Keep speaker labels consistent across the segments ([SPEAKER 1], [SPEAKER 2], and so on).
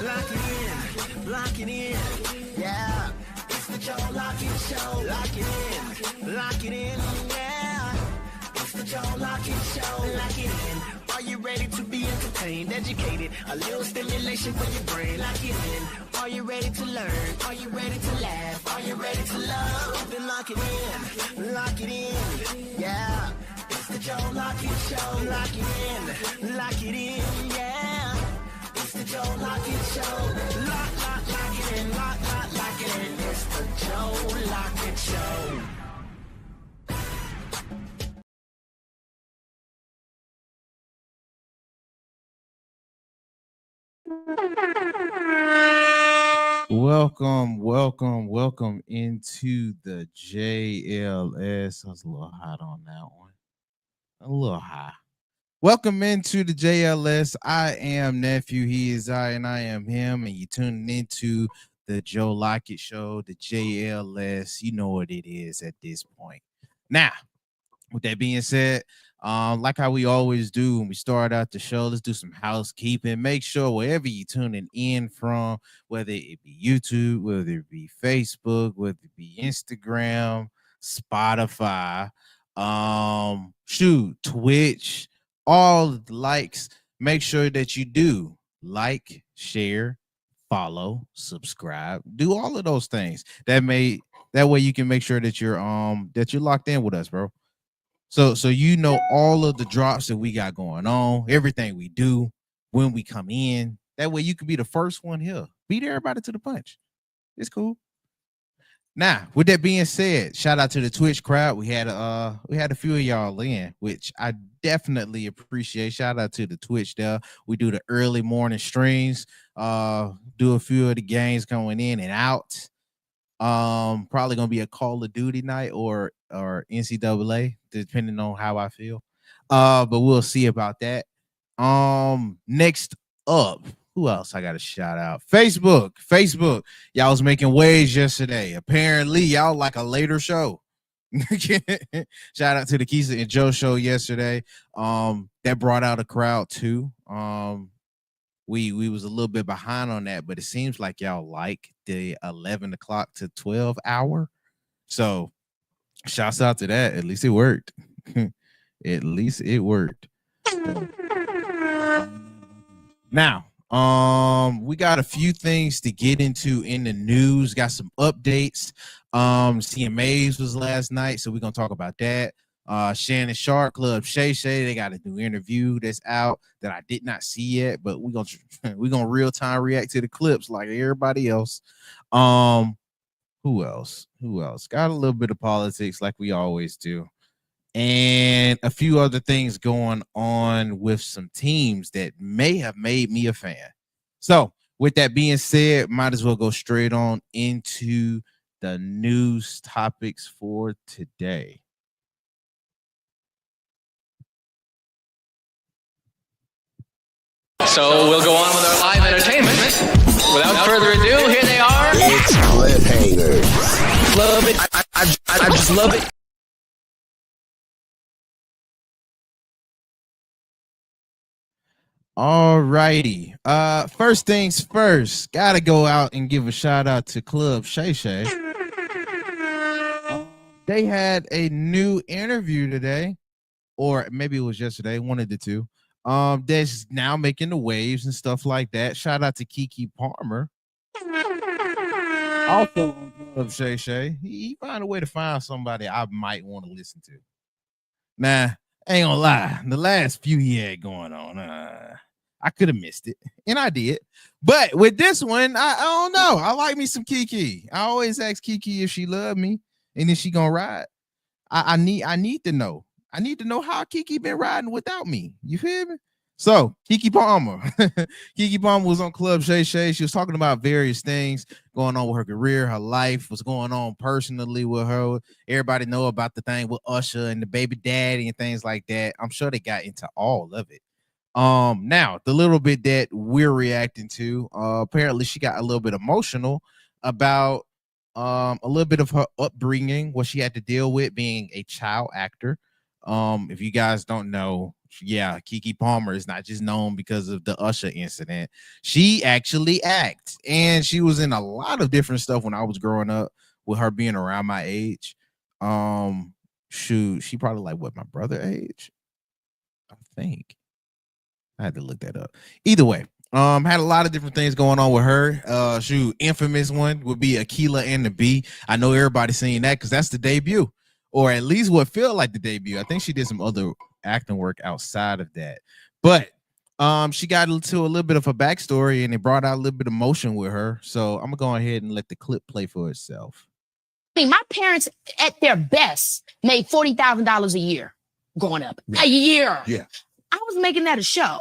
[SPEAKER 1] Lock it in, lock it in, yeah. It's the Joe Lockett Show. Lock it in, yeah. It's the Joe Lockett Show. Lock it in. Are you ready to be entertained, educated? A little stimulation for your brain. Lock it in. Are you ready to learn? Are you ready to laugh? Are you ready to love? Then lock it in, yeah. It's the Joe Lockett Show. Lock it in, yeah. It's the Joe Lockett Show. Lock it in, lock it in. It's the Joe Lockett Show.
[SPEAKER 2] Welcome into the JLS. I was a little hot on that one. A little high. Welcome into the JLS. I am nephew. He is I, and I am him. And you tuning into the Joe Lockett Show, the JLS. You know what it is at this point. Now, with that being said, like how we always do when we start out the show, let's do some housekeeping. Make sure wherever you're tuning in from, whether it be YouTube, whether it be Facebook, whether it be Instagram, Spotify, Twitch, all the likes, make sure that you do like, share, follow, subscribe, do all of those things. That way you can make sure that you're locked in with us, bro. So you know all of the drops that we got going on, everything we do when we come in. That way you can be the first one here. Beat everybody to the punch. It's cool. Now, with that being said, shout out to the Twitch crowd. We had a few of y'all in, which I definitely appreciate. Shout out to the Twitch there. We do the early morning streams, do a few of the games going in and out. Probably gonna be a Call of Duty night or NCAA, depending on how I feel. But we'll see about that. Next up, who else I got to shout out? Facebook. Y'all was making waves yesterday. Apparently, y'all like a later show. Shout out to the Keisha and Joe show yesterday. That brought out a crowd too. We was a little bit behind on that, but it seems like y'all like the 11 o'clock to 12 hour. So shouts out to that. At least it worked. At least it worked. Now, we got a few things to get into in the news. Got some updates. CMAs was last night, so we're gonna talk about that. Shannon Sharp, Club Shay Shay, they got a new interview that's out that I did not see yet, but we're gonna real time react to the clips like everybody else. Who else? Got a little bit of politics like we always do, and a few other things going on with some teams that may have made me a fan. So with that being said, might as well go straight on into the news topics for today.
[SPEAKER 3] So we'll go on with our live entertainment. Without further ado, here they are.
[SPEAKER 1] It's cliffhangers.
[SPEAKER 3] Love it. I just love it.
[SPEAKER 2] All righty. First things first, gotta go out and give a shout out to Club Shay Shay. They had a new interview today, or maybe it was yesterday, one of the two. That's now making the waves and stuff like that. Shout out to Kiki Palmer. Also on Club Shay Shay. He found a way to find somebody I might want to listen to. Nah, ain't gonna lie. The last few he had going on, I could have missed it, and I did. But with this one, I don't know. I like me some Kiki. I always ask Kiki if she loved me, and then she gonna ride. I need to know. I need to know how Kiki been riding without me. You feel me? So Kiki Palmer. Kiki Palmer was on Club Shay Shay. She was talking about various things going on with her career, her life, what's going on personally with her. Everybody know about the thing with Usher and the baby daddy and things like that. I'm sure they got into all of it. Now the little bit that we're reacting to, apparently she got a little bit emotional about a little bit of her upbringing, what she had to deal with being a child actor. If you guys don't know, yeah, Keke Palmer is not just known because of the Usher incident. She actually acts, and she was in a lot of different stuff when I was growing up. With her being around my age, shoot, she probably like what, my brother age, I think. I had to look that up. Either way, had a lot of different things going on with her. Shoot, infamous one would be Aquila and the Bee. I know everybody's seen that because that's the debut, or at least what felt like the debut. I think she did some other acting work outside of that, but she got into a little bit of a backstory, and it brought out a little bit of emotion with her. So I'm gonna go ahead and let the clip play for itself.
[SPEAKER 4] My parents, at their best, made $40,000 a year growing up. A year.
[SPEAKER 5] Yeah.
[SPEAKER 4] I was making that a show.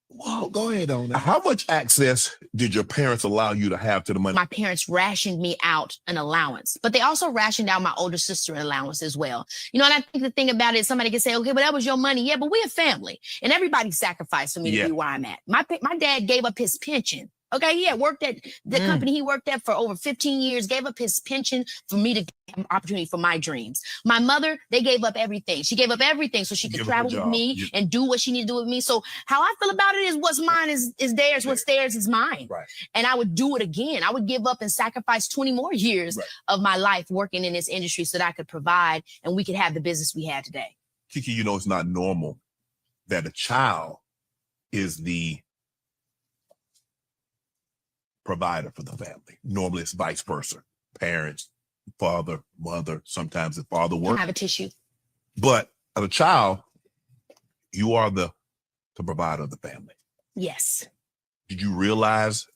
[SPEAKER 5] Well, go ahead on that. How much access did your parents allow you to have to the money?
[SPEAKER 4] My parents rationed me out an allowance, but they also rationed out my older sister an allowance as well. You know, and I think the thing about it is somebody can say, okay, but that was your money. Yeah, but we're a family, and everybody sacrificed for me to be where I'm at. My dad gave up his pension. Okay, yeah, worked at the company he worked at for over 15 years, gave up his pension for me to have an opportunity for my dreams. My mother, they gave up everything. She gave up everything so she could travel with me and do what she needed to do with me. So how I feel about it is what's mine is theirs, what's theirs is mine.
[SPEAKER 5] Right.
[SPEAKER 4] And I would do it again. I would give up and sacrifice 20 more years of my life working in this industry so that I could provide and we could have the business we have today.
[SPEAKER 5] Keke, you know, it's not normal that a child is the provider for the family. Normally it's vice versa. Parents, father, mother, sometimes the father works.
[SPEAKER 4] I have a tissue.
[SPEAKER 5] But as a child, you are the provider of the family.
[SPEAKER 4] Yes.
[SPEAKER 5] Did you realize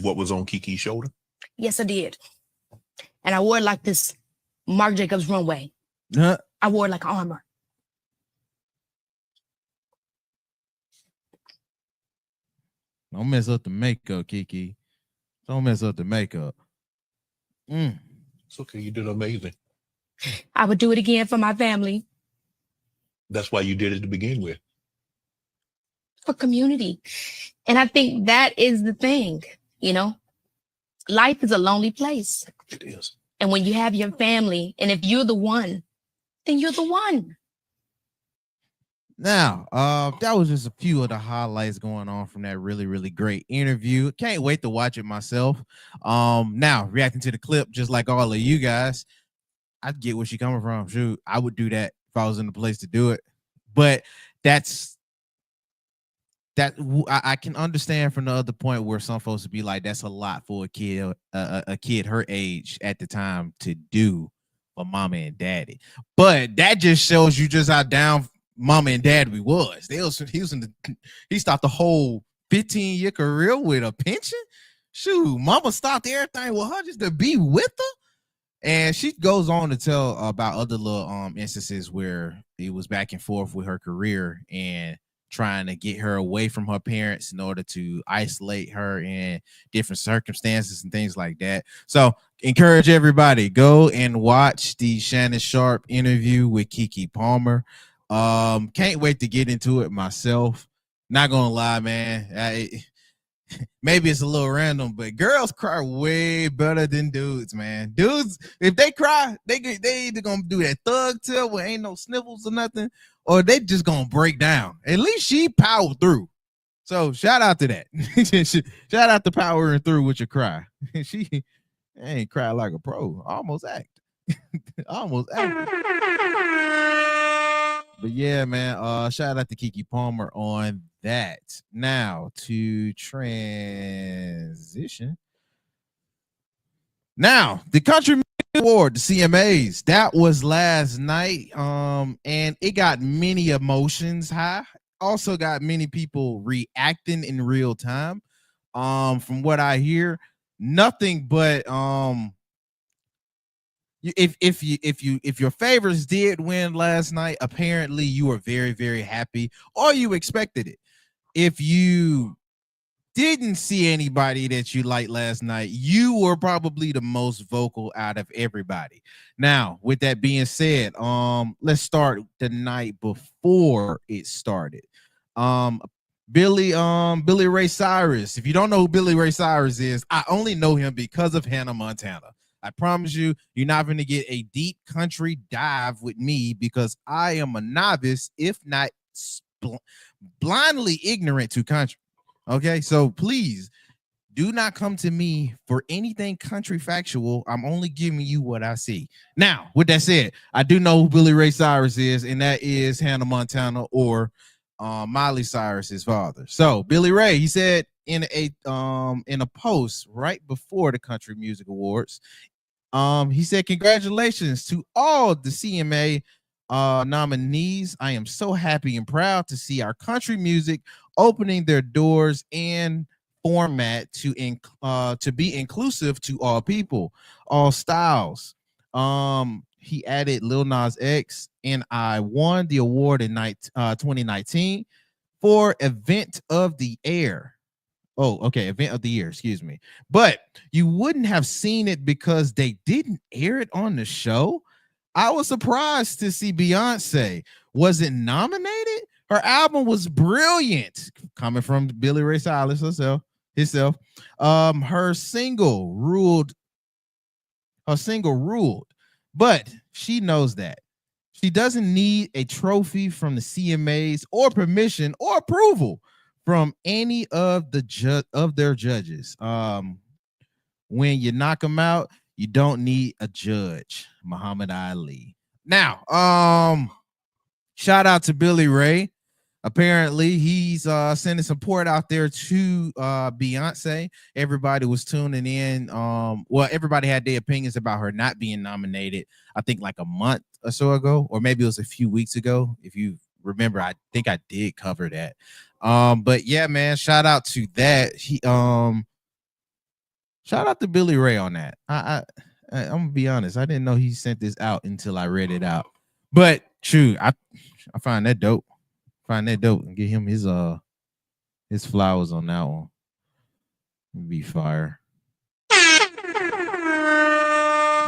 [SPEAKER 5] what was on Keke's shoulder?
[SPEAKER 4] Yes, I did. And I wore it like this Marc Jacobs runway. I wore it like armor.
[SPEAKER 2] Don't mess up the makeup, Keke. Don't mess up the makeup.
[SPEAKER 5] It's okay. You did amazing.
[SPEAKER 4] I would do it again for my family.
[SPEAKER 5] That's why you did it to begin with.
[SPEAKER 4] For community. And I think that is the thing, you know. Life is a lonely place.
[SPEAKER 5] It is.
[SPEAKER 4] And when you have your family, and if you're the one, then you're the one.
[SPEAKER 2] Now, that was just a few of the highlights going on from that really, really great interview. Can't wait to watch it myself. Now, reacting to the clip, just like all of you guys, I get where she's coming from. Shoot, I would do that if I was in the place to do it. But I can understand from the other point where some folks would be like, that's a lot for a kid her age at the time to do for mama and daddy. But that just shows you just how down mama and dad was. He stopped the whole 15-year career with a pension. Shoot, mama stopped everything with her just to be with her. And she goes on to tell about other little instances where it was back and forth with her career and trying to get her away from her parents in order to isolate her in different circumstances and things like that. So encourage everybody, go and watch the Shannon Sharpe interview with Keke Palmer. Can't wait to get into it myself. Not gonna lie, man. Maybe it's a little random, but girls cry way better than dudes, man. Dudes, if they cry, they either gonna do that thug tale where ain't no sniffles or nothing, or they just gonna break down. At least she powered through. So shout out to that. Shout out to powering through with your cry. She ain't cry like a pro. Almost act. Almost act. But yeah, man, shout out to Keke Palmer on that. Now to transition. Now, the Country Music Award, the CMAs, that was last night. And it got many emotions high. Also got many people reacting in real time. From what I hear, nothing but if your favorites did win last night, apparently you were very, very happy, or you expected it. If you didn't see anybody that you liked last night, you were probably the most vocal out of everybody. Now, with that being said, let's start the night before it started. Billy Ray Cyrus. If you don't know who Billy Ray Cyrus is, I only know him because of Hannah Montana. I promise you, you're not going to get a deep country dive with me because I am a novice, if not blindly ignorant to country. Okay, so please do not come to me for anything country factual. I'm only giving you what I see. Now, with that said, I do know who Billy Ray Cyrus is, and that is Hannah Montana or Miley Cyrus's father. So Billy Ray, he said in a post right before the Country Music Awards, he said, "Congratulations to all the CMA nominees. I am so happy and proud to see our country music opening their doors and format to be inclusive to all people, all styles." He added Lil Nas X, and I won the award in 2019 for Event of the Year. Oh, okay, Event of the Year, excuse me. But you wouldn't have seen it because they didn't air it on the show. I was surprised to see Beyonce wasn't nominated. Her album was brilliant, coming from Billy Ray Cyrus herself. Her single ruled, but she knows that she doesn't need a trophy from the CMAs or permission or approval from any of their judges. When you knock them out, you don't need a judge. Muhammad Ali. Now, shout out to Billy Ray. Apparently, he's sending support out there to Beyonce. Everybody was tuning in. Well, everybody had their opinions about her not being nominated. I think like a month or so ago, or maybe it was a few weeks ago. If you remember, I think I did cover that. But yeah, man, shout out to that. Shout out to Billy Ray on that. I'm gonna be honest. I didn't know he sent this out until I read it out. But true, I find that dope. And get him his flowers on that one. It'd be fire.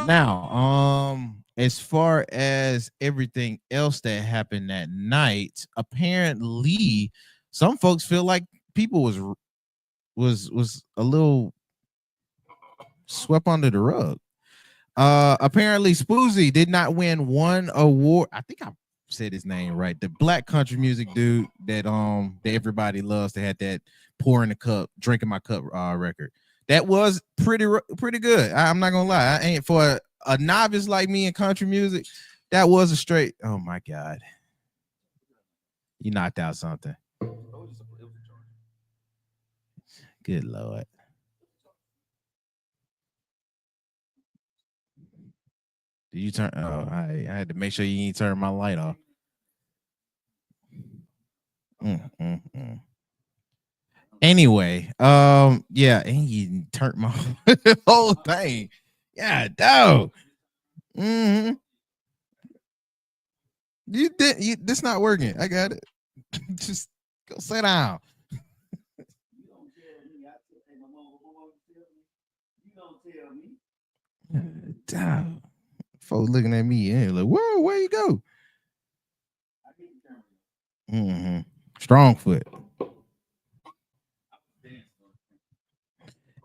[SPEAKER 2] Now, as far as everything else that happened that night, apparently some folks feel like people was a little swept under the rug. Apparently Spoozy did not win one award. I think I said his name right. The black country music dude that everybody loves, that had that pour in the cup, drinking my cup record. That was pretty good. I'm not gonna lie. I ain't for a novice like me in country music. That was a straight. Oh my God, you knocked out something. Good Lord. Did you turn? Oh, I had to make sure you didn't turn my light off. Anyway, yeah, and you turned my whole thing. Yeah, dog. You did. This not working. I got it. Just go sit down. Damn. Folks looking at me and like, whoa, where you go? Strong foot.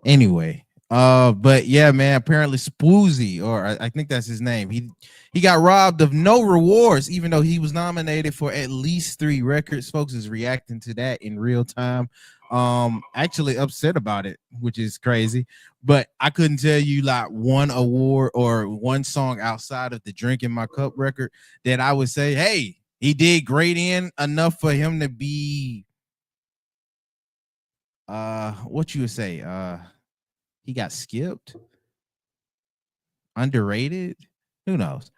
[SPEAKER 2] Anyway, but yeah, man, apparently Spoozy, or I think that's his name, he got robbed of no rewards, even though he was nominated for at least 3 records. Folks is reacting to that in real time. Actually upset about it, which is crazy. But I couldn't tell you like one award or one song outside of the Drinking My Cup record that I would say, hey, he did great in enough for him to be what you would say, he got skipped, underrated, who knows.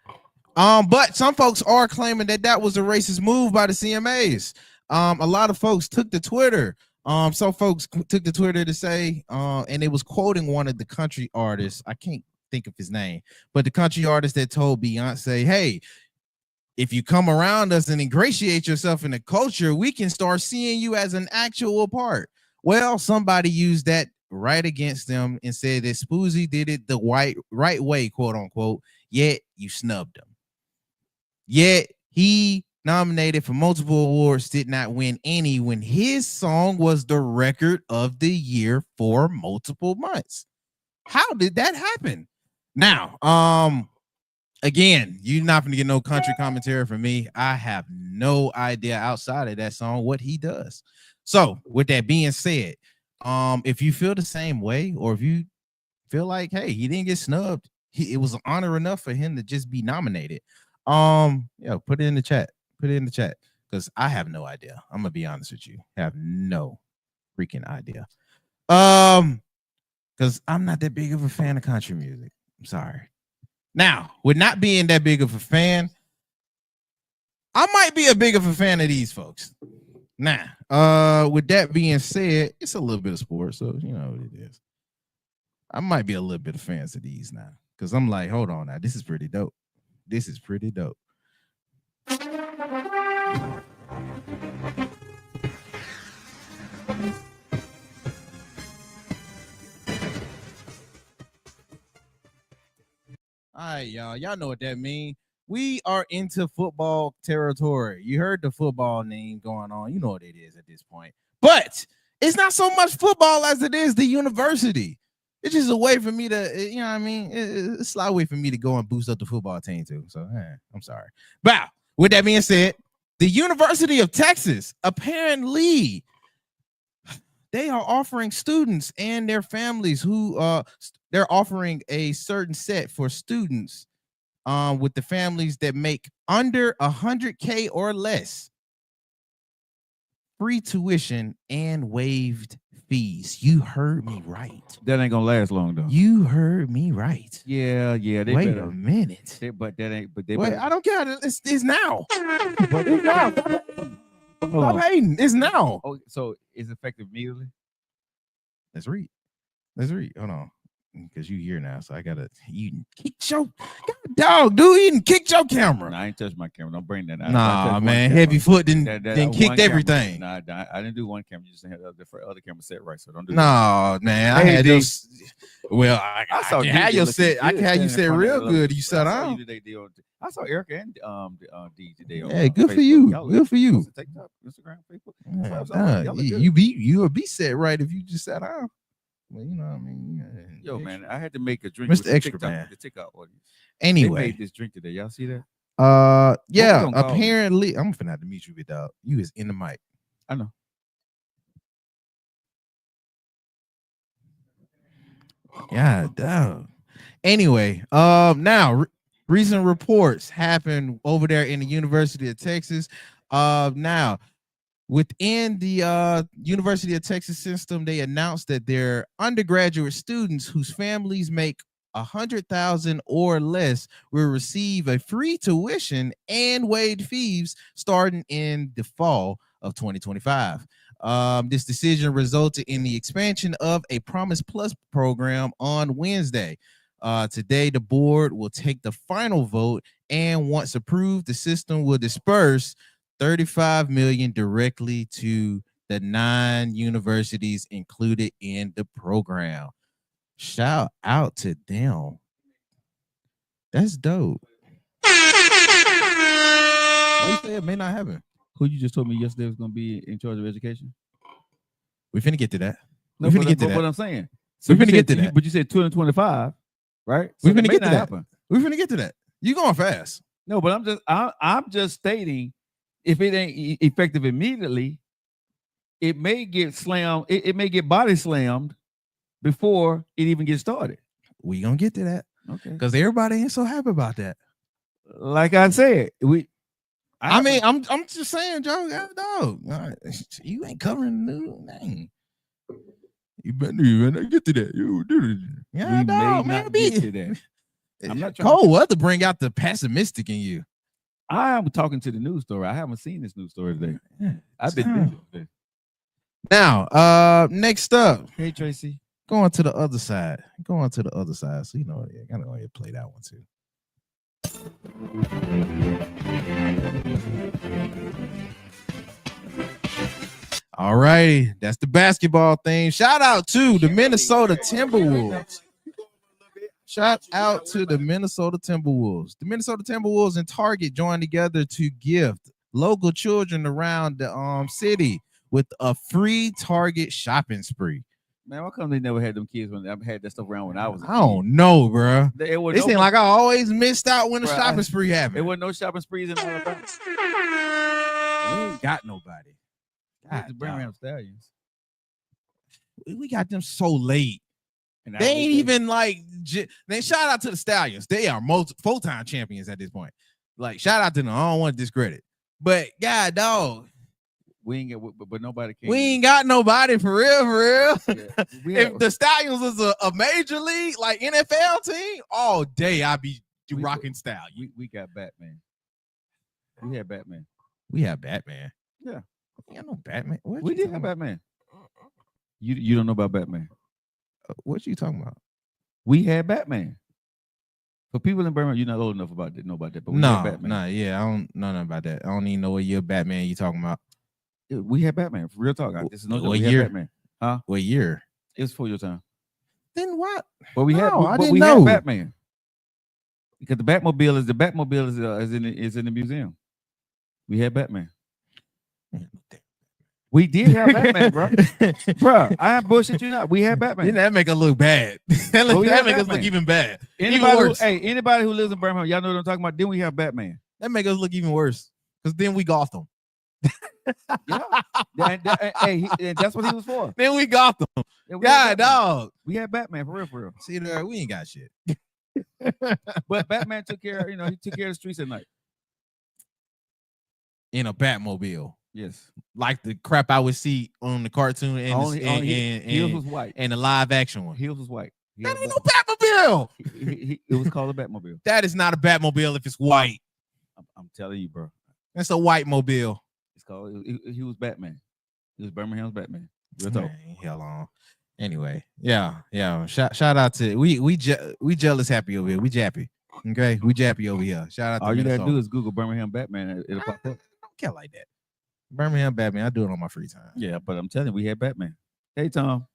[SPEAKER 2] But some folks are claiming that was a racist move by the CMAs. A lot of folks took to Twitter. Some folks took to Twitter to say, and it was quoting one of the country artists. I can't think of his name, but the country artist that told Beyonce, hey, if you come around us and ingratiate yourself in the culture, we can start seeing you as an actual part. Well, somebody used that right against them and said that Spoozy did it the right way, quote unquote, yet you snubbed him. Yet he nominated for multiple awards, did not win any when his song was the record of the year for multiple months. How did that happen? Now, again, you're not gonna get no country commentary from me. I have no idea outside of that song what he does. So, with that being said, if you feel the same way, or if you feel like, hey, he didn't get snubbed, it was an honor enough for him to just be nominated. Put it in the chat. Put it in the chat because I have no idea. I'm gonna be honest with you. I have no freaking idea. Because I'm not that big of a fan of country music. I'm sorry. Now, with not being that big of a fan, I might be a big of a fan of these folks. Nah. With that being said, it's a little bit of sports, so you know what it is. I might be a little bit of fans of these now. Because I'm like, hold on now. This is pretty dope. This is pretty dope. All right, y'all. Y'all know what that means. We are into football territory. You heard the football name going on. You know what it is at this point. But it's not so much football as it is the university. It's just a way for me to, you know what I mean? It's a slight way for me to go and boost up the football team too. So, I'm sorry. But with that being said, the University of Texas, apparently, they are offering students and their families who they're offering a certain set for students with the families that make under $100K or less, free tuition and waived fees. You heard me right.
[SPEAKER 6] That ain't gonna last long though.
[SPEAKER 2] You heard me right.
[SPEAKER 6] Yeah. They
[SPEAKER 2] Wait
[SPEAKER 6] better,
[SPEAKER 2] a minute.
[SPEAKER 6] but that ain't. But they.
[SPEAKER 2] Wait,
[SPEAKER 6] better,
[SPEAKER 2] I don't care. It's now. But it's now.
[SPEAKER 6] hold
[SPEAKER 2] Stop
[SPEAKER 6] on.
[SPEAKER 2] hating. It's now.
[SPEAKER 6] Oh, so it's effective immediately.
[SPEAKER 2] Let's read. Hold on. Because you here now, so I gotta kick your dog, dude. You done kicked your camera.
[SPEAKER 6] No, I ain't touched my camera. Don't bring that out.
[SPEAKER 2] Nah, man. Heavy foot didn't kicked everything.
[SPEAKER 6] Nah, I didn't do one camera. You just had the other camera set right. So don't do
[SPEAKER 2] no, that. Man. I had this. Well, I can have your set. I can have you set real good. You sat down.
[SPEAKER 6] I saw Erica and D today.
[SPEAKER 2] Yeah, good for you. Good for you.
[SPEAKER 6] TikTok, Instagram, Facebook.
[SPEAKER 2] You would be set right if you just sat down. Well, you know what I mean.
[SPEAKER 6] Yo, man, I had to make a drink.
[SPEAKER 2] Mr. Extra Man.
[SPEAKER 6] The TikTok audience.
[SPEAKER 2] Anyway,
[SPEAKER 6] they made this drink today. Y'all see that?
[SPEAKER 2] Yeah. Apparently, I'm finna have to meet you with dog. You is in the mic.
[SPEAKER 6] I know.
[SPEAKER 2] Yeah, dog. Anyway, now recent reports happened over there in the University of Texas. Now. Within the University of Texas system, they announced that their undergraduate students whose families make $100,000 or less will receive a free tuition and waived fees starting in the fall of 2025. This decision resulted in the expansion of a Promise Plus program on Wednesday. Today, the board will take the final vote, and once approved, the system will disperse $35 million directly to the 9 universities included in the program. Shout out to them. That's dope. Why you say it may not happen?
[SPEAKER 6] Who you just told me yesterday was going to be in charge of education?
[SPEAKER 2] We finna get to that.
[SPEAKER 6] No,
[SPEAKER 2] we finna get to that.
[SPEAKER 6] What I'm saying.
[SPEAKER 2] So we finna get to that.
[SPEAKER 6] But you said 225, right? So
[SPEAKER 2] we finna get to that.
[SPEAKER 6] Happen.
[SPEAKER 2] We finna get to that. You going fast?
[SPEAKER 6] No, but I'm just stating. If it ain't effective immediately, it may get slammed. It may get body slammed before it even gets started.
[SPEAKER 2] We gonna get to that,
[SPEAKER 6] okay?
[SPEAKER 2] Because everybody ain't so happy about that.
[SPEAKER 6] Like I said,
[SPEAKER 2] I'm just saying, Joe. Dog, you ain't covering the new name. You better get to that. Yeah, dog, man.
[SPEAKER 6] Get to that. I'm not trying.
[SPEAKER 2] Cold weather bring out the pessimistic in you.
[SPEAKER 6] I am talking to the news story. I haven't seen this news story today. I've been busy.
[SPEAKER 2] Now, next up.
[SPEAKER 6] Hey, Tracy.
[SPEAKER 2] Going to the other side. So, you know, I gotta go ahead and play that one too. All right. That's the basketball thing. Shout out to the Minnesota Timberwolves. Shout out to the Minnesota Timberwolves. The Minnesota Timberwolves and Target joined together to gift local children around the city with a free Target shopping spree.
[SPEAKER 6] Man, why come they never had them kids when I had that stuff around when I was a kid?
[SPEAKER 2] I don't know, bro.
[SPEAKER 6] It
[SPEAKER 2] seemed like I always missed out when the shopping spree
[SPEAKER 6] There
[SPEAKER 2] happened.
[SPEAKER 6] wasn't no shopping sprees in Alabama.
[SPEAKER 2] We ain't got nobody.
[SPEAKER 6] Where's the Birmingham Stallions?
[SPEAKER 2] We got them so late.
[SPEAKER 6] And
[SPEAKER 2] They ain't even like. They shout out to the Stallions. They are full-time champions at this point. Like shout out to them. I don't want to discredit, but God, dog,
[SPEAKER 6] we ain't get, but nobody came.
[SPEAKER 2] we ain't got nobody for real, for real.
[SPEAKER 6] Yeah,
[SPEAKER 2] If the Stallions was a major league like NFL team, all day I'd be rocking Stallions.
[SPEAKER 6] We got Batman. We had Batman.
[SPEAKER 2] We have Batman.
[SPEAKER 6] Yeah,
[SPEAKER 2] we got no Batman. What
[SPEAKER 6] we did have Batman. You don't know about Batman.
[SPEAKER 2] What you talking about?
[SPEAKER 6] We had Batman. For people in Birmingham, you're not old enough know about that. But we had Batman.
[SPEAKER 2] Yeah, I don't know nothing about that. I don't even know what year Batman you talking about.
[SPEAKER 6] We had Batman. For real talk. This is no
[SPEAKER 2] what year?
[SPEAKER 6] Batman. Huh?
[SPEAKER 2] What year?
[SPEAKER 6] It was before your time.
[SPEAKER 2] Then what?
[SPEAKER 6] But we had.
[SPEAKER 2] I didn't
[SPEAKER 6] we
[SPEAKER 2] know.
[SPEAKER 6] had Batman. Because the Batmobile is in the museum. We had Batman. We did have Batman, bro. Bro, I am bullshit you not. We had Batman.
[SPEAKER 2] Didn't that make us look bad? that make us look even bad.
[SPEAKER 6] Anybody who lives in Birmingham, y'all know what I'm talking about. Then we have Batman.
[SPEAKER 2] That make us look even worse. Because then we Gotham.
[SPEAKER 6] Yeah. That's what he was for.
[SPEAKER 2] Then we Gotham. Yeah, dog.
[SPEAKER 6] We had Batman for real.
[SPEAKER 2] See there, we ain't got shit.
[SPEAKER 6] But Batman took care, he took care of the streets at night.
[SPEAKER 2] In a Batmobile.
[SPEAKER 6] Yes.
[SPEAKER 2] Like the crap I would see on the cartoon and
[SPEAKER 6] Heels was white.
[SPEAKER 2] And the live action one.
[SPEAKER 6] Heels was white.
[SPEAKER 2] That ain't no Batmobile.
[SPEAKER 6] It was called a Batmobile.
[SPEAKER 2] That is not a Batmobile if it's white.
[SPEAKER 6] I'm telling you, bro.
[SPEAKER 2] That's a white mobile.
[SPEAKER 6] It's called. He was Batman. He was Birmingham's Batman.
[SPEAKER 2] Hell on. Anyway, yeah. Shout out to we jealous happy over here. We jappy. Okay, we jappy over here. Shout out to
[SPEAKER 6] all you
[SPEAKER 2] Minnesota.
[SPEAKER 6] gotta do is Google Birmingham Batman. It'll pop up.
[SPEAKER 2] I don't care like that. Birmingham Batman. I do it on my free time.
[SPEAKER 6] Yeah, but I'm telling you, we had Batman. Hey Tom.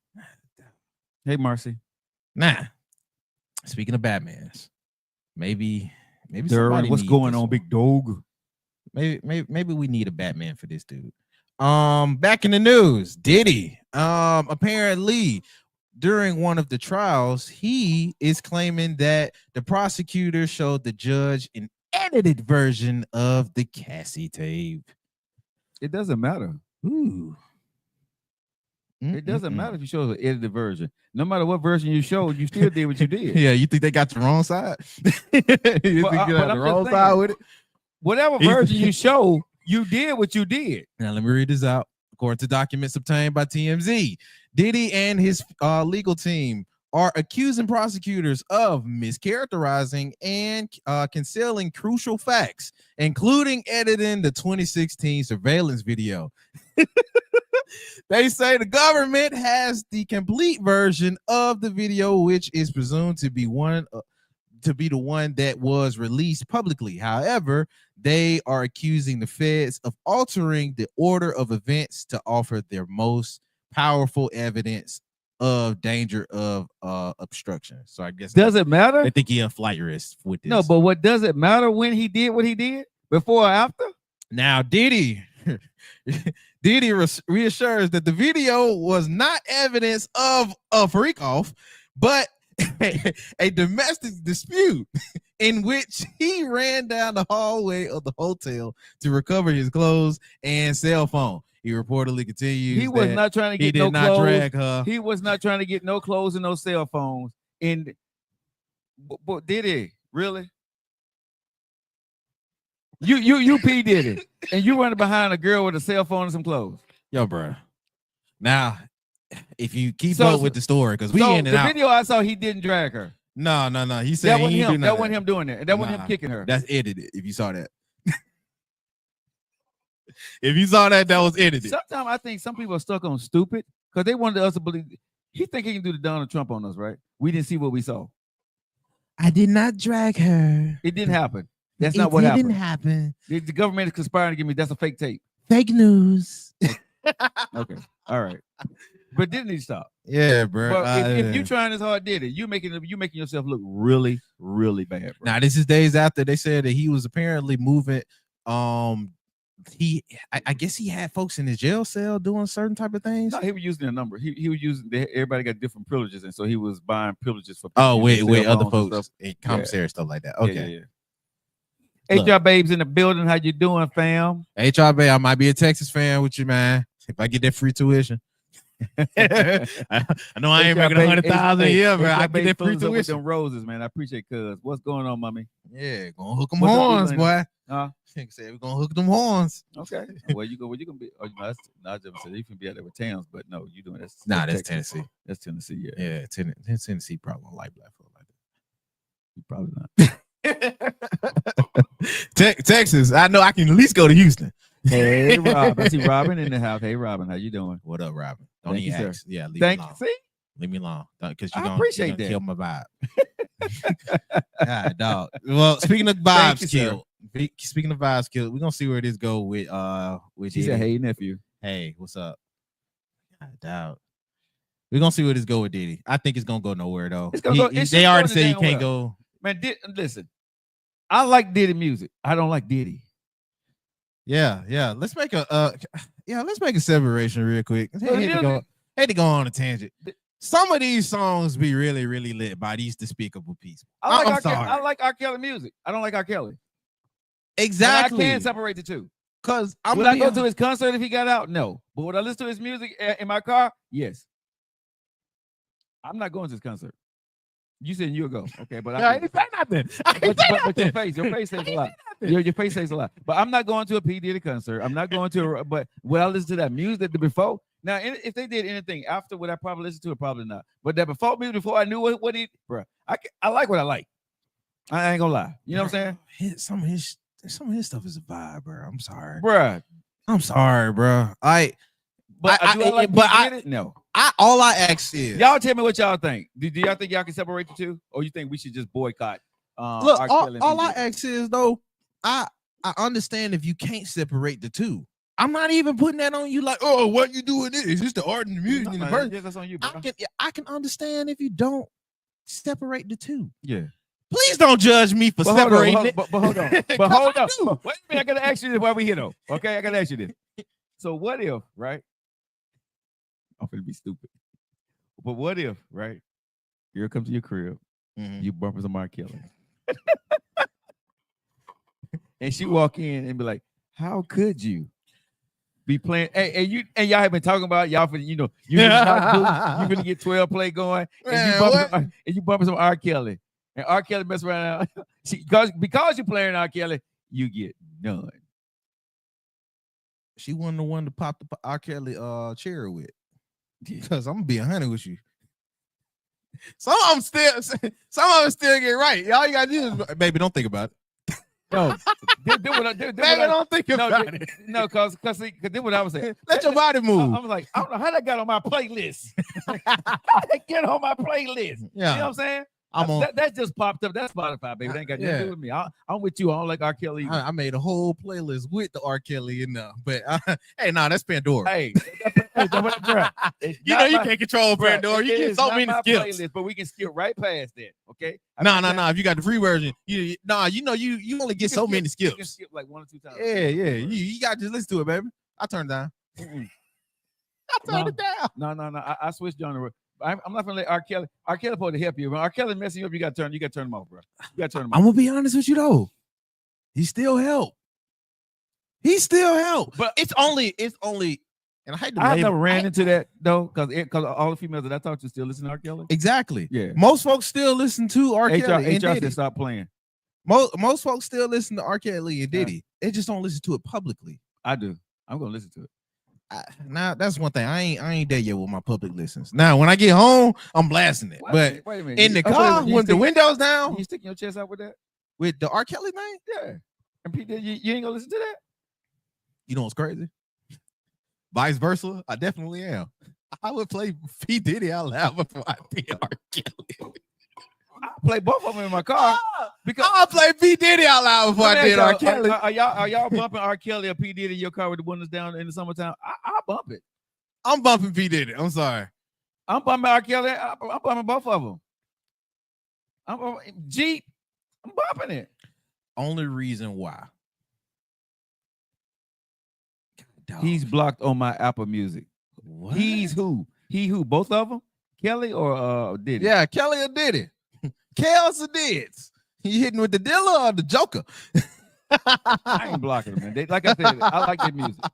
[SPEAKER 6] Hey Marcy.
[SPEAKER 2] Nah. Speaking of Batmans, maybe
[SPEAKER 6] what's going on, big dog?
[SPEAKER 2] Maybe we need a Batman for this dude. Back in the news, Diddy. Apparently, during one of the trials, he is claiming that the prosecutor showed the judge an edited version of the Cassie tape.
[SPEAKER 6] It doesn't matter.
[SPEAKER 2] Ooh.
[SPEAKER 6] It doesn't matter if you show the edited version. No matter what version you showed, you still did what you did.
[SPEAKER 2] Yeah, you think they got the wrong side? You think you got the wrong side with it?
[SPEAKER 6] Whatever version you show, you did what you did.
[SPEAKER 2] Now, let me read this out. According to documents obtained by TMZ, Diddy and his legal team are accusing prosecutors of mischaracterizing and concealing crucial facts, including editing the 2016 surveillance video. They say the government has the complete version of the video, which is presumed to be the one that was released publicly. However, they are accusing the feds of altering the order of events to offer their most powerful evidence of danger of obstruction. So I guess
[SPEAKER 6] does it matter?
[SPEAKER 2] I think he a flight risk with this.
[SPEAKER 6] No, but what does it matter when he did what he did before or after? Now
[SPEAKER 2] Diddy reassures that the video was not evidence of a freak off, but a domestic dispute in which he ran down the hallway of the hotel to recover his clothes and cell phone. He reportedly continues.
[SPEAKER 6] He was not trying to get no clothes.
[SPEAKER 2] Drag her.
[SPEAKER 6] He was not trying to get no clothes and no cell phones. And but did he really? You P did it, and you running behind a girl with a cell phone and some clothes.
[SPEAKER 2] Yo, bro. Now, if you keep up with the story, because we in and
[SPEAKER 6] the
[SPEAKER 2] out.
[SPEAKER 6] video I saw, he didn't drag her.
[SPEAKER 2] No. He said
[SPEAKER 6] that wasn't him. That wasn't him doing that. That wasn't him kicking her.
[SPEAKER 2] That's edited. If you saw that. If you saw that, that was edited.
[SPEAKER 6] Sometimes I think some people are stuck on stupid because they wanted us to believe. He think he can do the Donald Trump on us, right? We didn't see what we saw.
[SPEAKER 2] I did not drag her.
[SPEAKER 6] It didn't happen. That's not what happened.
[SPEAKER 2] It didn't happen.
[SPEAKER 6] The government is conspiring to give me. That's a fake tape.
[SPEAKER 2] Fake news.
[SPEAKER 6] Okay. All right. But didn't he stop?
[SPEAKER 2] Yeah, bro.
[SPEAKER 6] But if you trying as hard, did it? You making yourself look really, really bad. Bro.
[SPEAKER 2] Now, this is days after they said that he was apparently moving I guess he had folks in his jail cell doing certain type of things.
[SPEAKER 6] No, he was using a number. He was using. Everybody got different privileges, and so he was buying privileges for.
[SPEAKER 2] Oh,
[SPEAKER 6] people using
[SPEAKER 2] with
[SPEAKER 6] cell
[SPEAKER 2] other
[SPEAKER 6] phones and
[SPEAKER 2] folks,
[SPEAKER 6] stuff.
[SPEAKER 2] and commissary stuff like that.
[SPEAKER 6] Yeah,
[SPEAKER 2] Okay.
[SPEAKER 6] yeah, yeah.
[SPEAKER 2] Look.
[SPEAKER 6] HR babes in the building. How you doing, fam?
[SPEAKER 2] HR Bay, I might be a Texas fan with you, man. If I get that free tuition. I know I ain't making 100,000 a year, but I get that free
[SPEAKER 6] with
[SPEAKER 2] tuition.
[SPEAKER 6] them roses, man. I appreciate cuz. What's going on, mommy?
[SPEAKER 2] Yeah, gonna hook them
[SPEAKER 6] What's up,
[SPEAKER 2] horns,
[SPEAKER 6] Elena?
[SPEAKER 2] boy.
[SPEAKER 6] Huh?
[SPEAKER 2] Think said we're gonna hook them horns.
[SPEAKER 6] Okay. Where you gonna be? Oh, no, that's not just said you can be out there with Towns, but no, you doing that's
[SPEAKER 2] Nah, that's
[SPEAKER 6] Texas.
[SPEAKER 2] Tennessee.
[SPEAKER 6] That's Tennessee, yeah.
[SPEAKER 2] Yeah, Tennessee probably don't like black folk like
[SPEAKER 6] You probably not.
[SPEAKER 2] that. Texas, I know I can at least go to Houston.
[SPEAKER 6] Hey, Rob. I see Robin in the house. Hey, Robin, how you doing?
[SPEAKER 2] What up, Robin? Don't
[SPEAKER 6] Thank you,
[SPEAKER 2] even
[SPEAKER 6] sir.
[SPEAKER 2] ask. Yeah, leave
[SPEAKER 6] Thank
[SPEAKER 2] me
[SPEAKER 6] you.
[SPEAKER 2] alone.
[SPEAKER 6] See?
[SPEAKER 2] Leave me alone, because
[SPEAKER 6] I
[SPEAKER 2] you're gonna
[SPEAKER 6] appreciate that.
[SPEAKER 2] kill my vibe. God, dog. Well, speaking of vibes
[SPEAKER 6] you, sir.
[SPEAKER 2] killed. Speaking of vibes killed, we're gonna see where this go with
[SPEAKER 6] She said,
[SPEAKER 2] Diddy.
[SPEAKER 6] hey, nephew.
[SPEAKER 2] Hey, what's up? God, dog. We're gonna see where this go with Diddy. I think it's gonna go nowhere though.
[SPEAKER 6] It's gonna go- it's
[SPEAKER 2] They
[SPEAKER 6] just
[SPEAKER 2] already
[SPEAKER 6] going
[SPEAKER 2] said he
[SPEAKER 6] down
[SPEAKER 2] can't
[SPEAKER 6] well.
[SPEAKER 2] go.
[SPEAKER 6] Man, listen. I like Diddy music. I don't like Diddy.
[SPEAKER 2] Yeah. Let's make a separation real quick. Hate to go on a tangent. Some of these songs be really, really lit by these despicable people. I'm sorry.
[SPEAKER 6] I like R. Kelly music. I don't like R. Kelly.
[SPEAKER 2] Exactly.
[SPEAKER 6] And I can separate the two.
[SPEAKER 2] Because
[SPEAKER 6] Would I go to his concert if he got out? No. But would I listen to his music in my car? Yes. I'm not going to his concert. You said you'll go. Okay, but
[SPEAKER 2] I ain't say nothing.
[SPEAKER 6] but your face says a lot. Your face says a lot. But I'm not going to a P. Diddy concert. I'm not going to but would I listen to that music before? Now, if they did anything after, would I probably listen to it? Probably not. But that before I knew what he, bro, I like what I like. I ain't gonna lie. You know what I'm saying?
[SPEAKER 2] Some of his stuff is a vibe, bro. I'm sorry,
[SPEAKER 6] Bro.
[SPEAKER 2] I'm sorry, bro.
[SPEAKER 6] No.
[SPEAKER 2] All I ask is
[SPEAKER 6] Y'all tell me what y'all think. Do y'all think y'all can separate the two, or you think we should just boycott?
[SPEAKER 2] Look,
[SPEAKER 6] R. Kelly and
[SPEAKER 2] all
[SPEAKER 6] P.
[SPEAKER 2] I
[SPEAKER 6] Diddy?
[SPEAKER 2] ask is though, I understand if you can't separate the two. I'm not even putting that on you like, oh, what you doing this? It's just the art and the music and the verse.
[SPEAKER 6] Yeah, that's on you, bro.
[SPEAKER 2] I can understand if you don't separate the two.
[SPEAKER 6] Yeah.
[SPEAKER 2] Please don't judge me for separating it.
[SPEAKER 6] But hold on. But hold on. Wait a minute, I gotta ask you this while we here though. Okay, I gotta ask you this. So what if, right? I'm gonna be stupid. But what if, right? Girl comes to your crib, you bump some R. Kelly. And she walk in and be like, how could you be playing? And y'all have been talking about y'all for you gonna get 12 play going, and you bumping some R. Kelly. And R. Kelly mess around. Because you're playing R. Kelly, you get none.
[SPEAKER 2] She wasn't the one to pop the R. Kelly cherry with. Because I'm gonna be 100 with you. Some of them still get right. All you gotta do is, baby, don't think about it.
[SPEAKER 6] No,
[SPEAKER 2] baby, don't think about it.
[SPEAKER 6] No, cause then what I was saying.
[SPEAKER 2] Let your body move.
[SPEAKER 6] I was like, I don't know how that got on my playlist. How that get on my playlist?
[SPEAKER 2] Yeah.
[SPEAKER 6] You know what I'm saying? That just popped up. That's Spotify, baby. That ain't got nothing to do with me. I'm with you. I don't like R. Kelly.
[SPEAKER 2] I made a whole playlist with the R. Kelly in there. But hey, that's Pandora.
[SPEAKER 6] Hey,
[SPEAKER 2] you can't control Pandora. You get so many skips.
[SPEAKER 6] Playlist, but we can skip right past that. Okay.
[SPEAKER 2] No. If you got the free version, you only get so many skips.
[SPEAKER 6] You can skip like 1 or 2 times.
[SPEAKER 2] Yeah. You got to just listen to it, baby. I turned it down. I turned it down.
[SPEAKER 6] No. I switched genre. I'm not gonna let R. Kelly supposed to help you. When R. Kelly messing you up, you gotta turn him off, bro. You gotta turn him off.
[SPEAKER 2] I'm gonna be honest with you though. He still help. But it's only, and I hate to
[SPEAKER 6] I never ran into that though, because all the females that I talked to still listen to R. Kelly.
[SPEAKER 2] Exactly.
[SPEAKER 6] Yeah.
[SPEAKER 2] Most folks still listen to R. Kelly.
[SPEAKER 6] HR said stop playing.
[SPEAKER 2] Most folks still listen to R. Kelly and Diddy. They just don't listen to it publicly.
[SPEAKER 6] I do. I'm gonna listen to it.
[SPEAKER 2] Now that's one thing. I ain't there yet with my public listens. Now when I get home, I'm blasting it. Wait a minute. In the car, with the windows down,
[SPEAKER 6] you sticking your chest out with that?
[SPEAKER 2] With the R. Kelly thing?
[SPEAKER 6] Yeah. And Pete, you ain't gonna listen to that?
[SPEAKER 2] You know what's crazy? Vice versa, I definitely am. I would play P. Diddy out loud before I did R. Kelly.
[SPEAKER 6] I play both of them in my car because
[SPEAKER 2] I'll play P. Diddy out loud before I did R. Kelly.
[SPEAKER 6] Are y'all bumping R. Kelly or P. Diddy in your car with the windows down in the summertime? I bump it.
[SPEAKER 2] I'm bumping P. Diddy. I'm sorry.
[SPEAKER 6] I'm bumping R. Kelly. I'm bumping both of them. I'm Jeep. I'm bumping it.
[SPEAKER 2] Only reason why dog.
[SPEAKER 6] He's blocked on my Apple Music.
[SPEAKER 2] What?
[SPEAKER 6] He's who? He who? Both of them? Kelly or Diddy?
[SPEAKER 2] Yeah, Kelly or Diddy. Kels or Dids. You hitting with the dealer or the Joker?
[SPEAKER 6] I ain't blocking them, man. Like I said, I like their music.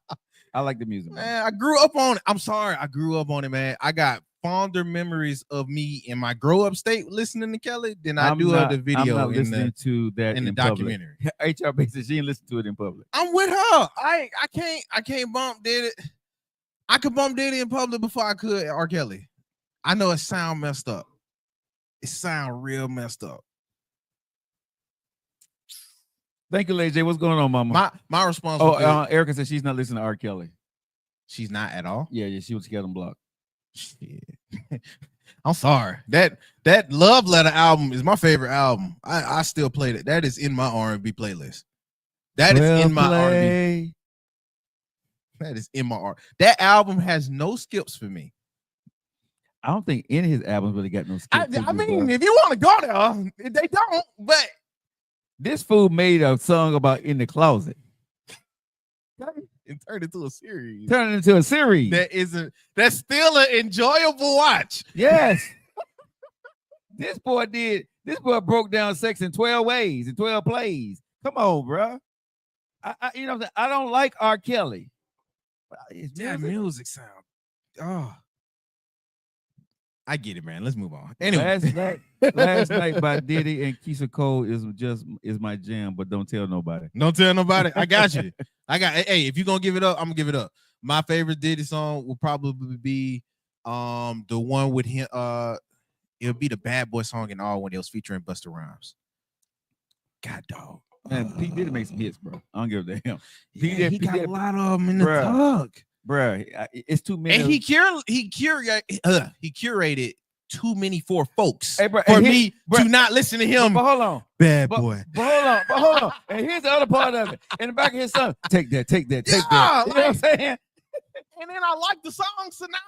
[SPEAKER 6] I like the music,
[SPEAKER 2] Man, I grew up on it. I'm sorry, I grew up on it, man. I got fonder memories of me in my grow up state listening to Kelly than I do of the video
[SPEAKER 6] I'm not listening to that
[SPEAKER 2] in the
[SPEAKER 6] public.
[SPEAKER 2] documentary.
[SPEAKER 6] HR said she didn't listen to it in public.
[SPEAKER 2] I'm with her. I can't bump Diddy. I could bump Diddy in public before I could R. Kelly. I know it sound messed up. It sound real messed up.
[SPEAKER 6] Thank you, Lady J. What's going on, Mama?
[SPEAKER 2] My response.
[SPEAKER 6] Erica said she's not listening to R. Kelly.
[SPEAKER 2] She's not at all.
[SPEAKER 6] Yeah, she was scared and blocked.
[SPEAKER 2] Shit. I'm sorry. That Love Letter album is my favorite album. I still play it. That is in my R&B playlist. That is in my R&B. That is in my R. That album has no skips for me.
[SPEAKER 6] I don't think any of his albums really got no skips.
[SPEAKER 2] I mean, if you want to go there, they don't. But
[SPEAKER 6] this fool made a song about in the closet.
[SPEAKER 2] And turned into a series.
[SPEAKER 6] Turn it into a series.
[SPEAKER 2] That's still an enjoyable watch.
[SPEAKER 6] Yes. This boy broke down sex in 12 ways, in 12 plays. Come on, bro. I don't like R. Kelly.
[SPEAKER 2] That music sound. Oh. I get it, man. Let's move on. Anyway,
[SPEAKER 6] last night by Diddy and Keisha Cole is my jam, but don't tell nobody.
[SPEAKER 2] Don't tell nobody. I got you. Hey, if you're gonna give it up, I'm gonna give it up. My favorite Diddy song will probably be the one with him. It'll be the Bad Boy song and all when it was featuring Busta Rhymes. God dog.
[SPEAKER 6] Man, P. Diddy makes some hits, bro. I don't give a damn.
[SPEAKER 2] He got a lot of them in the tuck.
[SPEAKER 6] Bruh, it's too many.
[SPEAKER 2] And he curated too many for folks
[SPEAKER 6] for
[SPEAKER 2] me to not listen to him.
[SPEAKER 6] But hold on,
[SPEAKER 2] Bad boy.
[SPEAKER 6] But hold on. And here's the other part of it. In the back of his song, take that. You know what I'm saying?
[SPEAKER 2] And then I like the song, so now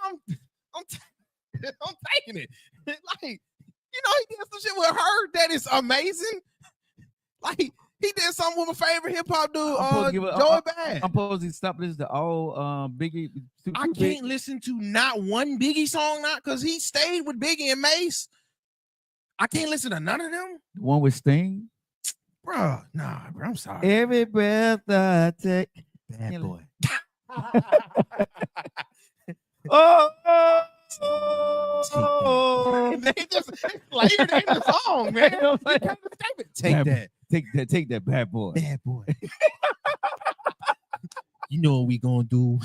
[SPEAKER 2] I'm taking it. Like, he did some shit with her that is amazing. Like, he did something with my favorite hip hop dude, Joey Bad.
[SPEAKER 6] I'm supposed to stop listening to all Biggie.
[SPEAKER 2] I can't listen to not one Biggie song, because he stayed with Biggie and Mace. I can't listen to none of them.
[SPEAKER 6] The one with Sting,
[SPEAKER 2] bro. Nah, bro. I'm sorry.
[SPEAKER 6] Every breath I take,
[SPEAKER 2] Bad boy. They just layered in the song, man.
[SPEAKER 6] Take that, bad boy.
[SPEAKER 2] Bad boy. You know what we gonna do?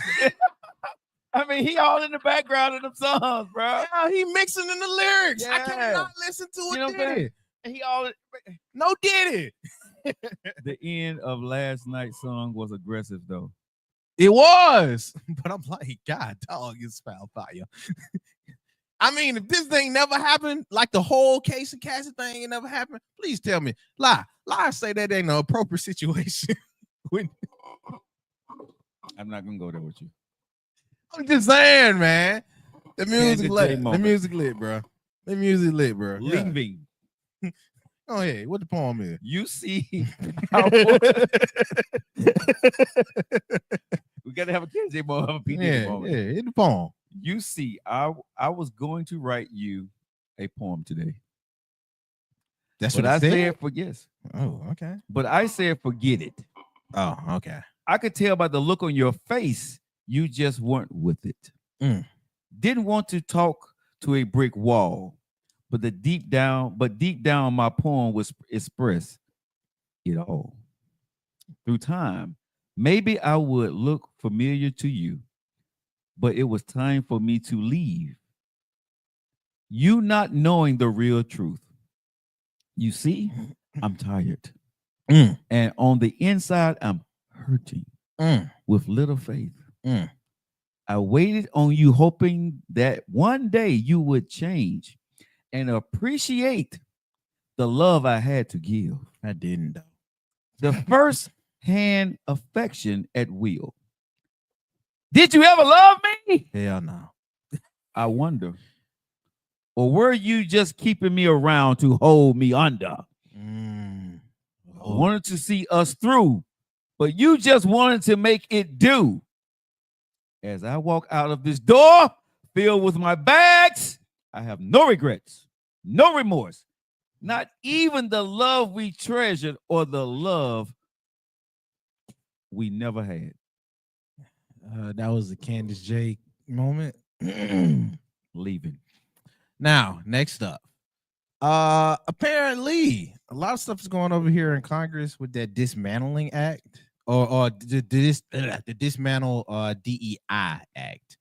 [SPEAKER 6] I mean, he all in the background of them songs, bro.
[SPEAKER 2] Yeah, he mixing in the lyrics.
[SPEAKER 6] Yeah.
[SPEAKER 2] I cannot listen to it.
[SPEAKER 6] You know what I'm saying?
[SPEAKER 2] He all no did it.
[SPEAKER 6] The end of last night's song was aggressive, though.
[SPEAKER 2] It was, but I'm like, God, dog, it's foul fire. I mean, if this thing never happened, like the whole Case and Cassie thing, it never happened. Please tell me, lie, say that ain't an appropriate situation.
[SPEAKER 6] I'm not gonna go there with you.
[SPEAKER 2] I'm just saying, man. The music lit. The music lit, bro. The music lit, bro.
[SPEAKER 6] Leaving.
[SPEAKER 2] Go ahead. What the poem is?
[SPEAKER 6] You see. We gotta have a KJ moment, have a PD moment.
[SPEAKER 2] Yeah, hit the poem.
[SPEAKER 6] You see, I was going to write you a poem today.
[SPEAKER 2] That's
[SPEAKER 6] what
[SPEAKER 2] I
[SPEAKER 6] said. Yes.
[SPEAKER 2] Oh, okay.
[SPEAKER 6] But I said forget it.
[SPEAKER 2] Oh, okay.
[SPEAKER 6] I could tell by the look on your face, you just weren't with it. Didn't want to talk to a brick wall, but deep down, my poem was express it all. Through time, maybe I would look familiar to you, but it was time for me to leave. You not knowing the real truth. You see, I'm tired. And on the inside, I'm hurting with little faith. I waited on you, hoping that one day you would change and appreciate the love I had to give.
[SPEAKER 2] I didn't, though.
[SPEAKER 6] The first hand affection at will. Did you ever love me?
[SPEAKER 2] Hell no.
[SPEAKER 6] I wonder. Or were you just keeping me around to hold me under? I wanted to see us through, but you just wanted to make it do. As I walk out of this door filled with my bags, I have no regrets, no remorse, not even the love we treasured or the love we never had.
[SPEAKER 2] That was the Candace J moment.
[SPEAKER 6] Leaving.
[SPEAKER 2] Now, next up. Apparently, a lot of stuff is going over here in Congress with that dismantling act or the dismantle DEI act.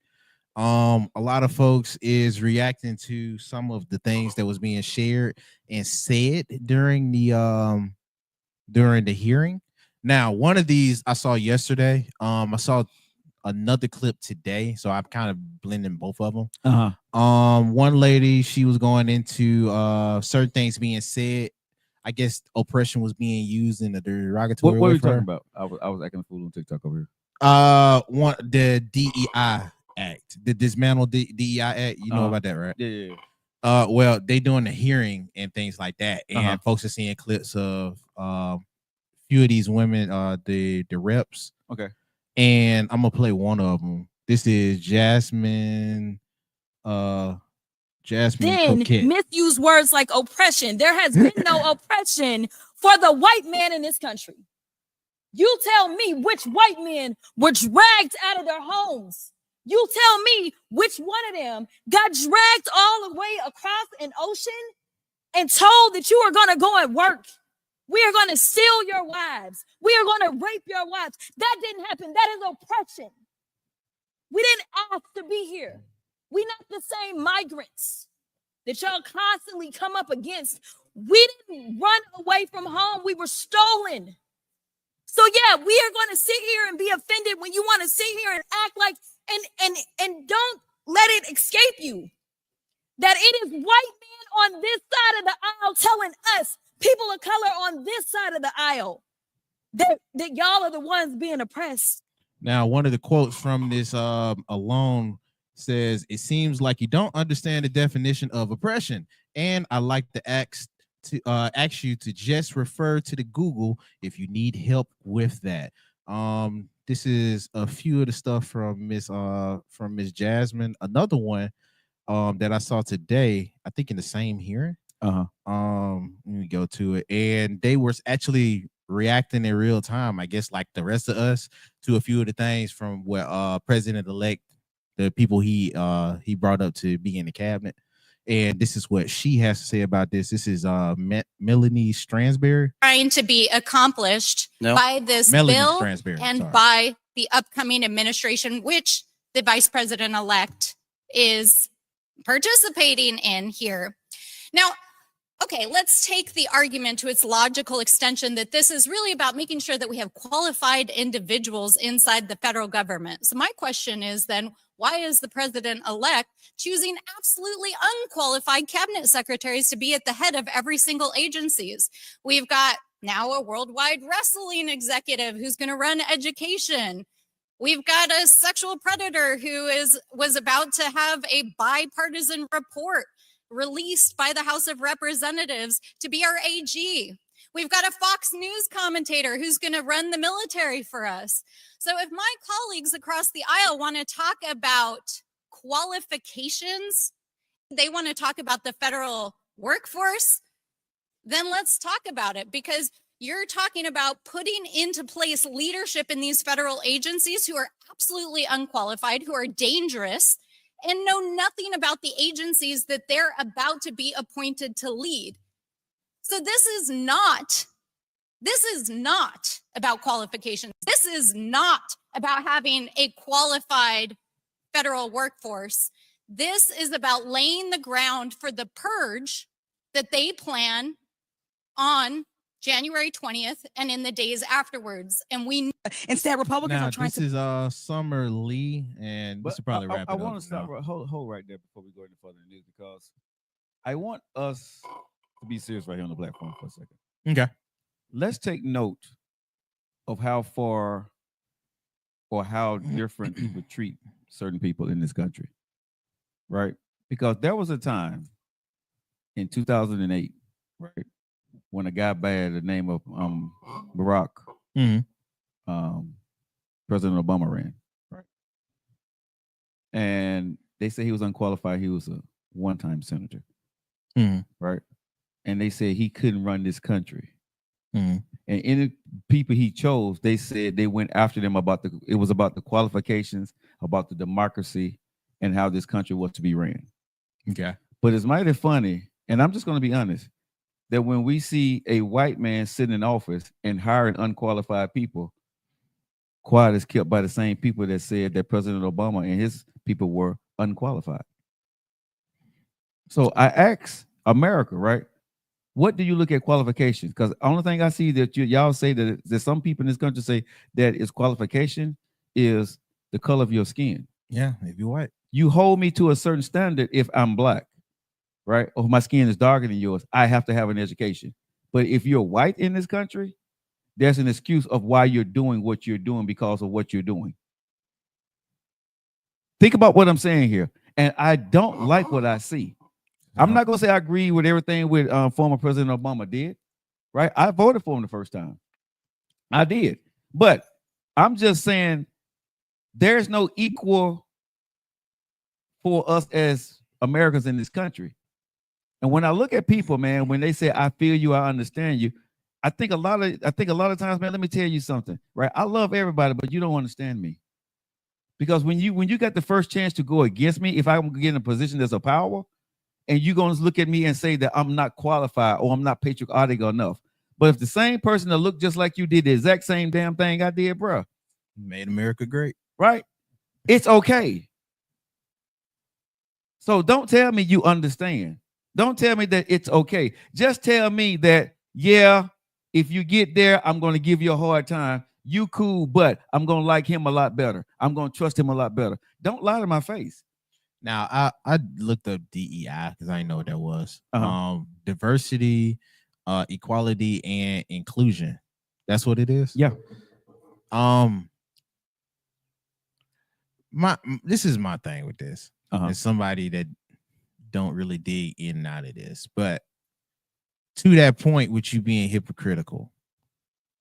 [SPEAKER 2] A lot of folks is reacting to some of the things that was being shared and said during the hearing. Now, one of these I saw yesterday. I saw another clip today, so I'm kind of blending both of them. One lady, she was going into certain things being said. I guess oppression was being used in a derogatory
[SPEAKER 6] What
[SPEAKER 2] way
[SPEAKER 6] are you
[SPEAKER 2] for
[SPEAKER 6] talking
[SPEAKER 2] her.
[SPEAKER 6] about? I was acting a fool on TikTok over here.
[SPEAKER 2] The DEI act, the dismantle DEI act. You know about that, right?
[SPEAKER 6] Yeah.
[SPEAKER 2] Well, they doing the hearing and things like that, and folks are seeing clips of few of these women, the reps.
[SPEAKER 6] Okay.
[SPEAKER 2] And I'm gonna play one of them. This is Jasmine. Jasmine
[SPEAKER 7] Then
[SPEAKER 2] Coquette.
[SPEAKER 7] misuse words like oppression. There has been no oppression for the white man in this country. You tell me which white men were dragged out of their homes. You tell me which one of them got dragged all the way across an ocean and told that you are going to go and work. We are going to steal your wives. We are going to rape your wives. That didn't happen. That is oppression. We didn't ask to be here. We not the same migrants that y'all constantly come up against. We didn't run away from home. We were stolen. So yeah, we are going to sit here and be offended when you want to sit here and act like and don't let it escape you that it is white men on this side of the aisle telling us, people of color on this side of the aisle, that y'all are the ones being oppressed.
[SPEAKER 2] Now, one of the quotes from this alone says, "It seems like you don't understand the definition of oppression, and I like to ask you to just refer to the Google if you need help with that." This is a few of the stuff from Miss Jasmine. Another one that I saw today, I think in the same hearing. Let me go to it, and they were actually reacting in real time, I guess, like the rest of us, to a few of the things from what President-elect, the people he brought up to be in the cabinet. And this is what she has to say about this. This is Melanie Stransberry.
[SPEAKER 8] Trying to be accomplished by this
[SPEAKER 2] Melanie
[SPEAKER 8] bill
[SPEAKER 2] Stransberry,
[SPEAKER 8] and
[SPEAKER 2] sorry.
[SPEAKER 8] by the upcoming administration, which the vice president-elect is participating in here. Now, okay, let's take the argument to its logical extension that this is really about making sure that we have qualified individuals inside the federal government. So my question is then, why is the president-elect choosing absolutely unqualified cabinet secretaries to be at the head of every single agencies? We've got now a worldwide wrestling executive who's going to run education. We've got a sexual predator who was about to have a bipartisan report released by the House of Representatives to be our AG. We've got a Fox News commentator who's going to run the military for us. So if my colleagues across the aisle want to talk about qualifications, they want to talk about the federal workforce, then let's talk about it, because you're talking about putting into place leadership in these federal agencies who are absolutely unqualified, who are dangerous, and know nothing about the agencies that they're about to be appointed to lead. So this is not about qualifications. This is not about having a qualified federal workforce. This is about laying the ground for the purge that they plan on January 20th and in the days afterwards. And we
[SPEAKER 7] Instead, Republicans
[SPEAKER 2] Now,
[SPEAKER 7] are trying
[SPEAKER 2] this
[SPEAKER 7] to.
[SPEAKER 2] is Summer Lee, and this will probably wrap it
[SPEAKER 6] I
[SPEAKER 2] up.
[SPEAKER 6] want to stop.
[SPEAKER 2] now.
[SPEAKER 6] Hold right there before we go any further in the news, because I want us to be serious right here on the platform for a second.
[SPEAKER 2] Okay.
[SPEAKER 6] Let's take note of how far or how different people treat certain people in this country, right? Because there was a time in 2008, right, when a guy by the name of Barack,
[SPEAKER 2] Mhm.
[SPEAKER 6] President Obama ran, right? and they say he was unqualified. He was a one-time senator,
[SPEAKER 2] Mhm.
[SPEAKER 6] right? And they said he couldn't run this country.
[SPEAKER 2] Mhm.
[SPEAKER 6] And any people he chose, they said they went after them about it was about the qualifications, about the democracy, and how this country was to be ran.
[SPEAKER 2] Okay.
[SPEAKER 6] But it's mighty funny, and I'm just going to be honest, that when we see a white man sitting in office and hiring unqualified people, quiet is kept by the same people that said that President Obama and his people were unqualified. So I ask America, right? What do you look at qualifications? Because the only thing I see that y'all say that there's some people in this country say that its qualification is the color of your skin.
[SPEAKER 2] Yeah, if you're white.
[SPEAKER 6] You hold me to a certain standard if I'm black, right? Or if my skin is darker than yours, I have to have an education. But if you're white in this country, there's an excuse of why you're doing what you're doing because of what you're doing. Think about what I'm saying here. And I don't like what I see. I'm not going to say I agree with everything with former President Obama did, right? I voted for him the first time. I did. But I'm just saying there's no equal for us as Americans in this country. And when I look at people, man, when they say, I feel you, I understand you, I think a lot of times, man, let me tell you something, right? I love everybody, but you don't understand me. Because when you got the first chance to go against me, if I'm getting a position that's a power, and you're going to look at me and say that I'm not qualified or I'm not patriotic enough. But if the same person that looked just like you did the exact same damn thing I did, bro,
[SPEAKER 2] Made America great.
[SPEAKER 6] right? It's okay. So don't tell me you understand. Don't tell me that it's okay. Just tell me that, yeah, if you get there, I'm going to give you a hard time. You cool, but I'm going to like him a lot better. I'm going to trust him a lot better. Don't lie to my face.
[SPEAKER 2] Now, I looked up DEI because I didn't know what that was. Diversity, equality, and inclusion. That's what it is.
[SPEAKER 6] Yeah.
[SPEAKER 2] This is my thing with this. As somebody that don't really dig in and out of this, but to that point, with you being hypocritical,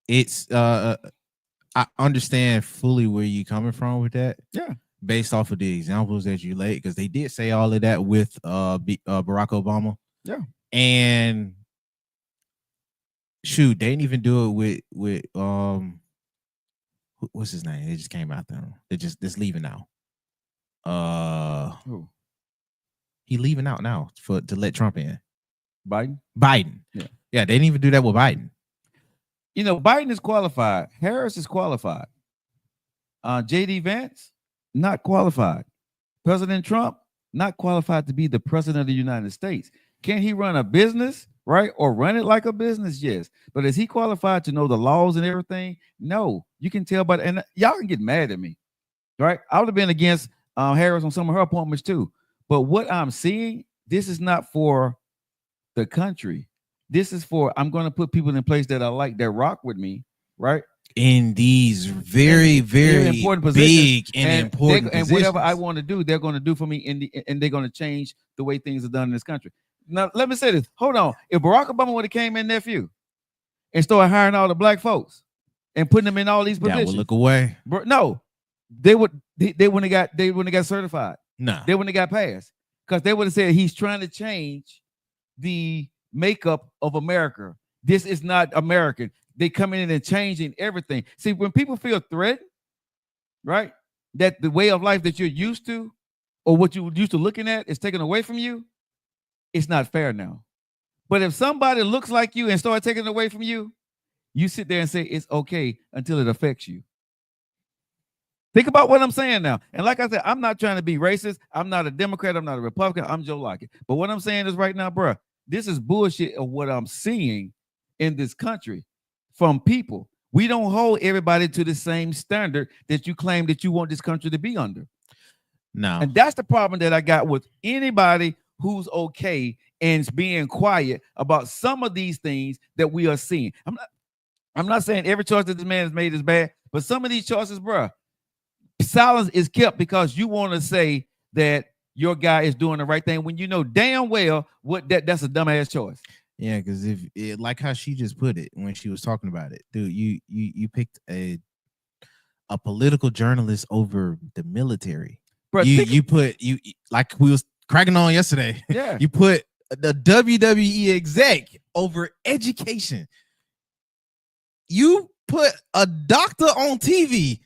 [SPEAKER 2] it's I understand fully where you're coming from with that.
[SPEAKER 6] Yeah.
[SPEAKER 2] Based off of the examples that you laid, because they did say all of that with Barack Obama.
[SPEAKER 6] Yeah.
[SPEAKER 2] And shoot, they didn't even do it with what's his name? It just came out there. They're leaving now.
[SPEAKER 6] Who?
[SPEAKER 2] He leaving out now to let Trump in.
[SPEAKER 6] Biden?
[SPEAKER 2] Biden.
[SPEAKER 6] Yeah.
[SPEAKER 2] Yeah, they didn't even do that with Biden.
[SPEAKER 6] You know, Biden is qualified. Harris is qualified. JD Vance, not qualified. President Trump, not qualified to be the president of the United States. Can he run a business, right? Or run it like a business? Yes. But is he qualified to know the laws and everything? No. You can tell by, and y'all can get mad at me, right? I would have been against Harris on some of her appointments too. But what I'm seeing, this is not for the country. This is for, I'm going to put people in place that I like, that rock with me, right?
[SPEAKER 2] In these very, very
[SPEAKER 6] important
[SPEAKER 2] big
[SPEAKER 6] positions,
[SPEAKER 2] and important
[SPEAKER 6] and
[SPEAKER 2] positions.
[SPEAKER 6] whatever I want to do, they're going to do for me, and they're going to change the way things are done in this country. Now, let me say this. Hold on. If Barack Obama would have came in, nephew, and started hiring all the black folks and putting them in all these positions,
[SPEAKER 2] that would look away.
[SPEAKER 6] No, they wouldn't have got certified.
[SPEAKER 2] No,
[SPEAKER 6] they wouldn't have got passed, because they would have said he's trying to change the makeup of America. This is not American. They coming in and changing everything. See, when people feel threatened, right, that the way of life that you're used to or what you're used to looking at is taken away from you, it's not fair now. But if somebody looks like you and start taking it away from you, you sit there and say it's okay until it affects you. Think about what I'm saying now. And like I said, I'm not trying to be racist. I'm not a Democrat. I'm not a Republican. I'm Joe Lockett. But what I'm saying is right now, bro, this is bullshit of what I'm seeing in this country from people. We don't hold everybody to the same standard that you claim that you want this country to be under.
[SPEAKER 2] No.
[SPEAKER 6] And that's the problem that I got with anybody who's okay and being quiet about some of these things that we are seeing. I'm not saying every choice that this man has made is bad, but some of these choices, bro, silence is kept because you want to say that your guy is doing the right thing when you know damn well that's a dumbass choice.
[SPEAKER 2] Yeah, because if it, like how she just put it when she was talking about it, dude, you picked a political journalist over the military.
[SPEAKER 6] Bro,
[SPEAKER 2] you put you like we was cracking on yesterday.
[SPEAKER 6] Yeah.
[SPEAKER 2] You put the WWE exec over education. You put a doctor on TV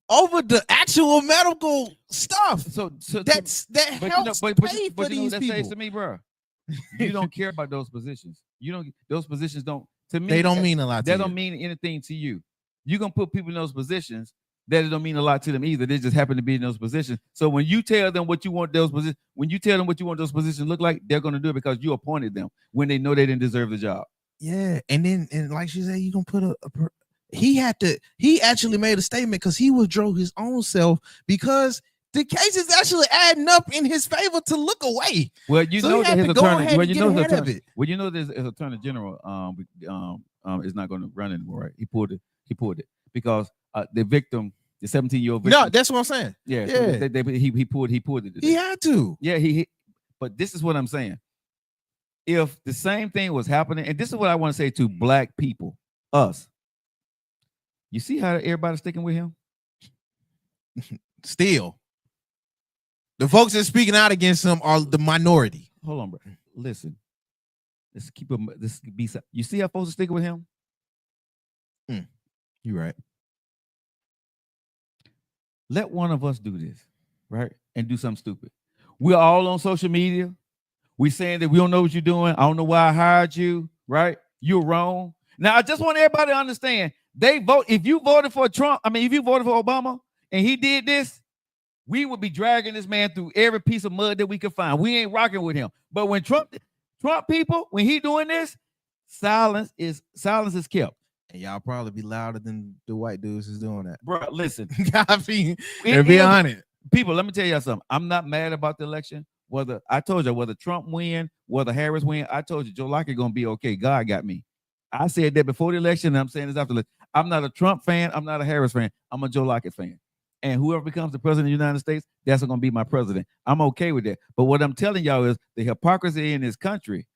[SPEAKER 2] over the actual medical stuff.
[SPEAKER 6] So
[SPEAKER 2] that
[SPEAKER 6] but
[SPEAKER 2] helps
[SPEAKER 6] but
[SPEAKER 2] pay for
[SPEAKER 6] you know
[SPEAKER 2] these
[SPEAKER 6] what that says
[SPEAKER 2] people.
[SPEAKER 6] to me, bro. You don't care about those positions. You don't. Those positions don't. To me,
[SPEAKER 2] They don't mean a lot.
[SPEAKER 6] They
[SPEAKER 2] to
[SPEAKER 6] don't
[SPEAKER 2] you.
[SPEAKER 6] mean anything to you. You're gonna put people in those positions that it don't mean a lot to them either. They just happen to be in those positions. So when you tell them what you want those positions, when you tell them what you want those positions to look like, they're gonna do it because you appointed them when they know they didn't deserve the job.
[SPEAKER 2] Yeah, and like she said, you gonna put he actually made a statement because he withdrew his own self because the case is actually adding up in his favor to look away.
[SPEAKER 6] Well, you
[SPEAKER 2] So
[SPEAKER 6] know
[SPEAKER 2] he
[SPEAKER 6] that
[SPEAKER 2] had
[SPEAKER 6] his
[SPEAKER 2] to go
[SPEAKER 6] attorney.
[SPEAKER 2] ahead
[SPEAKER 6] Well,
[SPEAKER 2] and
[SPEAKER 6] you
[SPEAKER 2] get
[SPEAKER 6] know his
[SPEAKER 2] ahead of
[SPEAKER 6] attorney.
[SPEAKER 2] it.
[SPEAKER 6] Well, you know his attorney general is not going to run anymore, right? He pulled it because the victim, the 17-year-old victim.
[SPEAKER 2] No, that's what I'm saying.
[SPEAKER 6] Yeah,
[SPEAKER 2] Yeah.
[SPEAKER 6] So he pulled it.
[SPEAKER 2] He had to.
[SPEAKER 6] Yeah, he. But this is what I'm saying. If the same thing was happening, and this is what I want to say to black people, us. You see how everybody's sticking with him?
[SPEAKER 2] Still, the folks that speaking out against him are the minority.
[SPEAKER 6] Hold on, bro. Listen. Let's keep him. This be. You see how folks are sticking with him?
[SPEAKER 2] You're right.
[SPEAKER 6] Let one of us do this, right? And do something stupid. We're all on social media. We saying that we don't know what you're doing. I don't know why I hired you, right? You're wrong. Now, I just want everybody to understand. They vote. If you voted for Trump, if you voted for Obama and he did this, we would be dragging this man through every piece of mud that we could find. We ain't rocking with him. But when Trump people, when he doing this, silence is kept.
[SPEAKER 2] And y'all probably be louder than the white dudes is doing that.
[SPEAKER 6] Bro, listen.
[SPEAKER 2] I mean, be honest.
[SPEAKER 6] People, let me tell you something. I'm not mad about the election. Whether Trump win, whether Harris win, I told you Joe Lockett gonna be okay. God got me. I said that before the election, and I'm saying this after the election. I'm not a Trump fan. I'm not a Harris fan. I'm a Joe Lockett fan. And whoever becomes the president of the United States, that's going to be my president. I'm okay with that. But what I'm telling y'all is the hypocrisy in this country.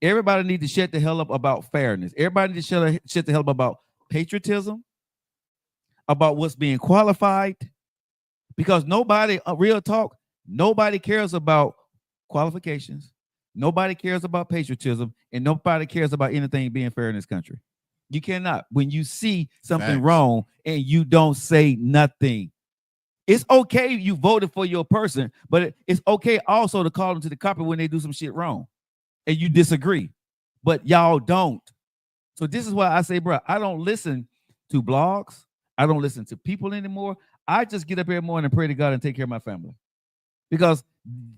[SPEAKER 6] Everybody needs to shut the hell up about fairness. Everybody needs to shut the hell up about patriotism, about what's being qualified. Because nobody, real talk, nobody cares about qualifications. Nobody cares about patriotism. And nobody cares about anything being fair in this country. You cannot. When you see something wrong and you don't say nothing, it's okay you voted for your person, but it's okay also to call them to the carpet when they do some shit wrong and you disagree, but y'all don't. So this is why I say, bro, I don't listen to blogs. I don't listen to people anymore. I just get up every morning and pray to God and take care of my family because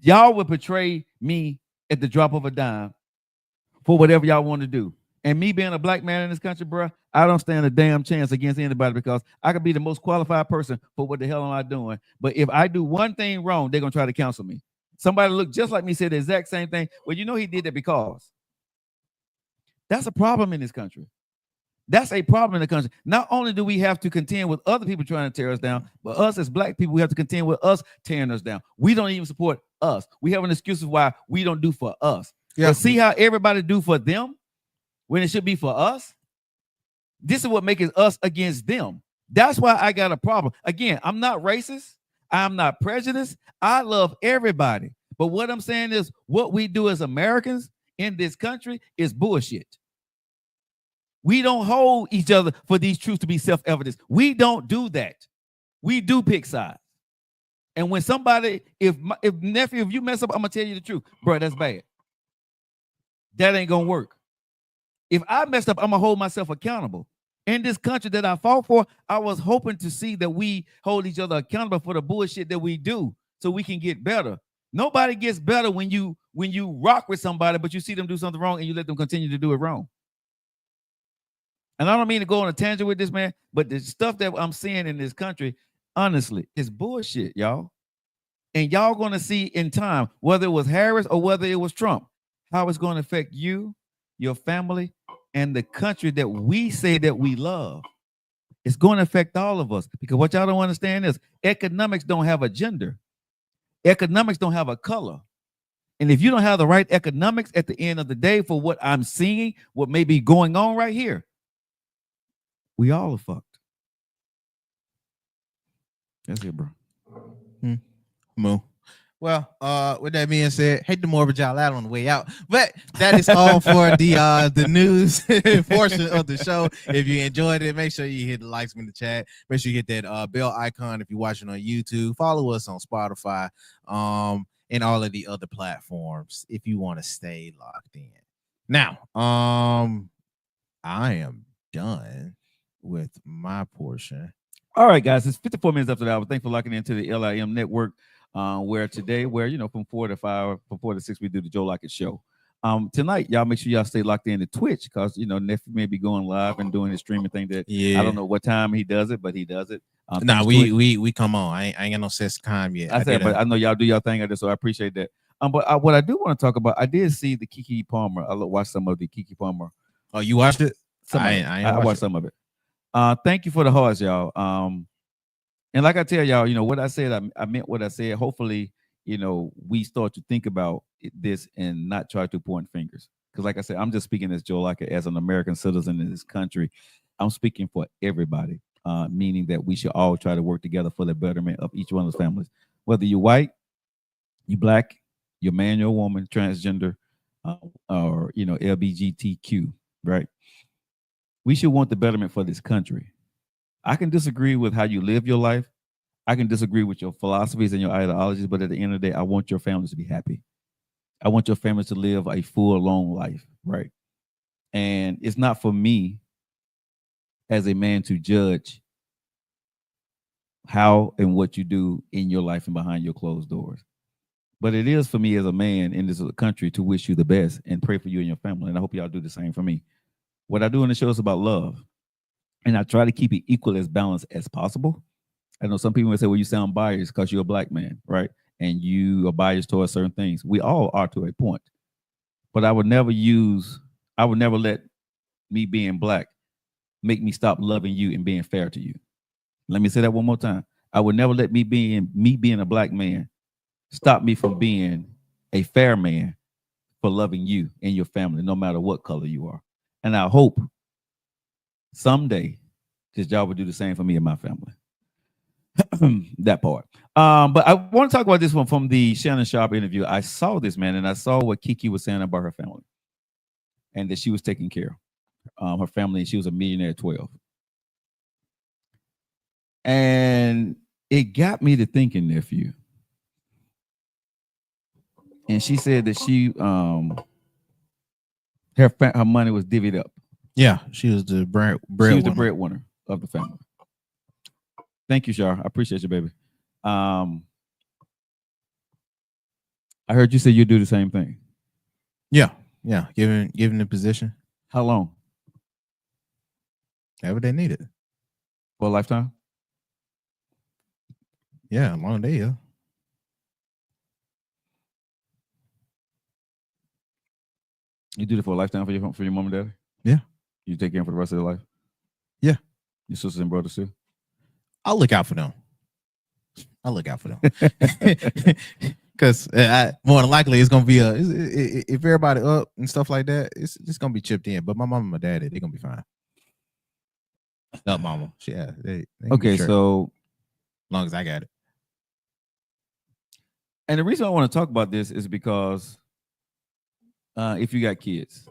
[SPEAKER 6] y'all would betray me at the drop of a dime for whatever y'all want to do. And me being a black man in this country, bro, I don't stand a damn chance against anybody because I could be the most qualified person for what the hell am I doing. But if I do one thing wrong, they're going to try to counsel me. Somebody look just like me said the exact same thing. Well, you know he did that because. That's a problem in this country. That's a problem in the country. Not only do we have to contend with other people trying to tear us down, but us as black people, we have to contend with us tearing us down. We don't even support us. We have an excuse of why we don't do for us. Yeah. But see how everybody do for them? When it should be for us. This is what makes us against them. That's why I got a problem. Again, I'm not racist. I'm not prejudiced. I love everybody. But what I'm saying is what we do as Americans in this country is bullshit. We don't hold each other for these truths to be self-evident. We don't do that. We do pick sides. And when somebody, if you mess up, I'm going to tell you the truth. Bro, that's bad. That ain't going to work. If I messed up, I'm going to hold myself accountable. In this country that I fought for, I was hoping to see that we hold each other accountable for the bullshit that we do so we can get better. Nobody gets better when you rock with somebody, but you see them do something wrong and you let them continue to do it wrong. And I don't mean to go on a tangent with this, man, but the stuff that I'm seeing in this country, honestly, is bullshit, y'all. And y'all going to see in time, whether it was Harris or whether it was Trump, how it's going to affect you, your family, and the country that we say that we love. It's going to affect all of us because what y'all don't understand is economics don't have a gender. Economics don't have a color. And if you don't have the right economics at the end of the day for what I'm seeing, what may be going on right here, we all are fucked. That's it, bro.
[SPEAKER 2] Moo. Well, with that being said, hate to morbid y'all out on the way out, but that is all for the news portion of the show. If you enjoyed it, make sure you hit the likes in the chat. Make sure you hit that bell icon if you're watching on YouTube. Follow us on Spotify, and all of the other platforms if you want to stay locked in. Now, I am done with my portion.
[SPEAKER 6] All right, guys, it's 54 minutes after the hour. Thanks for locking into the LIM network. Where today, from 4 to 5, from 4 to 6, we do the Joe Lockett Show. Tonight, y'all make sure y'all stay locked in to Twitch because Nephew may be going live and doing his streaming thing. That I don't know what time he does it, but he does it.
[SPEAKER 2] We come on. I ain't got no set time yet.
[SPEAKER 6] But I know y'all do y'all thing at this, so I appreciate that. But what I do want to talk about, I did see the Keke Palmer. I watched some of the Keke Palmer.
[SPEAKER 2] Oh, you watched it?
[SPEAKER 6] I watched some of it. Thank you for the hearts, y'all. And like I tell y'all, what I said, I meant what I said. Hopefully, we start to think about this and not try to point fingers. Because like I said, I'm just speaking as Joe Lockett, as an American citizen in this country. I'm speaking for everybody, meaning that we should all try to work together for the betterment of each one of those families. Whether you're white, you black, you're man, you're woman, transgender, or, LGBTQ, right? We should want the betterment for this country. I can disagree with how you live your life. I can disagree with your philosophies and your ideologies, but at the end of the day, I want your families to be happy. I want your families to live a full, long life, right? And it's not for me as a man to judge how and what you do in your life and behind your closed doors. But it is for me as a man in this country to wish you the best and pray for you and your family. And I hope y'all do the same for me. What I do in the show is about love. And I try to keep it equal as balanced as possible. I know some people may say, well, you sound biased because you're a black man, right? And you are biased towards certain things. We all are to a point. But I would never let me being black make me stop loving you and being fair to you. Let me say that one more time. I would never let me being a black man stop me from being a fair man for loving you and your family, no matter what color you are. And I hope someday that y'all would do the same for me and my family. That part. But I want to talk about this one from the Shannon Sharp interview. I saw this, man, and I saw what Keke was saying about her family and that she was taking care of her family, and she was a millionaire at 12. And it got me to thinking, nephew. And she said that her money was divvied up.
[SPEAKER 2] Yeah, she was the
[SPEAKER 6] breadwinner of the family. Thank you, Shar. I appreciate you, baby. I heard you say you do the same thing.
[SPEAKER 2] Yeah. Given the position.
[SPEAKER 6] How long?
[SPEAKER 2] Ever they need it.
[SPEAKER 6] For a lifetime?
[SPEAKER 2] Yeah, a long day, yeah.
[SPEAKER 6] You do it for a lifetime for your mom and daddy?
[SPEAKER 2] Yeah.
[SPEAKER 6] You take care of them for the rest of their life?
[SPEAKER 2] Yeah.
[SPEAKER 6] Your sisters and brothers too?
[SPEAKER 2] I'll look out for them. Because more than likely it's gonna be if everybody up and stuff like that, it's just gonna be chipped in. But my mom and my daddy, they're gonna be fine. Up, mama. Yeah. They
[SPEAKER 6] okay, so
[SPEAKER 2] as long as I got it.
[SPEAKER 6] And the reason I want to talk about this is because if you got kids,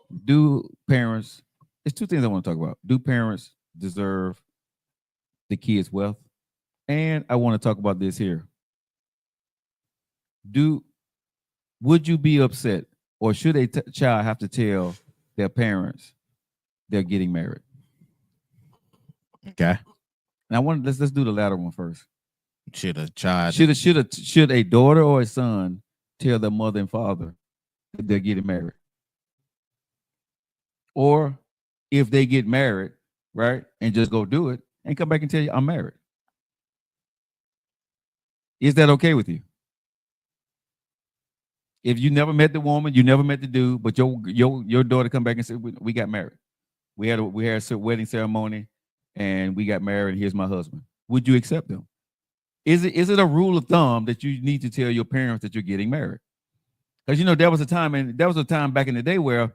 [SPEAKER 6] it's two things I want to talk about. Do parents deserve the kids' wealth? And I want to talk about this here. Would you be upset, or should a child have to tell their parents they're getting married?
[SPEAKER 2] Okay.
[SPEAKER 6] Now let's do the latter one first.
[SPEAKER 2] Should a child
[SPEAKER 6] should a daughter or a son tell their mother and father that they're getting married? Or if they get married, right, and just go do it and come back and tell you I'm married. Is that okay with you? If you never met the woman, you never met the dude, but your daughter come back and say we got married. We had a wedding ceremony and we got married, and here's my husband. Would you accept them? Is it a rule of thumb that you need to tell your parents that you're getting married? Because there was a time back in the day where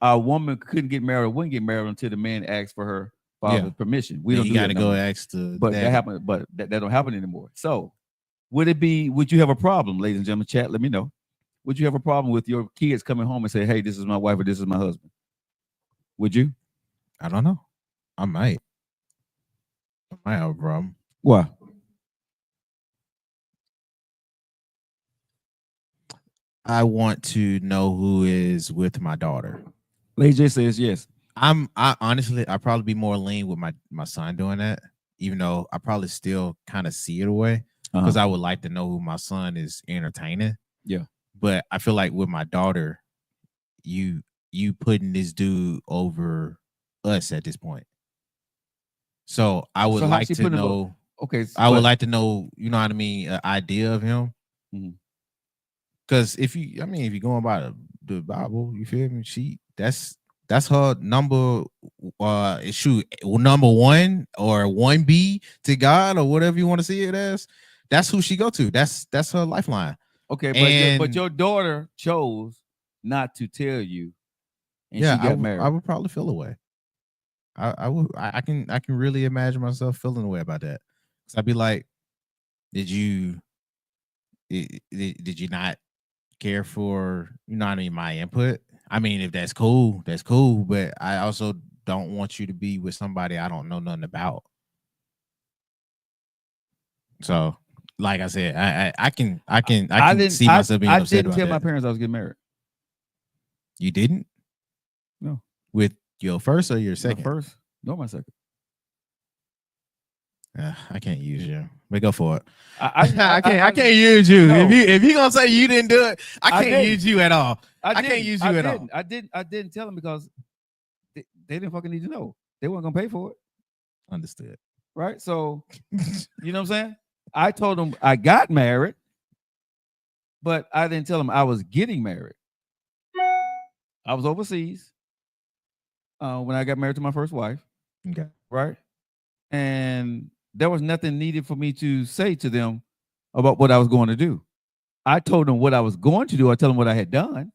[SPEAKER 6] a woman couldn't get married or wouldn't get married until the man asked for her father's permission. We don't. You got to
[SPEAKER 2] go ask the.
[SPEAKER 6] But that happened. But that don't happen anymore. So would you have a problem, ladies and gentlemen? Chat, let me know. Would you have a problem with your kids coming home and say, hey, this is my wife or this is my husband? Would you?
[SPEAKER 2] I don't know. I might have a problem.
[SPEAKER 6] Why?
[SPEAKER 2] I want to know who is with my daughter.
[SPEAKER 6] Lady J says yes.
[SPEAKER 2] I honestly, I'd probably be more lean with my son doing that, even though I probably still kind of see it away because I would like to know who my son is entertaining.
[SPEAKER 6] Yeah.
[SPEAKER 2] But I feel like with my daughter, you putting this dude over us at this point. So I would like to know.
[SPEAKER 6] Okay.
[SPEAKER 2] I would like to know, you know what I mean, an idea of him. Because if you're going by the Bible, you feel me? That's her number number one or 1B to God or whatever you want to see it as. That's who she go to. That's her lifeline.
[SPEAKER 6] Okay, but your daughter chose not to tell you, and she got married.
[SPEAKER 2] I would probably feel away. I can really imagine myself feeling away about that. So I'd be like, did you not care for, you know what I mean, my input? I mean, if that's cool, that's cool. But I also don't want you to be with somebody I don't know nothing about. So, like I said, I can see myself being upset.
[SPEAKER 6] I didn't tell my parents I was getting married.
[SPEAKER 2] You didn't?
[SPEAKER 6] No.
[SPEAKER 2] With your first or your second?
[SPEAKER 6] My first, no, my second.
[SPEAKER 2] I can't use you. But go for it.
[SPEAKER 6] I
[SPEAKER 2] can't use you.
[SPEAKER 6] No.
[SPEAKER 2] If you gonna say you didn't do it, I can't use you at all. I can't use you at all.
[SPEAKER 6] I didn't tell them because they didn't fucking need to know. They weren't gonna pay for it.
[SPEAKER 2] Understood.
[SPEAKER 6] Right? So you know what I'm saying? I told them I got married, but I didn't tell them I was getting married. I was overseas when I got married to my first wife.
[SPEAKER 2] Okay.
[SPEAKER 6] Right? And there was nothing needed for me to say to them about what I was going to do. I told them what I was going to do. I told them what I had done.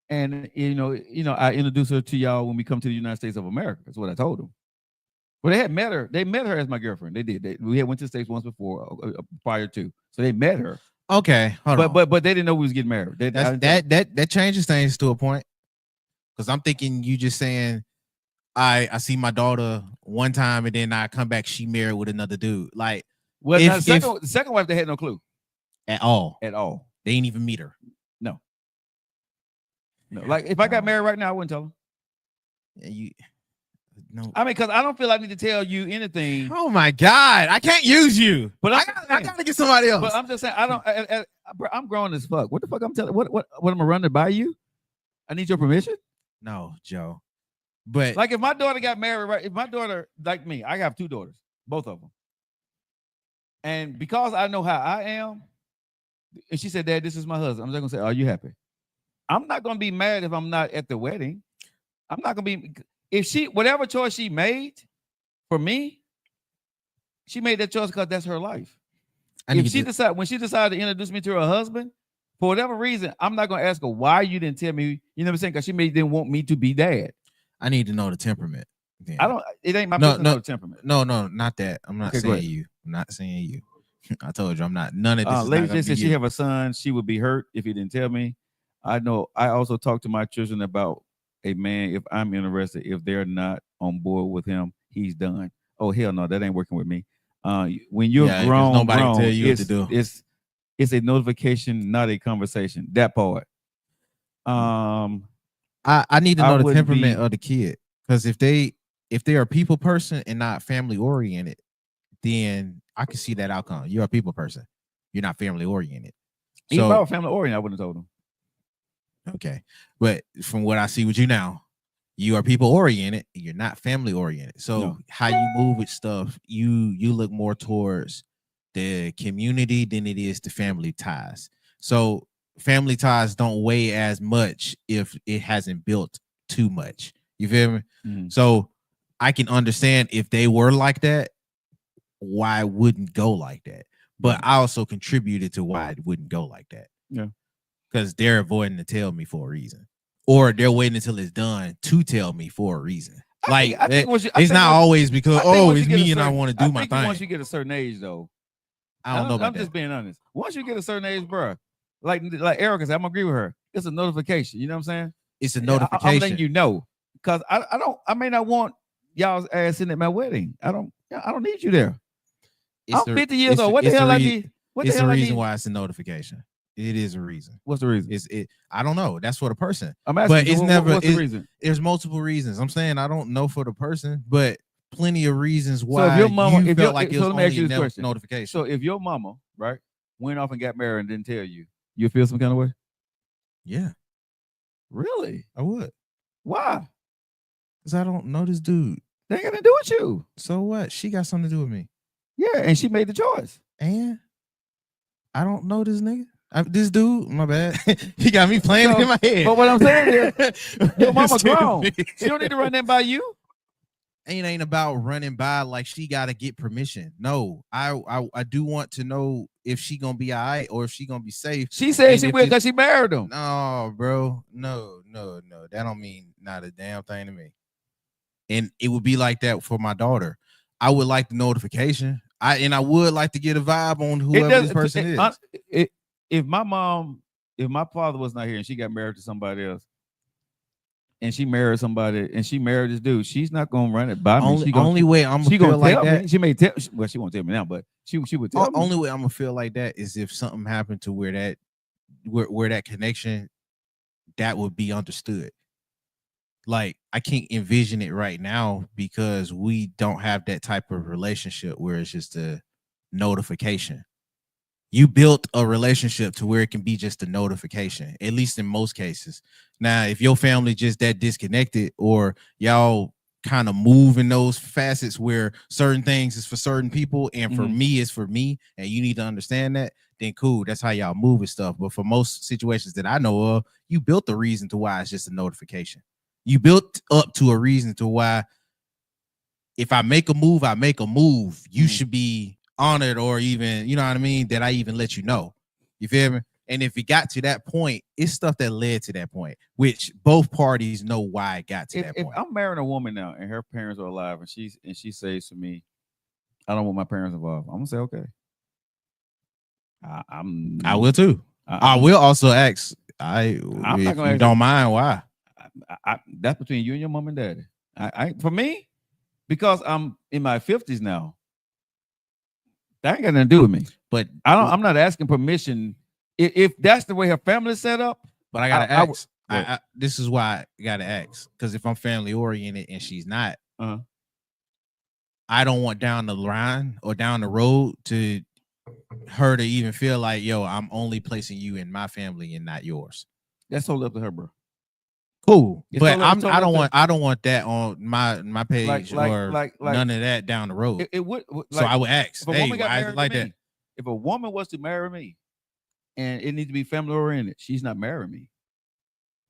[SPEAKER 6] And, you know, I introduced her to y'all when we come to the United States of America. That's what I told them. Well, they had met her. They met her as my girlfriend. They did. We had went to the States once before, prior to. So they met her.
[SPEAKER 2] Okay.
[SPEAKER 6] But they didn't know we was getting married.
[SPEAKER 2] That changes things to a point. Because I'm thinking you just saying, I see my daughter one time and then I come back, she married with another dude. Like,
[SPEAKER 6] well, the second wife, they had no clue.
[SPEAKER 2] At all.
[SPEAKER 6] At all.
[SPEAKER 2] They didn't even meet her.
[SPEAKER 6] No. Like if I got married right now, I wouldn't tell her.
[SPEAKER 2] Yeah, no.
[SPEAKER 6] I mean, because I don't feel I need to tell you anything.
[SPEAKER 2] Oh my God. I can't use you.
[SPEAKER 6] But
[SPEAKER 2] I gotta get somebody else.
[SPEAKER 6] But I'm just saying, I'm grown as fuck. What the fuck I'm telling? What am I running by you? I need your permission?
[SPEAKER 2] No, Joe. But
[SPEAKER 6] like if my daughter got married, right? If my daughter, like me, I have two daughters, both of them. And because I know how I am, and she said, Dad, this is my husband. I'm just gonna say, are you happy? I'm not gonna be mad if I'm not at the wedding. I'm not gonna be, if she, whatever choice she made for me, she made that choice because that's her life. When she decided to introduce me to her husband, for whatever reason, I'm not gonna ask her why you didn't tell me, you know what I'm saying? Because she didn't want me to be dad.
[SPEAKER 2] I need to know the temperament. Then.
[SPEAKER 6] It ain't my business to know the temperament.
[SPEAKER 2] No, not that. I'm not saying you. I'm not saying you. I told you I'm not. None of this.
[SPEAKER 6] Lady just said she have a son. She would be hurt if he didn't tell me. I know. I also talk to my children about a man. If I'm interested, if they're not on board with him, he's done. Oh hell no, that ain't working with me. When you're grown,
[SPEAKER 2] nobody can tell you what to do.
[SPEAKER 6] It's a notification, not a conversation. That part.
[SPEAKER 2] I need to know the temperament of the kid, because if they are a people person and not family oriented, then I can see that outcome. You're a people person. You're not family oriented.
[SPEAKER 6] If I were family oriented, I wouldn't have told him.
[SPEAKER 2] Okay. But from what I see with you now, you are people oriented. You're not family oriented. So how you move with stuff, you look more towards the community than it is the family ties. So family ties don't weigh as much if it hasn't built too much. You feel me? Mm-hmm. So I can understand if they were like that, why it wouldn't go like that. But I also contributed to why it wouldn't go like that.
[SPEAKER 6] Yeah.
[SPEAKER 2] Because they're avoiding to tell me for a reason. Or they're waiting until it's done to tell me for a reason. It's not always because, it's me and I want to do my thing.
[SPEAKER 6] Once you get a certain age, though,
[SPEAKER 2] I don't know about
[SPEAKER 6] I'm
[SPEAKER 2] that.
[SPEAKER 6] just being honest. Once you get a certain age, bro, like Erica said, I'm gonna agree with her. It's a notification. You know what I'm saying?
[SPEAKER 2] It's a
[SPEAKER 6] I'm
[SPEAKER 2] notification.
[SPEAKER 6] letting you know because I may not want y'all's ass in at my wedding. I don't need you there. I'm 50 years old. What the hell I need? What
[SPEAKER 2] It's
[SPEAKER 6] the hell
[SPEAKER 2] the
[SPEAKER 6] I
[SPEAKER 2] reason
[SPEAKER 6] need?
[SPEAKER 2] why it's a notification. It is a reason.
[SPEAKER 6] What's the reason?
[SPEAKER 2] I don't know. That's for the person.
[SPEAKER 6] I'm asking.
[SPEAKER 2] But it's never.
[SPEAKER 6] What's the reason?
[SPEAKER 2] There's multiple reasons. I'm saying I don't know for the person, but plenty of reasons why.
[SPEAKER 6] So if your mama,
[SPEAKER 2] you felt like it was
[SPEAKER 6] let me ask you
[SPEAKER 2] only
[SPEAKER 6] this question.
[SPEAKER 2] notification.
[SPEAKER 6] So if your mama, right, went off and got married and didn't tell you, you feel some kind of way?
[SPEAKER 2] Yeah,
[SPEAKER 6] really?
[SPEAKER 2] I would.
[SPEAKER 6] Why?
[SPEAKER 2] Because I don't know this dude.
[SPEAKER 6] They ain't got to do with you.
[SPEAKER 2] So what? She got something to do with me.
[SPEAKER 6] Yeah, and she made the choice.
[SPEAKER 2] And I don't know this nigga. This dude, my bad. He got me playing in my head.
[SPEAKER 6] But what I'm saying is, your mama grown. She don't need to run that by you.
[SPEAKER 2] Ain't about running by like she got to get permission. No, I do want to know if she gonna be all right or if she gonna be safe.
[SPEAKER 6] She said she will because she married him.
[SPEAKER 2] No, bro. No. That don't mean not a damn thing to me. And it would be like that for my daughter. I would like the notification. I would like to get a vibe on whoever this person is.
[SPEAKER 6] If my father was not here and she got married to somebody else, and she married somebody and she married this dude, she's not gonna run it by me.
[SPEAKER 2] Only way I'm gonna feel like that.
[SPEAKER 6] She may tell. Well, she won't tell me now, but she would tell me.
[SPEAKER 2] Only way I'm gonna feel like that is if something happened to where that connection that would be understood. Like I can't envision it right now because we don't have that type of relationship where it's just a notification. You built a relationship to where it can be just a notification, at least in most cases. Now, if your family just that disconnected or y'all kind of move in those facets where certain things is for certain people and for me is for me, and you need to understand that, then cool. That's how y'all move and stuff. But for most situations that I know of, you built the reason to why it's just a notification. You built up to a reason to why if I make a move, I make a move. You should be honored or even, you know what I mean, that I even let you know. You feel me? And if it got to that point, it's stuff that led to that point, which both parties know why it got to that point.
[SPEAKER 6] If I'm marrying a woman now and her parents are alive and she says to me, I don't want my parents involved, I'm gonna say okay.
[SPEAKER 2] I will too. I will also ask.
[SPEAKER 6] I'm not gonna
[SPEAKER 2] don't mind why.
[SPEAKER 6] That's between you and your mom and daddy. I for me, because I'm in my 50s now. That ain't got nothing to do with me. But I'm not asking permission if that's the way her family's set up.
[SPEAKER 2] But I gotta ask. This is why I gotta ask. Because if I'm family oriented and she's not, I don't want down the line or down the road to her to even feel like, yo, I'm only placing you in my family and not yours.
[SPEAKER 6] That's totally up to her, bro.
[SPEAKER 2] Cool, but I don't want that on my page or none of that down the road.
[SPEAKER 6] It would.
[SPEAKER 2] So I would ask, hey, why is it like that?
[SPEAKER 6] If a woman was to marry me, and it needs to be family oriented, she's not marrying me,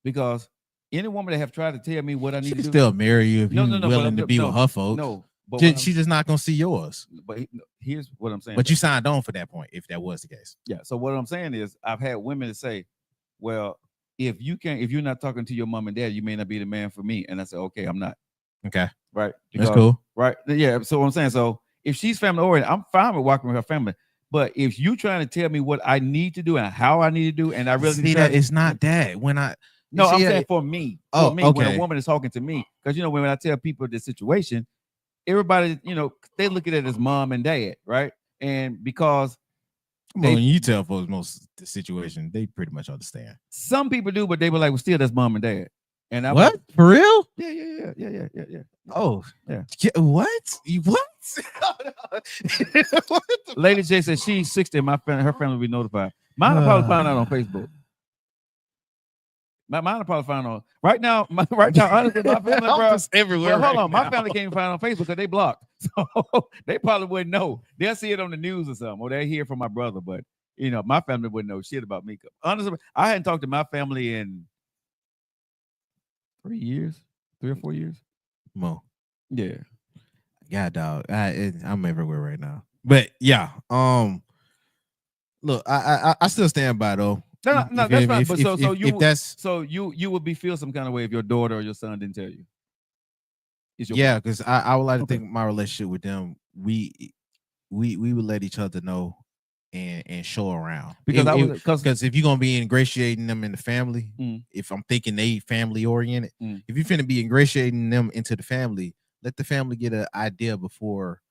[SPEAKER 6] because any woman that have tried to tell me what I need to do,
[SPEAKER 2] still marry you if you're willing to be with her folks.
[SPEAKER 6] No, but
[SPEAKER 2] she's just not gonna see yours.
[SPEAKER 6] But here's what I'm saying.
[SPEAKER 2] But you signed on for that point, if that was the case.
[SPEAKER 6] Yeah. So what I'm saying is, I've had women to say, well, if you're not talking to your mom and dad, you may not be the man for me. And I said, okay, I'm not.
[SPEAKER 2] Okay.
[SPEAKER 6] Right.
[SPEAKER 2] That's cool.
[SPEAKER 6] Right. Yeah. So what I'm saying, so if she's family oriented, I'm fine with walking with her family. But if you trying to tell me what I need to do and how I need to do, and I really
[SPEAKER 2] see that it's not that when I'm
[SPEAKER 6] saying for me.
[SPEAKER 2] Okay.
[SPEAKER 6] When a woman is talking to me, because when I tell people this situation, everybody, they look at it as mom and dad, right? And because
[SPEAKER 2] when you tell folks the situation, they pretty much understand.
[SPEAKER 6] Some people do, but they were like, well, still, that's mom and dad. And I
[SPEAKER 2] what? For real?
[SPEAKER 6] Yeah.
[SPEAKER 2] Oh,
[SPEAKER 6] yeah.
[SPEAKER 2] What?
[SPEAKER 6] What? Lady J said she's 60 and her family will be notified. Mine will probably find out on Facebook. Mine will probably find out right now. Honestly, my family, bro,
[SPEAKER 2] everywhere.
[SPEAKER 6] Well, hold on, my family can't even find out on Facebook because they blocked, so they probably wouldn't know. They'll see it on the news or something, or they hear from my brother. But my family wouldn't know shit about me. Honestly, I hadn't talked to my family in 3 or 4 years.
[SPEAKER 2] Mo.
[SPEAKER 6] Yeah.
[SPEAKER 2] Yeah, dog. I'm everywhere right now. But yeah, look, I still stand by though.
[SPEAKER 6] No, that's fine. But
[SPEAKER 2] so
[SPEAKER 6] you would feel some kind of way if your daughter or your son didn't tell you.
[SPEAKER 2] Yeah, because I would like to think my relationship with them, we would let each other know and show around.
[SPEAKER 6] Because
[SPEAKER 2] because if you're gonna be ingratiating them in the family, if I'm thinking they family oriented, if you're finna be ingratiating them into the family, let the family get an idea before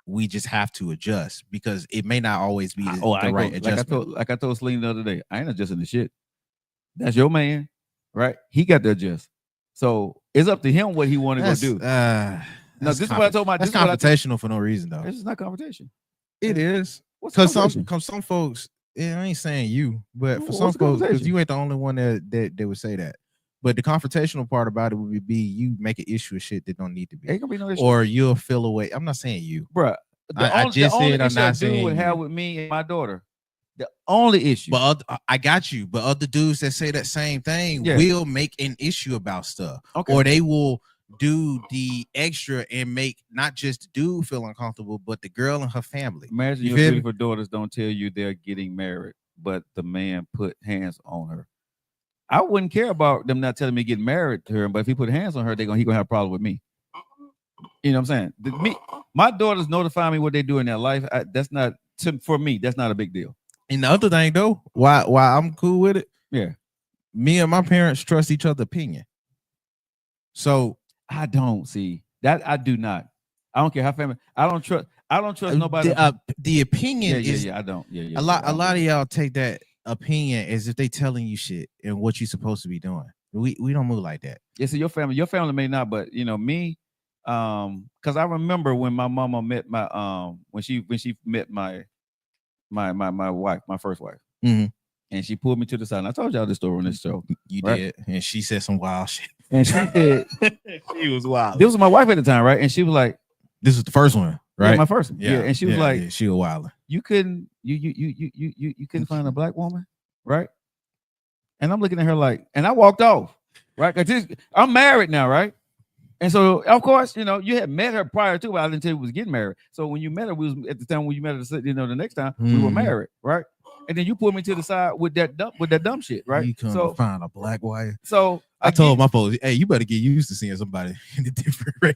[SPEAKER 2] we just have to adjust, because it may not always be the right adjustment.
[SPEAKER 6] Like I told Celine the other day, I ain't adjusting the shit. That's your man, right? He got to adjust. So it's up to him what he want to go do.
[SPEAKER 2] No,
[SPEAKER 6] this is what I told my.
[SPEAKER 2] That's confrontational for no reason, though.
[SPEAKER 6] This is not confrontation.
[SPEAKER 2] It is. Because some folks, I ain't saying you, but for some folks, because you ain't the only one that would say that. But the confrontational part about it would be you make an issue of shit that don't need to be.
[SPEAKER 6] Ain't gonna be no issue.
[SPEAKER 2] Or you'll feel away. I'm not saying you,
[SPEAKER 6] bro.
[SPEAKER 2] I just said I'm not saying
[SPEAKER 6] would have with me and my daughter. The only issue.
[SPEAKER 2] But I got you. But other dudes that say that same thing will make an issue about stuff, or they will do the extra and make not just the dude feel uncomfortable, but the girl and her family.
[SPEAKER 6] Imagine your beautiful daughters don't tell you they're getting married, but the man put hands on her. I wouldn't care about them not telling me getting married to her, but if he put hands on her, he gonna have a problem with me. You know what I'm saying? My daughters notify me what they do in their life. That's not for me. That's not a big deal.
[SPEAKER 2] And the other thing, though, why I'm cool with it?
[SPEAKER 6] Yeah,
[SPEAKER 2] me and my parents trust each other's opinion. So
[SPEAKER 6] I don't see that. I do not. I don't care how family. I don't trust nobody.
[SPEAKER 2] The opinion is.
[SPEAKER 6] I don't.
[SPEAKER 2] A lot of y'all take that opinion as if they telling you shit and what you're supposed to be doing. We don't move like that.
[SPEAKER 6] Yeah, so your family may not, but me, because I remember when my mama met my when she met my wife, my first wife. And she pulled me to the side. And I told y'all this story on this show.
[SPEAKER 2] You did. And she said some wild shit.
[SPEAKER 6] And she said
[SPEAKER 2] she was wild.
[SPEAKER 6] This was my wife at the time, right? And she was like,
[SPEAKER 2] "This was the first one, right?
[SPEAKER 6] Yeah, my first one." Yeah. And she was like,
[SPEAKER 2] she was wild.
[SPEAKER 6] You couldn't find a black woman, right? And I'm looking at her like, and I walked off, right? Because I'm married now, right? And so, of course, you had met her prior to, but I didn't tell you we was getting married. So when you met her, we was at the time when you met her, the next time we were married, right? And then you pulled me to the side with that dumb shit, right?
[SPEAKER 2] You couldn't find a black wife.
[SPEAKER 6] So
[SPEAKER 2] I told my folks, hey, you better get used to seeing somebody in a different race.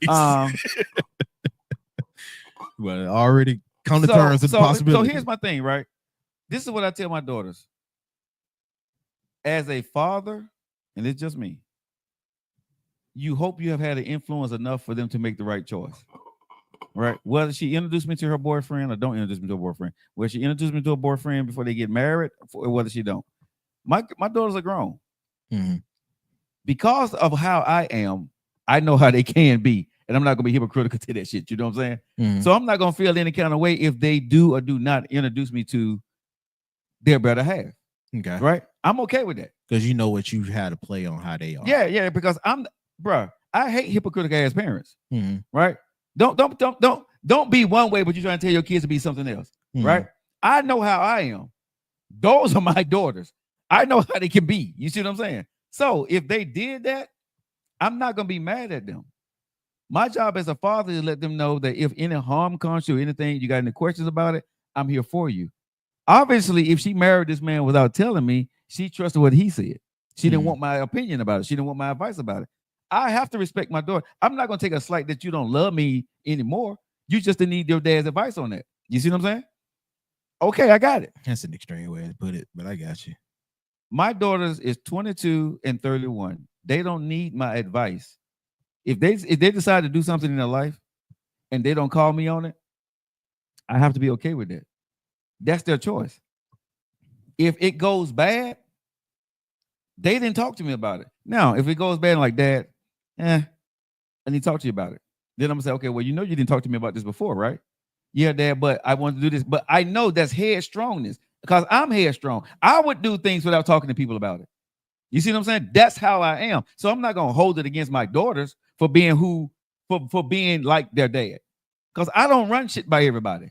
[SPEAKER 2] Well, already come to terms with the possibility.
[SPEAKER 6] So here's my thing, right? This is what I tell my daughters. As a father, and it's just me, you hope you have had an influence enough for them to make the right choice. Right? Whether she introduced me to her boyfriend or don't introduce me to a boyfriend. Whether she introduced me to a boyfriend before they get married, or whether she don't. My daughters are grown. Because of how I am, I know how they can be. And I'm not going to be hypocritical to that shit. You know what I'm saying? So I'm not going to feel any kind of way if they do or do not introduce me to their better half.
[SPEAKER 2] Okay.
[SPEAKER 6] Right? I'm okay with that.
[SPEAKER 2] Because you know what you had to play on how they are.
[SPEAKER 6] Yeah, because I hate hypocritical ass parents. Right? Don't be one way, but you're trying to tell your kids to be something else. Right? I know how I am. Those are my daughters. I know how they can be. You see what I'm saying? So if they did that, I'm not going to be mad at them. My job as a father is to let them know that if any harm comes to you or anything, you got any questions about it, I'm here for you. Obviously, if she married this man without telling me, she trusted what he said. She didn't want my opinion about it. She didn't want my advice about it. I have to respect my daughter. I'm not going to take a slight that you don't love me anymore. You just need your dad's advice on that. You see what I'm saying? Okay, I got it.
[SPEAKER 2] That's an extreme way to put it, but I got you.
[SPEAKER 6] My daughters is 22 and 31. They don't need my advice. If they decide to do something in their life and they don't call me on it, I have to be okay with that. That's their choice. If it goes bad, they didn't talk to me about it. Now, if it goes bad, I'm like, Dad, I need to talk to you about it. Then I'm gonna say, okay, well, you didn't talk to me about this before, right? Yeah, Dad, but I want to do this. But I know that's headstrongness because I'm headstrong. I would do things without talking to people about it. You see what I'm saying? That's how I am. So I'm not gonna hold it against my daughters for being for being like their dad. Because I don't run shit by everybody.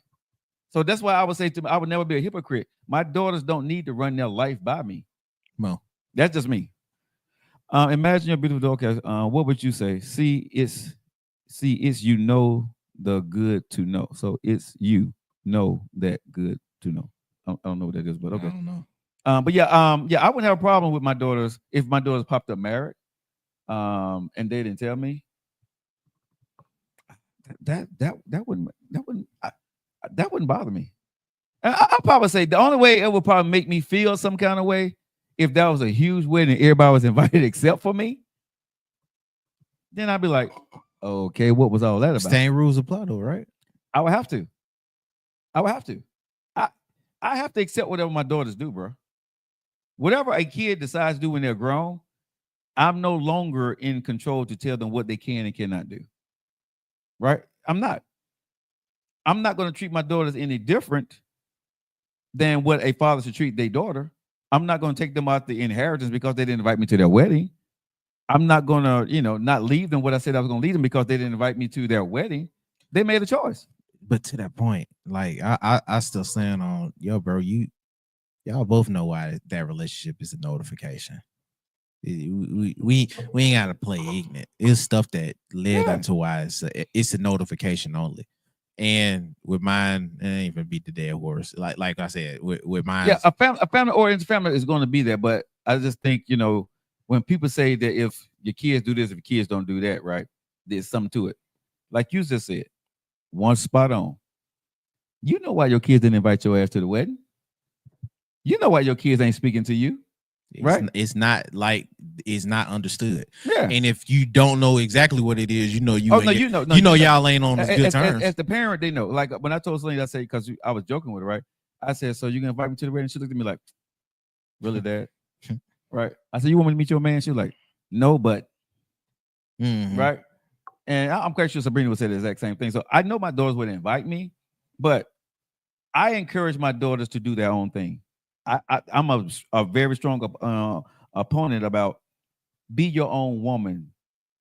[SPEAKER 6] So that's why I would say to me, I would never be a hypocrite. My daughters don't need to run their life by me.
[SPEAKER 2] No.
[SPEAKER 6] That's just me. Imagine your beautiful daughter. What would you say? See, it's the good to know. So it's that good to know. I don't know what that is, but okay.
[SPEAKER 2] I don't know.
[SPEAKER 6] But I wouldn't have a problem with my daughters if my daughters popped up married, and they didn't tell me. That wouldn't bother me. I'll probably say the only way it would probably make me feel some kind of way if that was a huge wedding and everybody was invited except for me. Then I'd be like, okay, what was all that about?
[SPEAKER 2] Same rules apply though, right?
[SPEAKER 6] I would have to. I have to accept whatever my daughters do, bro. Whatever a kid decides to do when they're grown, I'm no longer in control to tell them what they can and cannot do. Right? I'm not going to treat my daughters any different than what a father should treat their daughter. I'm not going to take them out the inheritance because they didn't invite me to their wedding. I'm not going to, not leave them what I said I was going to leave them because they didn't invite me to their wedding. They made a choice.
[SPEAKER 2] But to that point, like I still stand on, yo, bro, y'all both know why that relationship is a notification. We ain't gotta play ignorant. It's stuff that led up to why it's a notification only. And with mine, it ain't even beat the dead horse. Like I said, with mine,
[SPEAKER 6] yeah, a family oriented family is going to be there. But I just think when people say that if your kids do this, if your kids don't do that, right? There's something to it. Like you just said, one spot on. You know why your kids didn't invite your ass to the wedding? You know why your kids ain't speaking to you, right?
[SPEAKER 2] It's not understood.
[SPEAKER 6] Yeah.
[SPEAKER 2] And if you don't know exactly what it is, y'all ain't on good terms.
[SPEAKER 6] As the parent, they know. Like when I told Celine, I said, because I was joking with her, right? I said, so you gonna invite me to the wedding? She looked at me like, really, Dad? Right? I said, you want me to meet your man? She was like, no, but right. And I'm quite sure Sabrina would say the exact same thing. So I know my daughters would invite me, but I encourage my daughters to do their own thing. I'm a very strong opponent about be your own woman,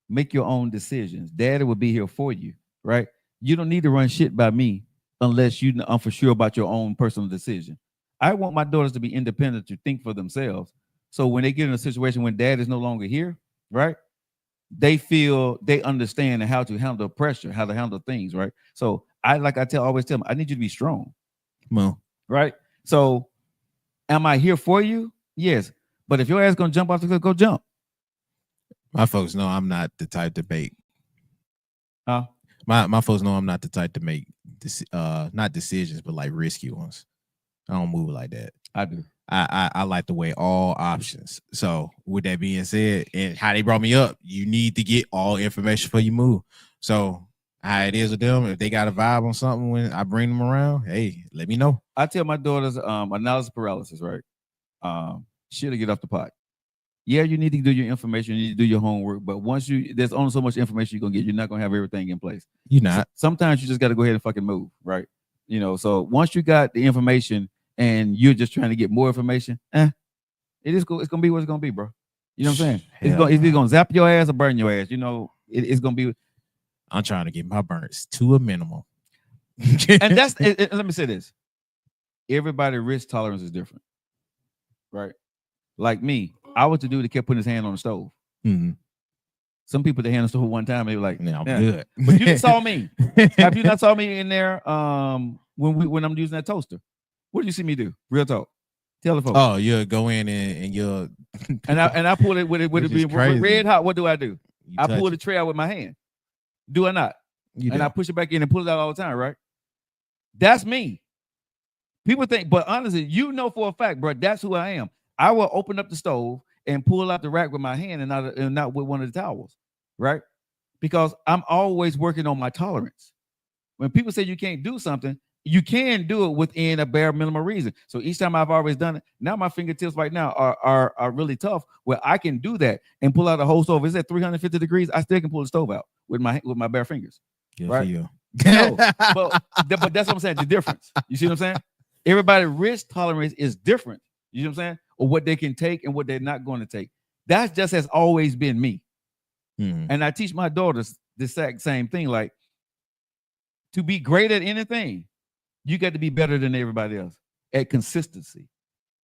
[SPEAKER 6] make your own decisions. Daddy will be here for you, right? You don't need to run shit by me unless you are for sure about your own personal decision. I want my daughters to be independent, to think for themselves. So when they get in a situation when dad is no longer here, right? They feel they understand how to handle pressure, how to handle things, right? So always tell them, I need you to be strong.
[SPEAKER 2] Well,
[SPEAKER 6] right? So am I here for you? Yes. But if your ass gonna jump off the cliff, go jump.
[SPEAKER 2] My folks know I'm not the type to make.
[SPEAKER 6] Huh?
[SPEAKER 2] My folks know I'm not the type to make not decisions, but like risky ones. I don't move like that.
[SPEAKER 6] I do.
[SPEAKER 2] I like to weigh all options. So with that being said, and how they brought me up, you need to get all information before you move. So how it is with them, if they got a vibe on something when I bring them around, hey, let me know.
[SPEAKER 6] I tell my daughters analysis paralysis, right? Shit to get off the pot. Yeah, you need to do your information, you need to do your homework, but there's only so much information you're gonna get. You're not gonna have everything in place.
[SPEAKER 2] You're not.
[SPEAKER 6] Sometimes you just gotta go ahead and fucking move, right? So once you got the information and you're just trying to get more information, it's gonna be what it's gonna be, bro. You know what I'm saying? It's either gonna zap your ass or burn your ass. It's gonna be.
[SPEAKER 2] I'm trying to get my burns to a minimum.
[SPEAKER 6] And that's let me say this. Everybody's risk tolerance is different. Right? Like me, I was the dude that kept putting his hand on the stove.
[SPEAKER 2] Mm-hmm.
[SPEAKER 6] Some people, they hand on the stove one time, they were like,
[SPEAKER 2] "Yeah, I'm good."
[SPEAKER 6] But you saw me. Have you not saw me in there when I'm using that toaster? What did you see me do? Real talk. Tell the folks.
[SPEAKER 2] Oh, you'll go in and you'll
[SPEAKER 6] and I pull it with it being red hot. What do? I pull the tray out with my hand. Do I not? I push it back in and pull it out all the time, right? That's me. People think, but honestly, for a fact, bro, that's who I am. I will open up the stove and pull out the rack with my hand and not with one of the towels, right? Because I'm always working on my tolerance. When people say you can't do something, you can do it within a bare minimum reason. So each time I've always done it, now my fingertips right now are really tough where I can do that and pull out a whole stove. It's at 350 degrees. I still can pull the stove out with my bare fingers.
[SPEAKER 2] Good
[SPEAKER 6] right?
[SPEAKER 2] for you.
[SPEAKER 6] No, but that's what I'm saying. The difference. You see what I'm saying? Everybody's risk tolerance is different. You know what I'm saying? Or what they can take and what they're not going to take. That just has always been me. And I teach my daughters the exact same thing. Like, to be great at anything, you got to be better than everybody else at consistency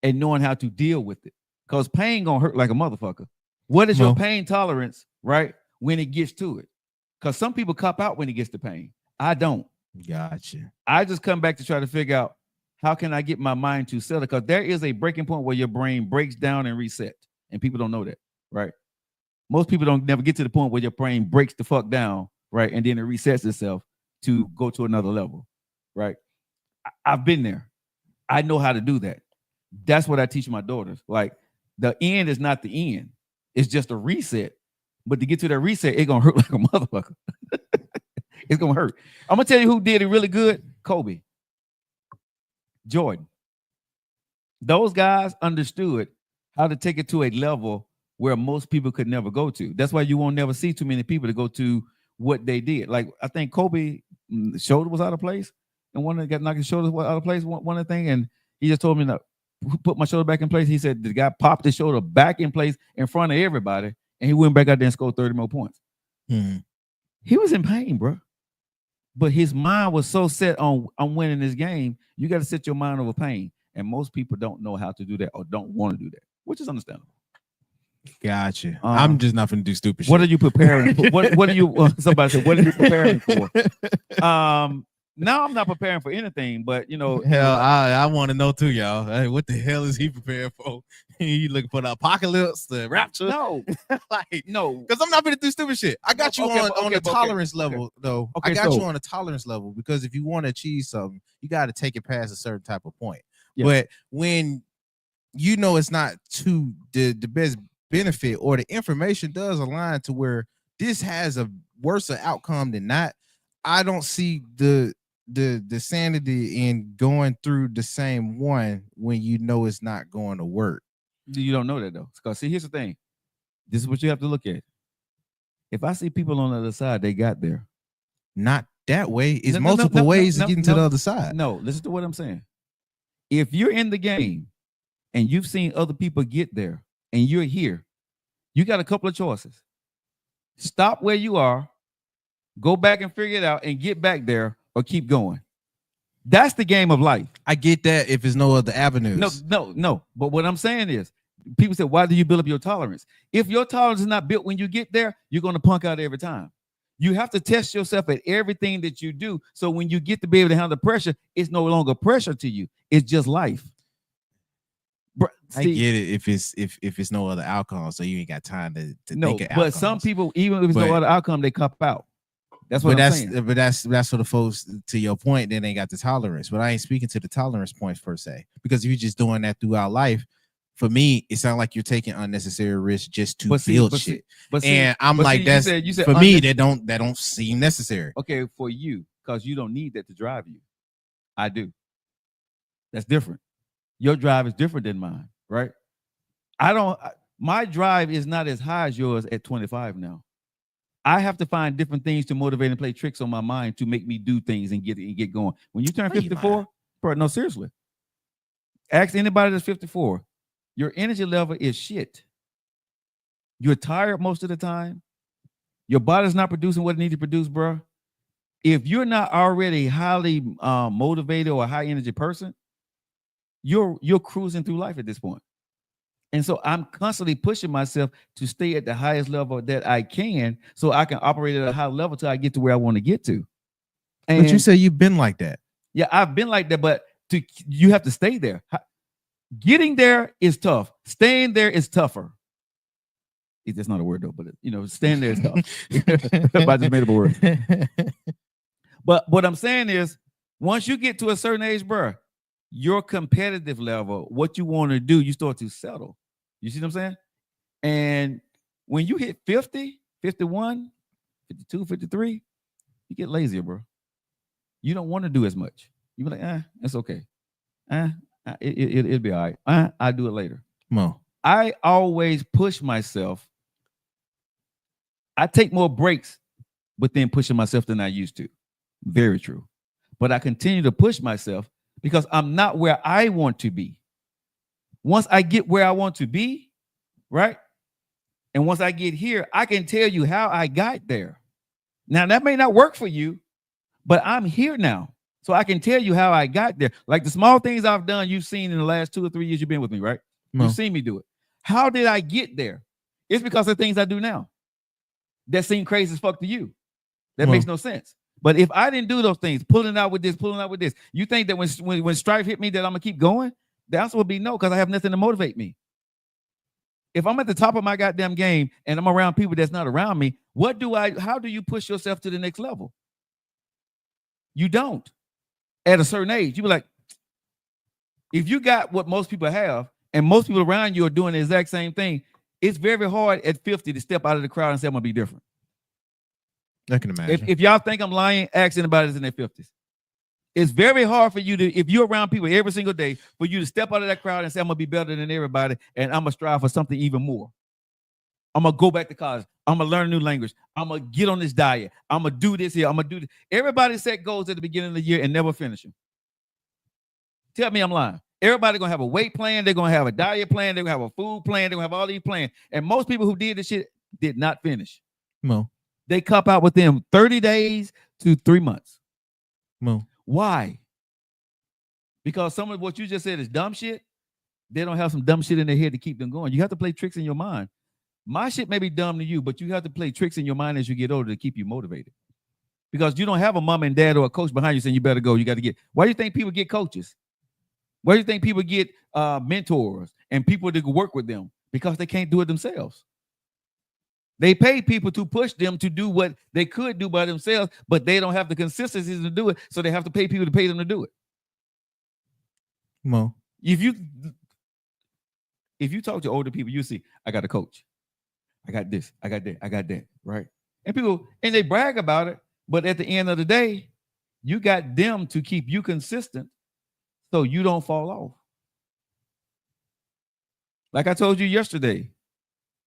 [SPEAKER 6] and knowing how to deal with it. Because pain gonna hurt like a motherfucker. What is your pain tolerance, right, when it gets to it? Because some people cop out when it gets to pain. I don't.
[SPEAKER 2] Gotcha.
[SPEAKER 6] I just come back to try to figure out how can I get my mind to settle? Because there is a breaking point where your brain breaks down and reset. And people don't know that, right? Most people don't never get to the point where your brain breaks the fuck down, right? And then it resets itself to go to another level, right? I've been there. I know how to do that. That's what I teach my daughters. Like the end is not the end. It's just a reset. But to get to that reset, it's gonna hurt like a motherfucker. It's gonna hurt. I'm gonna tell you who did it really good. Kobe, Jordan. Those guys understood how to take it to a level where most people could never go to. That's why you won't never see too many people to go to what they did. Like I think Kobe shoulder was out of place, and one of the got knocked his shoulder was out of place. One of the thing, and he just told me to put my shoulder back in place. He said the guy popped his shoulder back in place in front of everybody, and he went back out there and scored 30 more points. He was in pain, bro. But his mind was so set on winning this game. You got to set your mind over pain. And most people don't know how to do that or don't want to do that, which is understandable.
[SPEAKER 2] Gotcha. I'm just not gonna do stupid shit.
[SPEAKER 6] What are you preparing for? What are you somebody said, what are you preparing for? Now I'm not preparing for anything, but you know,
[SPEAKER 2] hell, I want to know too, y'all. Hey, what the hell is he preparing for? You looking for the apocalypse, the rapture?
[SPEAKER 6] No,
[SPEAKER 2] like
[SPEAKER 6] no,
[SPEAKER 2] because I'm not gonna do stupid shit. I got you on the tolerance level, though.
[SPEAKER 6] Okay,
[SPEAKER 2] I got you on a tolerance level because if you want to achieve something, you got to take it past a certain type of point. Yeah. But when you know it's not to the best benefit, or the information does align to where this has a worse outcome than not, I don't see the sanity in going through the same one when you know it's not going to work.
[SPEAKER 6] You don't know that though. Because see, here's the thing. This is what you have to look at. If I see people on the other side, they got there.
[SPEAKER 2] Not that way. It's multiple ways of getting to the other side.
[SPEAKER 6] No, listen to what I'm saying. If you're in the game and you've seen other people get there and you're here, you got a couple of choices. Stop where you are, go back and figure it out and get back there, or keep going. That's the game of life.
[SPEAKER 2] I get that if there's no other avenues.
[SPEAKER 6] No. But what I'm saying is, people say, why do you build up your tolerance? If your tolerance is not built when you get there, you're going to punk out every time. You have to test yourself at everything that you do. So when you get to be able to handle the pressure, it's no longer pressure to you. It's just life.
[SPEAKER 2] I get it if it's no other outcome, so you ain't got time to think of outcomes.
[SPEAKER 6] But some people, even if it's no other outcome, they cop out. That's what I'm saying.
[SPEAKER 2] But that's for the folks, to your point, then they got the tolerance. But I ain't speaking to the tolerance points per se, because if you're just doing that throughout life, for me, it sounds like you're taking unnecessary risks just to build shit. And I'm like, that's for me, that don't seem necessary.
[SPEAKER 6] Okay, for you, because you don't need that to drive you. I do. That's different. Your drive is different than mine, right? My drive is not as high as yours at 25 now. I have to find different things to motivate and play tricks on my mind to make me do things and get going. When you turn 54, bro, no, seriously. Ask anybody that's 54. Your energy level is shit. You're tired most of the time. Your body's not producing what it needs to produce, bro. If you're not already highly motivated or a high energy person, you're cruising through life at this point. And so I'm constantly pushing myself to stay at the highest level that I can, so I can operate at a high level till I get to where I want to get to. And
[SPEAKER 2] but you say you've been like that.
[SPEAKER 6] Yeah, I've been like that, but you have to stay there. Getting there is tough. Staying there is tougher. That's not a word though, but staying there is tough. I just made up a word. But what I'm saying is, once you get to a certain age, bro, your competitive level, what you want to do, you start to settle. You see what I'm saying? And when you hit 50, 51, 52, 53, you get lazier, bro. You don't want to do as much. You be like, that's okay. It'll be all right. I'll do it later.
[SPEAKER 2] No.
[SPEAKER 6] I always push myself. I take more breaks within pushing myself than I used to. Very true. But I continue to push myself because I'm not where I want to be. Once I get where I want to be, right? And once I get here, I can tell you how I got there. Now, that may not work for you, but I'm here now. So I can tell you how I got there. Like the small things I've done, you've seen in the last 2 or 3 years you've been with me, right? No. You've seen me do it. How did I get there? It's because of things I do now that seem crazy as fuck to you. That makes no sense. But if I didn't do those things, pulling out with this, you think that when strife hit me that I'm gonna keep going? The answer would be no, because I have nothing to motivate me. If I'm at the top of my goddamn game and I'm around people that's not around me, how do you push yourself to the next level? You don't. At a certain age, you be like, If you got what most people have, and most people around you are doing the exact same thing, it's very hard at 50 to step out of the crowd and say, I'm going to be different.
[SPEAKER 2] I can imagine.
[SPEAKER 6] If y'all think I'm lying, ask anybody that's in their 50s. It's very hard for you to, if you're around people every single day, for you to step out of that crowd and say, I'm going to be better than everybody, and I'm going to strive for something even more. I'm going to go back to college. I'm going to learn a new language. I'm going to get on this diet. I'm going to do this here. I'm going to do this. Everybody set goals at the beginning of the year and never finish them. Tell me I'm lying. Everybody going to have a weight plan. They're going to have a diet plan. They're going to have a food plan. They're going to have all these plans. And most people who did this shit did not finish.
[SPEAKER 2] Mo.
[SPEAKER 6] They cop out within 30 days to 3 months.
[SPEAKER 2] Mo.
[SPEAKER 6] Why? Because some of what you just said is dumb shit. They don't have some dumb shit in their head to keep them going. You have to play tricks in your mind. My shit may be dumb to you, but you have to play tricks in your mind as you get older to keep you motivated. Because you don't have a mom and dad or a coach behind you saying you better go. You got to get. Why do you think people get coaches? Why do you think people get mentors and people to work with them? Because they can't do it themselves. They pay people to push them to do what they could do by themselves, but they don't have the consistency to do it, so they have to pay people to pay them to do it.
[SPEAKER 2] Mo.
[SPEAKER 6] If you talk to older people, you see, I got a coach. I got this, I got that, I got that, right? And people, and they brag about it, but at the end of the day, you got them to keep you consistent so you don't fall off. Like I told you yesterday,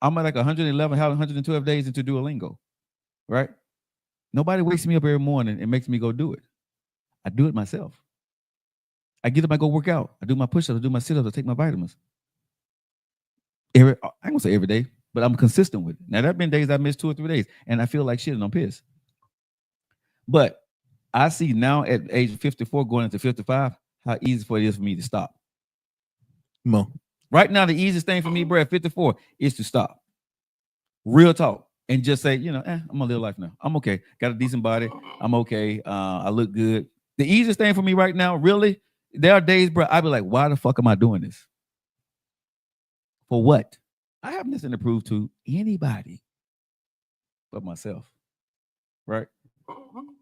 [SPEAKER 6] I'm at like 111, 112 days into Duolingo, right? Nobody wakes me up every morning and makes me go do it. I do it myself. I get up, I go work out. I do my push-ups, I do my sit-ups, I take my vitamins. I ain't gonna say every day, but I'm consistent with it. Now, there have been days I missed 2 or 3 days, and I feel like shit and I'm pissed. But I see now at age 54, going into 55, how easy it is for me to stop.
[SPEAKER 2] Mo.
[SPEAKER 6] Right now, the easiest thing for me, bro, at 54 is to stop. Real talk. And just say, I'm gonna live life now. I'm okay. Got a decent body. I'm okay. I look good. The easiest thing for me right now, really, there are days, bro, I be like, why the fuck am I doing this? For what? I have nothing to prove to anybody but myself. Right?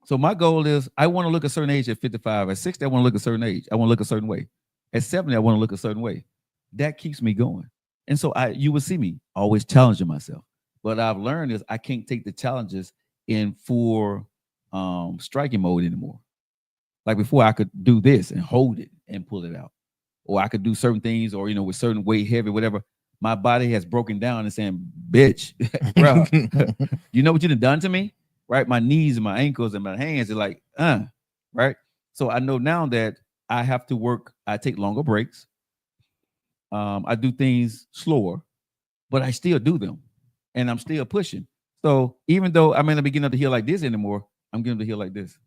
[SPEAKER 6] So my goal is I want to look a certain age at 55. At 60, I want to look a certain age. I want to look a certain way. At 70, I want to look a certain way. That keeps me going. And so you will see me always challenging myself. What I've learned is I can't take the challenges in full striking mode anymore. Like before, I could do this and hold it and pull it out. Or I could do certain things or, with certain weight, heavy, whatever. My body has broken down and saying, bitch, bro, you know what you done to me? Right? My knees and my ankles and my hands are like, right? So I know now that I have to work. I take longer breaks. I do things slower, but I still do them. And I'm still pushing. So even though I may not be getting up the hill like this anymore, I'm getting up the hill like this.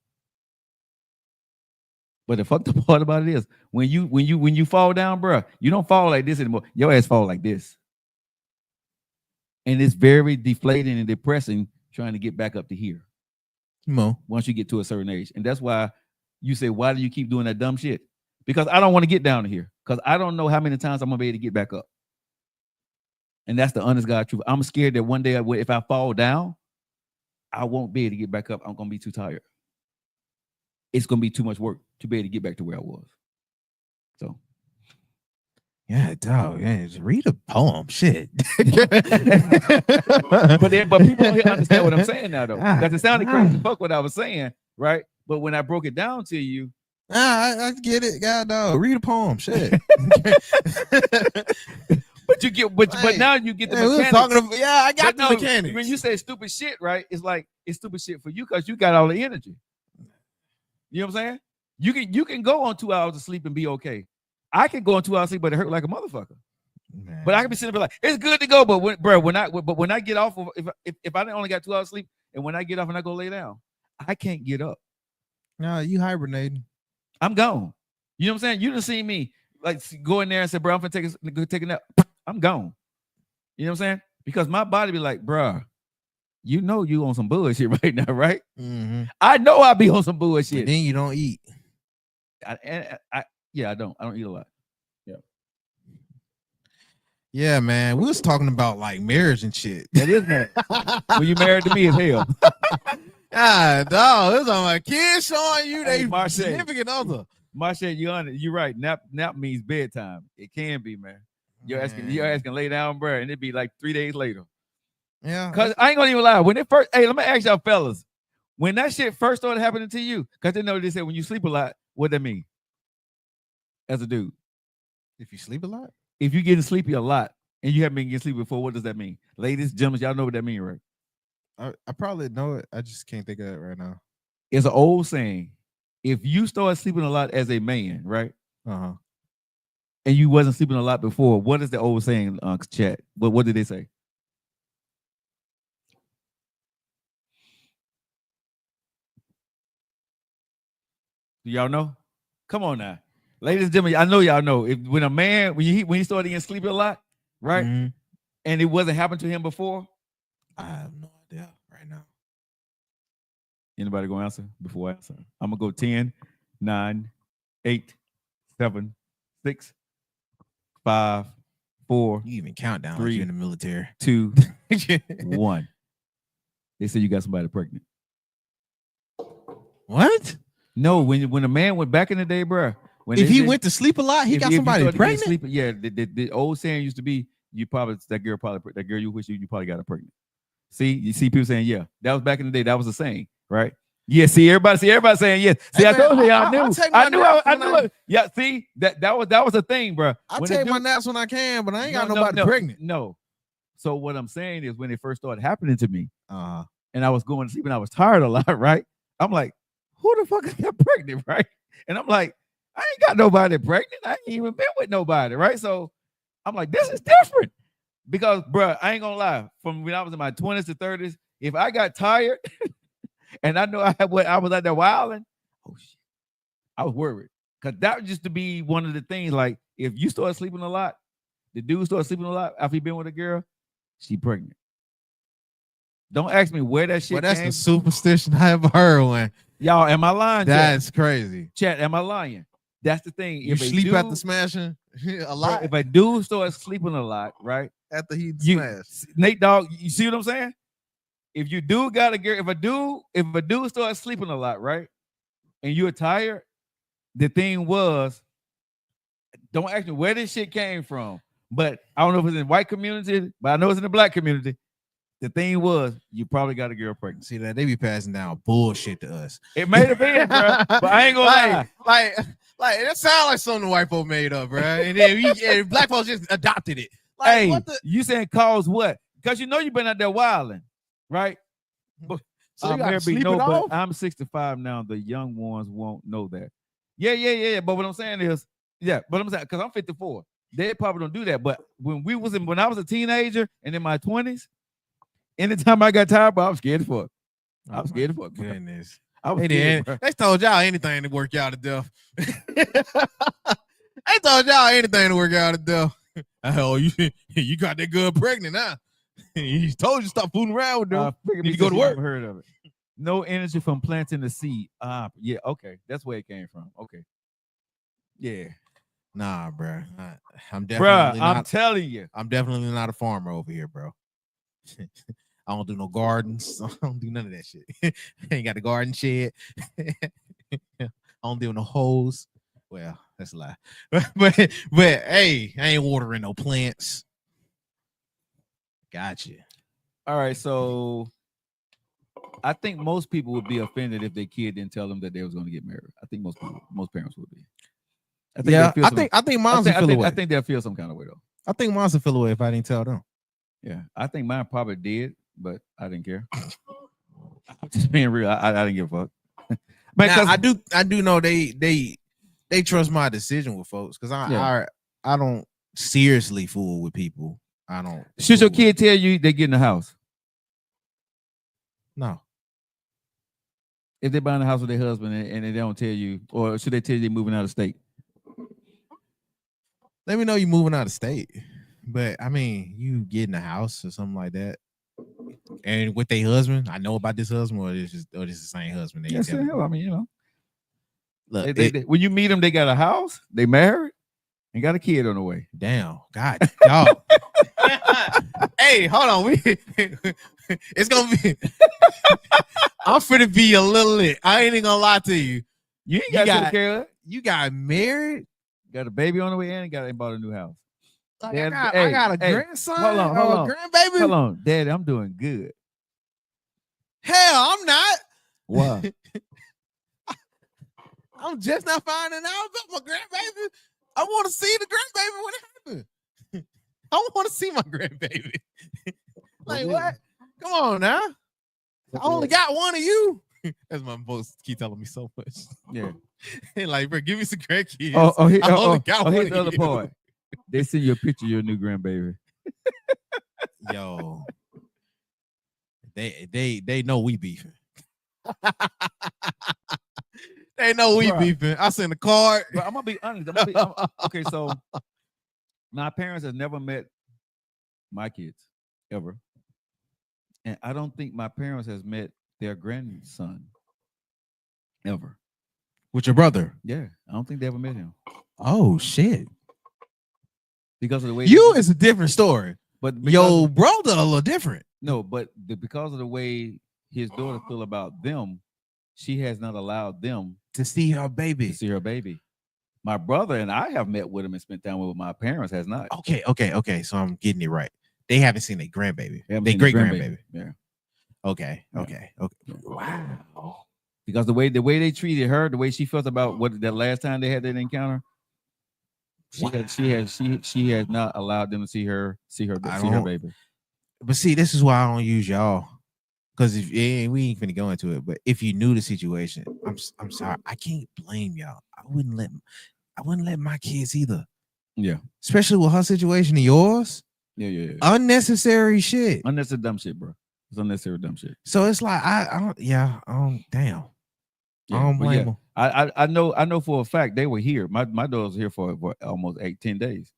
[SPEAKER 6] But the fucked up part about it is when you fall down, bro, you don't fall like this anymore. Your ass fall like this. And it's very deflating and depressing trying to get back up to here.
[SPEAKER 2] Mo.
[SPEAKER 6] Once you get to a certain age. And that's why you say, why do you keep doing that dumb shit? Because I don't want to get down to here. Because I don't know how many times I'm going to be able to get back up. And that's the honest God truth. I'm scared that one day if I fall down, I won't be able to get back up. I'm going to be too tired. It's going to be too much work to be able to get back to where I was. So.
[SPEAKER 2] Yeah, dog. Yeah, just read a poem. Shit.
[SPEAKER 6] but people don't understand what I'm saying now, though. Because it sounded crazy fuck what I was saying, right? But when I broke it down to you.
[SPEAKER 2] I get it. God, dog. Read a poem. Shit.
[SPEAKER 6] But now you get the mechanics.
[SPEAKER 2] I got the mechanics.
[SPEAKER 6] When you say stupid shit, right? It's like it's stupid shit for you because you got all the energy. You know what I'm saying? You can go on 2 hours of sleep and be okay. I can go on 2 hours of sleep, but it hurt like a motherfucker. Man. But I can be sitting there like, it's good to go, but when I get off of if I only got 2 hours of sleep, and when I get off and I go lay down, I can't get up.
[SPEAKER 2] No, you hibernating.
[SPEAKER 6] I'm gone. You know what I'm saying? You done seen me like go in there and say, bro, I'm gonna take a nap. I'm gone. You know what I'm saying? Because my body be like, bro, you know you on some bullshit right now, right?
[SPEAKER 2] Mm-hmm.
[SPEAKER 6] I know I be on some bullshit.
[SPEAKER 2] And then you don't eat.
[SPEAKER 6] I don't eat a lot. Yeah.
[SPEAKER 2] Yeah, man. We was talking about like marriage and shit.
[SPEAKER 6] That is married. When you married to me as hell.
[SPEAKER 2] God, dog. This is on my kids showing you they
[SPEAKER 6] Marseille.
[SPEAKER 2] significant other.
[SPEAKER 6] Marsha, you're right. Nap means bedtime. It can be, man. You're asking lay down, bro, and it'd be like 3 days later.
[SPEAKER 2] Yeah.
[SPEAKER 6] Cause I ain't gonna even lie. When it first, hey, let me ask y'all fellas, when that shit first started happening to you, cause they said when you sleep a lot, what that mean? As a dude,
[SPEAKER 2] If you sleep a lot,
[SPEAKER 6] if you getting sleepy a lot and you haven't been getting sleepy before, what does that mean? Ladies, gentlemen, y'all know what that mean, right?
[SPEAKER 2] I probably know it. I just can't think of it right now.
[SPEAKER 6] It's an old saying. If you start sleeping a lot as a man, right?
[SPEAKER 2] Uh-huh.
[SPEAKER 6] And you wasn't sleeping a lot before, what is the old saying, chat? What did they say? Do y'all know? Come on now. Ladies and gentlemen, I know y'all know. When a man, when he started getting sleepy a lot, right?
[SPEAKER 2] Mm-hmm.
[SPEAKER 6] And it wasn't happened to him before.
[SPEAKER 2] I have no idea right now.
[SPEAKER 6] Anybody gonna answer before I answer? I'm gonna go 10, 9, 8, 7, 6, 5, 4.
[SPEAKER 2] You even count down
[SPEAKER 6] 3,
[SPEAKER 2] like you're in the military.
[SPEAKER 6] 2, 1. They say you got somebody pregnant.
[SPEAKER 2] What?
[SPEAKER 6] No, when a man went back in the day, bro.
[SPEAKER 2] If he went to sleep a lot, he got somebody pregnant.
[SPEAKER 6] Yeah, the old saying used to be, that girl you wish you probably got her pregnant. See, you see people saying, yeah, that was back in the day. That was the saying, right? Yeah, everybody saying yes. See, I told you, I knew. Yeah, see, that was a thing, bro.
[SPEAKER 2] I take my naps when I can, but I ain't got nobody pregnant.
[SPEAKER 6] No. So what I'm saying is, when it first started happening to me,
[SPEAKER 2] and
[SPEAKER 6] I was going to sleep and I was tired a lot, right? I'm like, who the fuck got pregnant, right? And I'm like, I ain't got nobody pregnant. I ain't even been with nobody, right? So I'm like, this is different. Because, bro, I ain't gonna lie. From when I was in my 20s to 30s, if I got tired and I know I was out there wilding, oh shit, I was worried. Because that used to be one of the things. Like, if you start sleeping a lot, the dude starts sleeping a lot after he been with a girl, she pregnant. Don't ask me where that shit
[SPEAKER 2] that's
[SPEAKER 6] came
[SPEAKER 2] the superstition I ever heard one.
[SPEAKER 6] Y'all, am I lying?
[SPEAKER 2] That's crazy.
[SPEAKER 6] Chat, am I lying? That's the thing.
[SPEAKER 2] You sleep after smashing a lot.
[SPEAKER 6] If a dude starts sleeping a lot, right?
[SPEAKER 2] After he smashed.
[SPEAKER 6] Nate Dogg, you see what I'm saying? If you do got a girl, if a dude starts sleeping a lot, right? And you're tired, the thing was, don't ask me where this shit came from. But I don't know if it's in the white community, but I know it's in the black community. The thing was, you probably got a girl pregnant.
[SPEAKER 2] See that they be passing down bullshit to us.
[SPEAKER 6] It may have been, bro, but I ain't gonna lie.
[SPEAKER 2] Like it sounds like something the white folk made up, bro. And then black folks just adopted it. Like,
[SPEAKER 6] hey,
[SPEAKER 2] what the?
[SPEAKER 6] You saying cause what? Because you know you've been out there wilding, right? But
[SPEAKER 2] so you gotta sleep it off?
[SPEAKER 6] But I'm 65 now. The young ones won't know that. Yeah. But what I'm saying is, but I'm saying, because I'm 54, they probably don't do that. But when I was a teenager and in my 20s, anytime I got tired, bro, I was scared of fuck. I was scared of fuck.
[SPEAKER 2] Goodness.
[SPEAKER 6] I was scared, bro.
[SPEAKER 2] They told y'all anything to work out to death. They told y'all anything to work out to death. Oh, you got that girl pregnant, huh? He told you to stop fooling around with them. You go to work.
[SPEAKER 6] Heard of it. No energy from planting the seed. Yeah, okay. That's where it came from. Okay. Yeah.
[SPEAKER 2] Nah, bro. I'm definitely
[SPEAKER 6] I'm telling you.
[SPEAKER 2] I'm definitely not a farmer over here, bro. I don't do no gardens. I don't do none of that shit. I ain't got a garden shed. I don't do no hoes. Well, that's a lie. But hey, I ain't watering no plants. Gotcha.
[SPEAKER 6] All right, so I think most people would be offended if their kid didn't tell them that they was going to get married. I think most parents would be. I think moms will feel away. I think they'll feel some kind of way though.
[SPEAKER 2] I think moms will feel away if I didn't tell them.
[SPEAKER 6] Yeah, I think mine probably did, but I didn't care. I'm just being real. I didn't give a fuck.
[SPEAKER 2] Now, I do know they trust my decision with folks because I don't seriously fool with people. I don't.
[SPEAKER 6] Should your kid tell you they get in the house?
[SPEAKER 2] No.
[SPEAKER 6] If they buy in the house with their husband and they don't tell you, or should they tell you they're moving out of state?
[SPEAKER 2] Let me know you moving out of state. But I mean, you get in the house or something like that, and with their husband, I know about this husband, or this is the same husband.
[SPEAKER 6] Yes, hell, I mean, you know, look, when you meet them, they got a house, they married, and got a kid on the way.
[SPEAKER 2] Damn, God, y'all. Hey, hold on, it's gonna be. I'm finna be a little lit. I ain't even gonna lie to you.
[SPEAKER 6] You ain't got to care.
[SPEAKER 2] You got married?
[SPEAKER 6] Got a baby on the way and bought a new house.
[SPEAKER 2] Like,
[SPEAKER 6] Dad,
[SPEAKER 2] I got a
[SPEAKER 6] hey,
[SPEAKER 2] grandson
[SPEAKER 6] hold on, hold
[SPEAKER 2] or
[SPEAKER 6] on.
[SPEAKER 2] a grandbaby?
[SPEAKER 6] Hold on, Daddy, I'm doing good.
[SPEAKER 2] Hell, I'm not.
[SPEAKER 6] Why?
[SPEAKER 2] I'm just not finding out about my grandbaby. I want to see the grandbaby when it happens. I want to see my grandbaby. Like, what? Come on now. I only got one of you. That's my boss keep telling me so much.
[SPEAKER 6] Yeah.
[SPEAKER 2] And like, bro, give me some grandkids.
[SPEAKER 6] Here's
[SPEAKER 2] I only got one
[SPEAKER 6] here's
[SPEAKER 2] of
[SPEAKER 6] the other
[SPEAKER 2] you.
[SPEAKER 6] part. They send you a picture of your new grandbaby.
[SPEAKER 2] Yo. They know we beefing. They know we
[SPEAKER 6] Bruh.
[SPEAKER 2] beefing. I sent a card.
[SPEAKER 6] But I'm gonna be honest. Okay, so my parents have never met my kids ever, and I don't think my parents has met their grandson ever.
[SPEAKER 2] With your brother.
[SPEAKER 6] Yeah, I don't think they ever met him
[SPEAKER 2] Oh shit.
[SPEAKER 6] because of the way
[SPEAKER 2] You is a different story.
[SPEAKER 6] But because
[SPEAKER 2] Yo, brother a little different.
[SPEAKER 6] no, but because of the way his daughter feel about them, she has not allowed them
[SPEAKER 2] To see her
[SPEAKER 6] to
[SPEAKER 2] baby.
[SPEAKER 6] see her baby. My brother and I have met with him and spent time with my parents has not.
[SPEAKER 2] Okay. So I'm getting it right. They haven't seen their grandbaby.
[SPEAKER 6] They haven't
[SPEAKER 2] They
[SPEAKER 6] seen
[SPEAKER 2] great
[SPEAKER 6] the
[SPEAKER 2] grandbaby.
[SPEAKER 6] Yeah.
[SPEAKER 2] Okay.
[SPEAKER 6] Yeah.
[SPEAKER 2] Okay. Wow.
[SPEAKER 6] Because the way they treated her, the way she felt about what that last time they had that encounter, she has not allowed them to see her baby.
[SPEAKER 2] But see, this is why I don't use y'all. Because if we ain't finna go into it, but if you knew the situation, I'm sorry, I can't blame y'all. I wouldn't let my kids either.
[SPEAKER 6] Yeah.
[SPEAKER 2] Especially with her situation and yours.
[SPEAKER 6] Yeah.
[SPEAKER 2] Unnecessary shit.
[SPEAKER 6] Unnecessary dumb shit, bro. It's unnecessary dumb shit.
[SPEAKER 2] So it's like damn.
[SPEAKER 6] Yeah,
[SPEAKER 2] I don't
[SPEAKER 6] but
[SPEAKER 2] blame them.
[SPEAKER 6] I know for a fact they were here. My daughter was here for almost 10 days.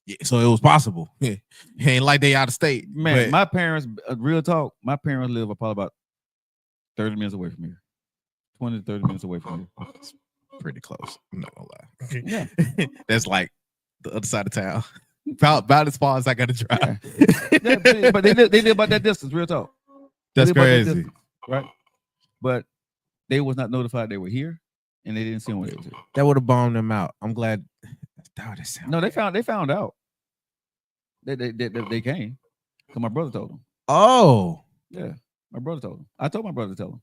[SPEAKER 2] Yeah, so it was possible. It ain't like they out of state.
[SPEAKER 6] Man,
[SPEAKER 2] but
[SPEAKER 6] my parents, real talk, my parents live probably about 30 minutes away from here. 20 to 30 minutes away from here.
[SPEAKER 2] it's pretty close. I'm not gonna lie.
[SPEAKER 6] Yeah.
[SPEAKER 2] That's like the other side of town. About as far as I gotta drive.
[SPEAKER 6] Yeah, but they live about that distance, real talk. They
[SPEAKER 2] That's
[SPEAKER 6] live about that
[SPEAKER 2] crazy.
[SPEAKER 6] distance, right? But they was not notified they were here, and they didn't see when they was here.
[SPEAKER 2] That would have bombed them out. I'm glad.
[SPEAKER 6] No, they found out. They came. Cause my brother told them.
[SPEAKER 2] Oh.
[SPEAKER 6] Yeah, my brother told them. I told my brother to tell them.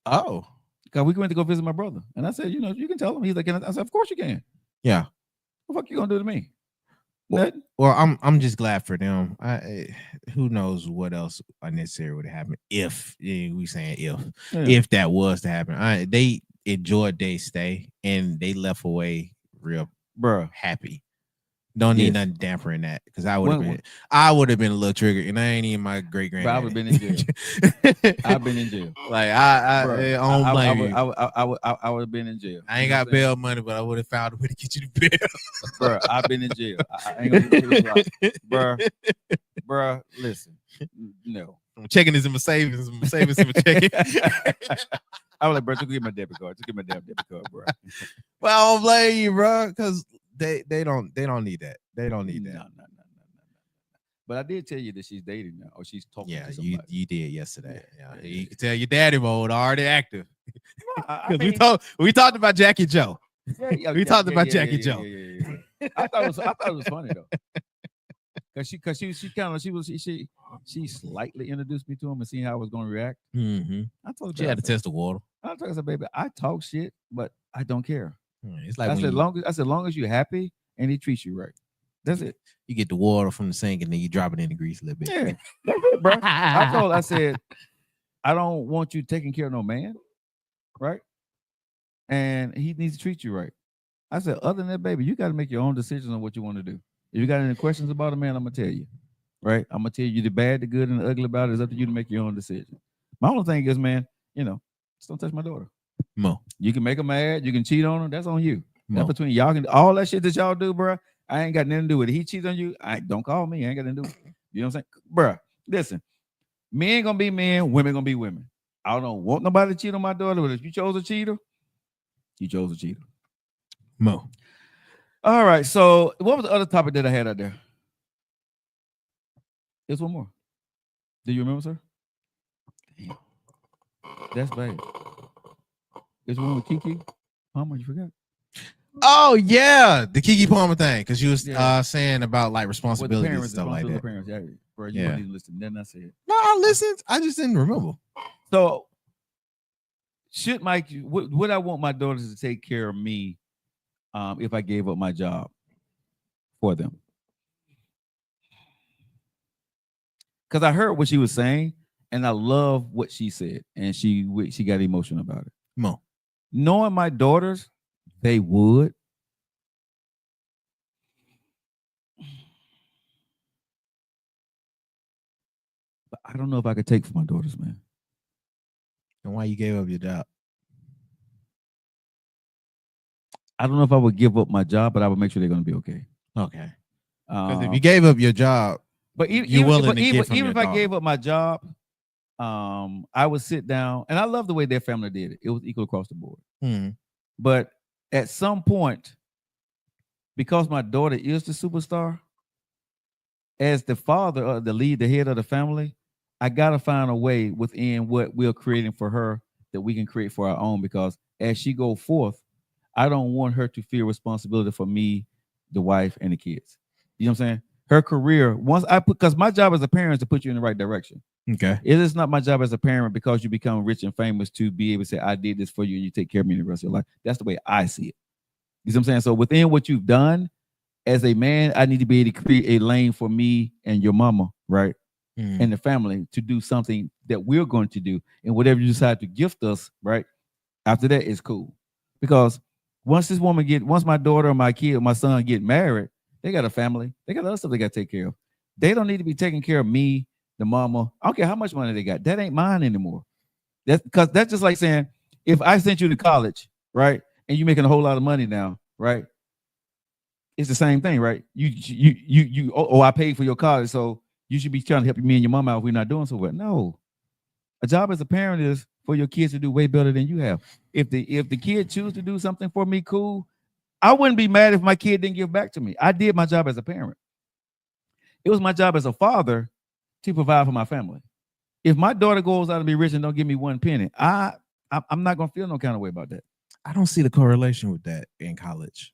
[SPEAKER 2] Oh.
[SPEAKER 6] Cause we went to go visit my brother, and I said, you can tell him. He's like, I said, of course you can.
[SPEAKER 2] Yeah.
[SPEAKER 6] What the fuck you gonna do to me?
[SPEAKER 2] Well, I'm just glad for them. Who knows what else unnecessary would have happened if we saying if that was to happen. They enjoyed their stay and they left away real happy. Don't need nothing dampering that because I would have been a little triggered, and I ain't even my great granddad.
[SPEAKER 6] I would have been in jail. I've been in jail.
[SPEAKER 2] Like I don't blame you.
[SPEAKER 6] I would have been in jail.
[SPEAKER 2] I ain't got bail money, but I would have found a way to get you to bail.
[SPEAKER 6] Bro, I've been in jail. I ain't gonna bro. Listen, no.
[SPEAKER 2] I'm checking this in my savings. I'm savings in my checking.
[SPEAKER 6] I was like, bro, just get my debit card. Just get my damn debit card, bro.
[SPEAKER 2] Well, I don't blame you, bro, because they don't need that. They don't need that.
[SPEAKER 6] No. But I did tell you that she's dating now, or she's talking to somebody.
[SPEAKER 2] Yeah, you did yesterday. Yeah. You can tell your daddy mode already active.
[SPEAKER 6] Because
[SPEAKER 2] we talked about Jackie Joe.
[SPEAKER 6] We
[SPEAKER 2] talked about Jackie Joe.
[SPEAKER 6] Yeah. I thought it was funny though. Cause she slightly introduced me to him and seeing how I was going to react.
[SPEAKER 2] Mm-hmm.
[SPEAKER 6] I told
[SPEAKER 2] she had to test the water.
[SPEAKER 6] I said, baby, I talk shit, but I don't care.
[SPEAKER 2] It's like
[SPEAKER 6] I said, long as you're happy and he treats you right. That's it.
[SPEAKER 2] You get the water from the sink and then you drop it in the grease a little bit.
[SPEAKER 6] Yeah, that's it, bro. I said, I don't want you taking care of no man, right? And he needs to treat you right. I said, other than that, baby, you got to make your own decisions on what you want to do. If you got any questions about a man, I'm gonna tell you, right? I'm gonna tell you the bad, the good, and the ugly about it. It's up to you to make your own decision. My only thing is, man, just don't touch my daughter.
[SPEAKER 2] Mo.
[SPEAKER 6] You can make her mad. You can cheat on her. That's on you. That's between y'all. All that shit that y'all do, bro. I ain't got nothing to do with it. He cheats on you. Don't call me. I ain't got nothing to do with it. You know what I'm saying? Bro, listen. Men gonna be men. Women gonna be women. I don't want nobody to cheat on my daughter, but if you chose a cheater, you chose a cheater.
[SPEAKER 2] Mo.
[SPEAKER 6] All right. So what was the other topic that I had out there? There's one more. Do you remember, sir? Damn. That's bad. There's one with Kiki. How much you forgot?
[SPEAKER 2] Oh yeah, the Keke Palmer thing, because you was
[SPEAKER 6] Yeah.
[SPEAKER 2] saying about like
[SPEAKER 6] With the
[SPEAKER 2] responsibilities and
[SPEAKER 6] parents,
[SPEAKER 2] stuff like that.
[SPEAKER 6] parents. Yeah, bro, you
[SPEAKER 2] Yeah.
[SPEAKER 6] don't even listen. Then I said.
[SPEAKER 2] No, I listened. I just didn't remember.
[SPEAKER 6] So, should Mike? Would I want my daughters to take care of me if I gave up my job for them? Because I heard what she was saying, and I love what she said, and she got emotional about it.
[SPEAKER 2] Mo.
[SPEAKER 6] Knowing my daughters, they would. But I don't know if I could take for my daughters, man.
[SPEAKER 2] And why you gave up your job?
[SPEAKER 6] I don't know if I would give up my job, but I would make sure they're going to be okay.
[SPEAKER 2] Okay. Because if you gave up your job,
[SPEAKER 6] but
[SPEAKER 2] you're
[SPEAKER 6] even,
[SPEAKER 2] willing
[SPEAKER 6] but
[SPEAKER 2] to
[SPEAKER 6] even,
[SPEAKER 2] get from
[SPEAKER 6] even
[SPEAKER 2] your
[SPEAKER 6] if I
[SPEAKER 2] dog.
[SPEAKER 6] gave up my job, I would sit down, and I love the way their family did it. It was equal across the board.
[SPEAKER 2] Hmm.
[SPEAKER 6] But at some point, because my daughter is the superstar, as the father or the lead, the head of the family, I gotta find a way within what we're creating for her that we can create for our own. Because as she go forth, I don't want her to feel responsibility for me, the wife, and the kids. You know what I'm saying? Her career, once I put, because my job as a parent is to put you in the right direction.
[SPEAKER 2] Okay.
[SPEAKER 6] It is not my job as a parent because you become rich and famous to be able to say, I did this for you and you take care of me the rest of your life. That's the way I see it. You see what I'm saying? So within what you've done as a man, I need to be able to create a lane for me and your mama, right?
[SPEAKER 2] Hmm.
[SPEAKER 6] And the family to do something that we're going to do. And whatever you decide to gift us, right? After that, it's cool. Because once my daughter or my kid or my son get married, they got a family. They got other stuff they got to take care of. They don't need to be taking care of me, the mama. I don't care how much money they got. That ain't mine anymore. That's because that's just like saying, if I sent you to college, right, and you're making a whole lot of money now, right? It's the same thing, right? I paid for your college, so you should be trying to help me and your mama out if we're not doing so well. No. A job as a parent is for your kids to do way better than you have. If the kid choose to do something for me, cool. I wouldn't be mad if my kid didn't give back to me. I did my job as a parent. It was my job as a father to provide for my family. If my daughter goes out and be rich and don't give me one penny, I'm not gonna feel no kind of way about that.
[SPEAKER 2] I don't see the correlation with that in college.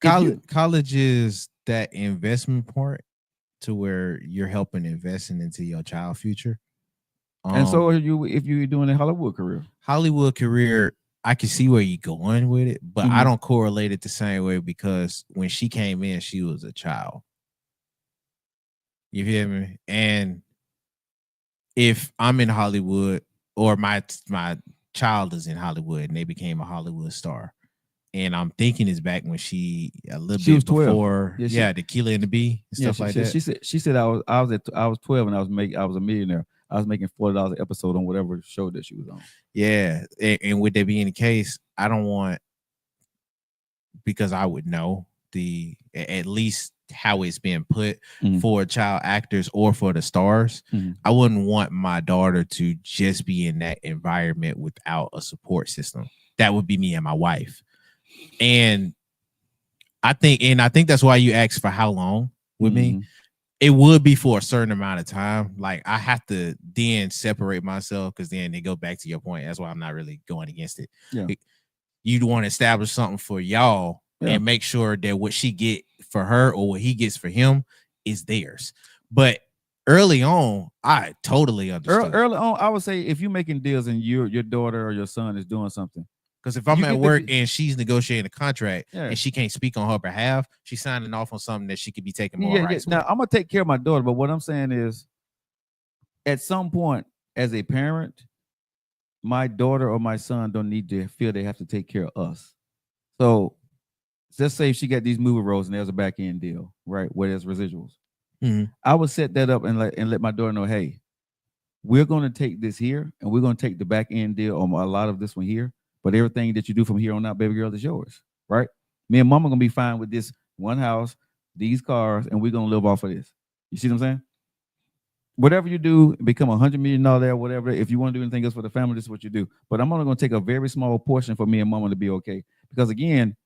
[SPEAKER 2] College is that investment part to where you're helping investing into your child future.
[SPEAKER 6] And so if you're doing a Hollywood career,
[SPEAKER 2] I can see where you're going with it, but I
[SPEAKER 6] Mhm.
[SPEAKER 2] don't correlate it the same way because when she came in, she was a child. You feel me? And if I'm in Hollywood or my child is in Hollywood and they became a Hollywood star, and I'm thinking it's back when she
[SPEAKER 6] was
[SPEAKER 2] bit
[SPEAKER 6] 12.
[SPEAKER 2] before,
[SPEAKER 6] Yeah,
[SPEAKER 2] the Killa and the Bee and stuff like that.
[SPEAKER 6] She said I was 12 and I was a millionaire. I was making $40 an episode on whatever show that she was on.
[SPEAKER 2] Yeah, and with that being the case, I don't want, because I would know at least how it's been put for child actors or for the stars. I wouldn't want my daughter to just be in that environment without a support system. That would be me and my wife. And I think that's why you asked for how long with me. It would be for a certain amount of time. Like I have to then separate myself because then they go back to your point. That's why I'm not really going against it.
[SPEAKER 6] Yeah.
[SPEAKER 2] You'd want to establish something for y'all and make sure that what she get for her or what he gets for him is theirs. But early on, I totally understood.
[SPEAKER 6] Early on, I would say if you're making deals and your daughter or your son is doing something.
[SPEAKER 2] Because if I'm at work and she's negotiating a contract and she can't speak on her behalf, she's signing off on something that she could be taking more rights with.
[SPEAKER 6] Now, I'm going to take care of my daughter, but what I'm saying is at some point as a parent, my daughter or my son don't need to feel they have to take care of us. So let's say if she got these movie roles and there's a back end deal, right, where there's residuals. I would set that up and let my daughter know, hey, we're going to take this here and we're going to take the back end deal on a lot of this one here. But everything that you do from here on out, baby girl, is yours, right? Me and mama gonna be fine with this one house, these cars, and we're gonna live off of this. You see what I'm saying? Whatever you do, become $100 million there, whatever. If you want to do anything else for the family, this is what you do. But I'm only gonna take a very small portion for me and mama to be okay. Because again,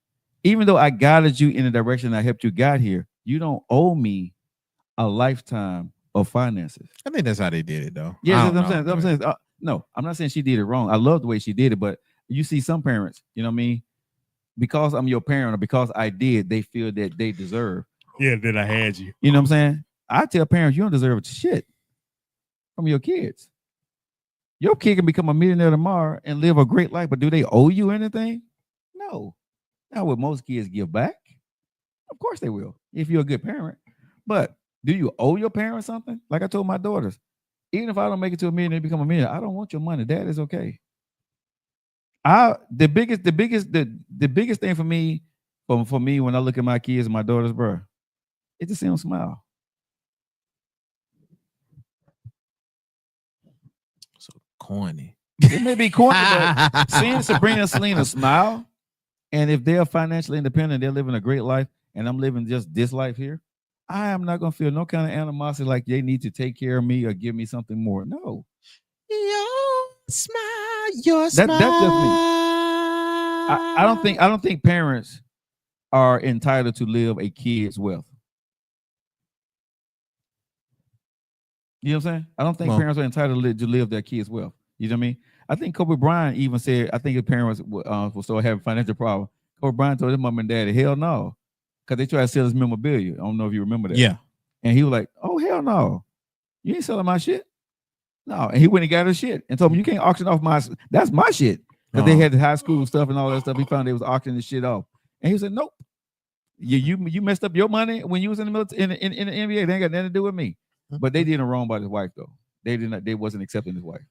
[SPEAKER 6] even though I guided you in the direction I helped you get here, you don't owe me a lifetime of finances.
[SPEAKER 2] I think that's how they did it, though.
[SPEAKER 6] Yeah, that's what I'm saying. No, I'm not saying she did it wrong. I love the way she did it, but you see some parents, you know what I mean? because I'm your parent or because I did, they feel that they deserve.
[SPEAKER 9] Yeah, then I had you.
[SPEAKER 6] You know what I'm saying? I tell parents you don't deserve shit from your kids. Your kid can become a millionaire tomorrow and live a great life, but do they owe you anything? No. Now, would most kids give back? Of course they will, if you're a good parent. But do you owe your parents something? Like I told my daughters, even if I don't make it to a million and become a millionaire, I don't want your money. That is okay. The biggest thing for me when I look at my kids and my daughters, bro, it's to see them smile.
[SPEAKER 2] So corny.
[SPEAKER 6] It may be corny, but seeing Sabrina and Selena smile, and if they're financially independent, they're living a great life, and I'm living just this life here, I am not gonna feel no kind of animosity like they need to take care of me or give me something more. No.
[SPEAKER 2] Your smile,
[SPEAKER 6] That's just me. I don't think parents are entitled to live a kid's wealth. You know what I'm saying? I don't think parents are entitled to live their kids' wealth. You know what I mean? I think Kobe Bryant even said, I think his parents will start having financial problems. Kobe Bryant told his mom and daddy, hell no. Because they tried to sell his memorabilia. I don't know if you remember that.
[SPEAKER 2] Yeah.
[SPEAKER 6] And he was like, oh, hell no. You ain't selling my shit. No. And he went and got his shit and told him, you can't auction off that's my shit. Because they had the high school stuff and all that stuff. He found they was auctioning the shit off. And he said, nope. You messed up your money when you was in the military, in the NBA. They ain't got nothing to do with me. But they did it wrong by his wife, though. They wasn't accepting his wife.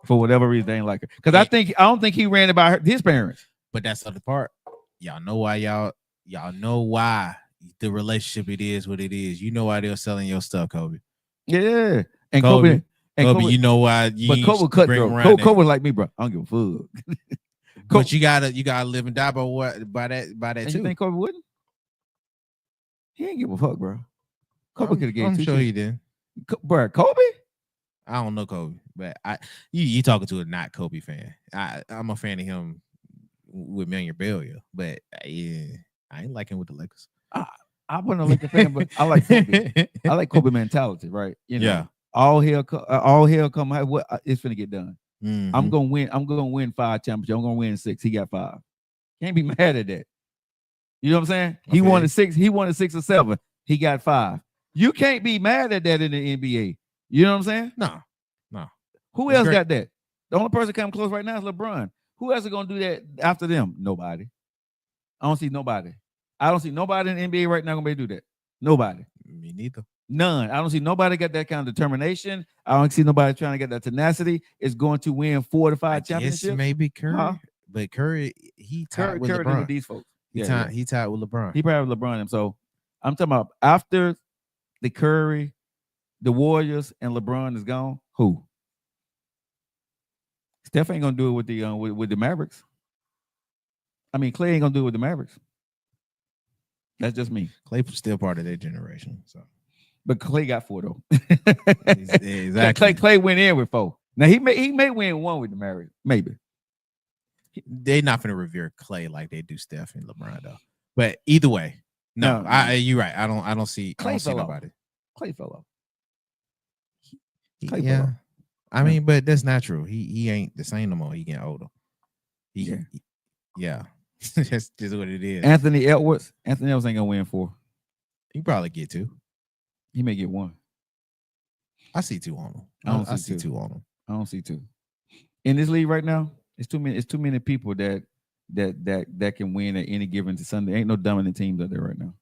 [SPEAKER 6] For whatever reason, they ain't like her. Because I don't think he ran it by his parents.
[SPEAKER 2] But that's the other part. Y'all know why y'all know why the relationship it is what it is. You know why they're selling your stuff, Kobe.
[SPEAKER 6] Yeah. And
[SPEAKER 2] Kobe, you know why
[SPEAKER 6] but Kobe cut, bro. Kobe was like me, bro. I don't give a fuck.
[SPEAKER 2] But you gotta live and die by that
[SPEAKER 6] and
[SPEAKER 2] too.
[SPEAKER 6] You think Kobe wouldn't? He ain't give a fuck, bro. Kobe could have gave
[SPEAKER 2] I'm sure he did.
[SPEAKER 6] Bro, Kobe?
[SPEAKER 2] I don't know Kobe, but you talking to a not Kobe fan. I'm a fan of him with memorabilia, but yeah, I ain't like him with the Lakers.
[SPEAKER 6] I wasn't a Laker fan, but I like Kobe. I like Kobe mentality, right? You know,
[SPEAKER 2] yeah.
[SPEAKER 6] All hell come. What it's finna get done.
[SPEAKER 2] Mm-hmm.
[SPEAKER 6] I'm gonna win 5 championships. I'm gonna win 6. He got 5. Can't be mad at that. You know what I'm saying? Okay. He wanted 6. He wanted 6 or 7. He got 5. You can't be mad at that in the NBA. You know what I'm saying?
[SPEAKER 2] No.
[SPEAKER 6] Who else got that? The only person coming close right now is LeBron. Who else is gonna do that after them? Nobody. I don't see nobody. I don't see nobody in the NBA right now gonna be able to do that. Nobody.
[SPEAKER 2] Me neither.
[SPEAKER 6] None. I don't see nobody got that kind of determination. I don't see nobody trying to get that tenacity. Is going to win 4 to 5 championships.
[SPEAKER 2] Maybe Curry, but Curry he tied with LeBron.
[SPEAKER 6] With these folks.
[SPEAKER 2] He tied with LeBron.
[SPEAKER 6] He probably with LeBron. So I'm talking about after the Curry, the Warriors, and LeBron is gone. Who? Steph ain't gonna do it with the Mavericks. I mean, Clay ain't gonna do it with the Mavericks. That's just me.
[SPEAKER 2] Clay still part of their generation. So,
[SPEAKER 6] but Clay got 4 though.
[SPEAKER 2] Exactly.
[SPEAKER 6] Clay went in with 4. Now he may win 1 with the Mavericks, maybe.
[SPEAKER 2] They're not gonna revere Clay like they do Steph and LeBron though. But either way, no. You're right. I don't see.
[SPEAKER 6] Clay
[SPEAKER 2] I don't see
[SPEAKER 6] fell
[SPEAKER 2] nobody.
[SPEAKER 6] Off. Clay fell off.
[SPEAKER 2] Clay fell off. I mean, but that's not true. He ain't the same no more. He getting older. Yeah. That's just what it is.
[SPEAKER 6] Anthony Edwards ain't gonna win 4.
[SPEAKER 2] He probably get 2.
[SPEAKER 6] He may get 1.
[SPEAKER 2] I see 2 on him. I see 2 on him.
[SPEAKER 6] I don't see 2. In this league right now, it's too many people that can win at any given Sunday. Ain't no dominant teams out there right now.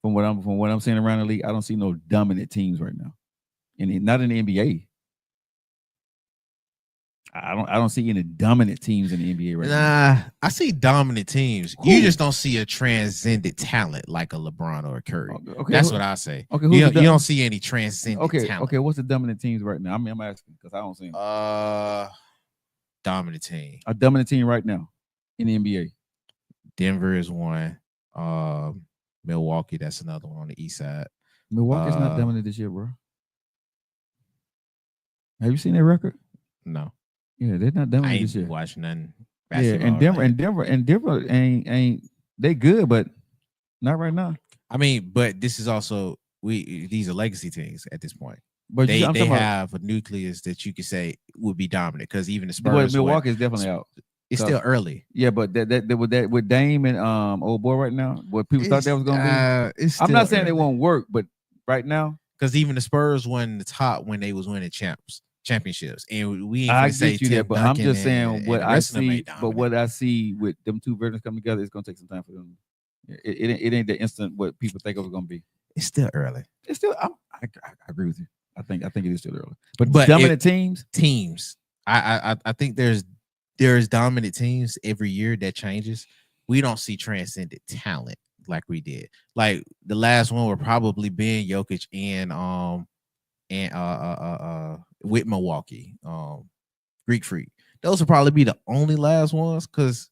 [SPEAKER 6] From what I'm seeing around the league, I don't see no dominant teams right now. And not in the NBA. I don't see any dominant teams in the NBA right now.
[SPEAKER 2] I see dominant teams. Cool. You just don't see a transcendent talent like a LeBron or a Curry. Okay, that's what I say.
[SPEAKER 6] Okay,
[SPEAKER 2] you don't see any transcendent talent.
[SPEAKER 6] Okay, what's the dominant teams right now? I mean, I'm asking because I don't see them.
[SPEAKER 2] Dominant team.
[SPEAKER 6] A dominant team right now in the NBA.
[SPEAKER 2] Denver is one. Milwaukee, that's another one on the east side.
[SPEAKER 6] Milwaukee's not dominant this year, bro. Have you seen their record?
[SPEAKER 2] No.
[SPEAKER 6] Yeah, they're not dominant this year.
[SPEAKER 2] I ain't watching nothing.
[SPEAKER 6] Yeah, and Denver ain't they good, but not right now.
[SPEAKER 2] I mean, but this is also these are legacy teams at this point.
[SPEAKER 6] But
[SPEAKER 2] they have a nucleus that you could say would be dominant because even the Spurs.
[SPEAKER 6] Milwaukee is definitely out.
[SPEAKER 2] It's still early.
[SPEAKER 6] Yeah, but that with Dame and old boy right now, what people thought that was gonna be.
[SPEAKER 2] It's
[SPEAKER 6] I'm not
[SPEAKER 2] still
[SPEAKER 6] saying it
[SPEAKER 2] early.
[SPEAKER 6] won't work, but right now,
[SPEAKER 2] Because even the Spurs won the top when they was winning championships, and we ain't
[SPEAKER 6] I
[SPEAKER 2] gonna say
[SPEAKER 6] get you there,
[SPEAKER 2] Tim
[SPEAKER 6] but I'm
[SPEAKER 2] Duncan
[SPEAKER 6] just saying
[SPEAKER 2] and
[SPEAKER 6] what
[SPEAKER 2] the
[SPEAKER 6] I
[SPEAKER 2] rest of them
[SPEAKER 6] see.
[SPEAKER 2] ain't
[SPEAKER 6] But
[SPEAKER 2] dominant.
[SPEAKER 6] what I see with them two versions coming together, it's gonna take some time for them. It ain't the instant what people think it was gonna be.
[SPEAKER 2] It's still early.
[SPEAKER 6] It's still. I agree with you. I think it is still early. But
[SPEAKER 2] But
[SPEAKER 6] dominant teams.
[SPEAKER 2] I think there's dominant teams every year that changes. We don't see transcendent talent like we did. Like the last one would probably been Jokic and with Milwaukee, Greek Freak. Those would probably be the only last ones because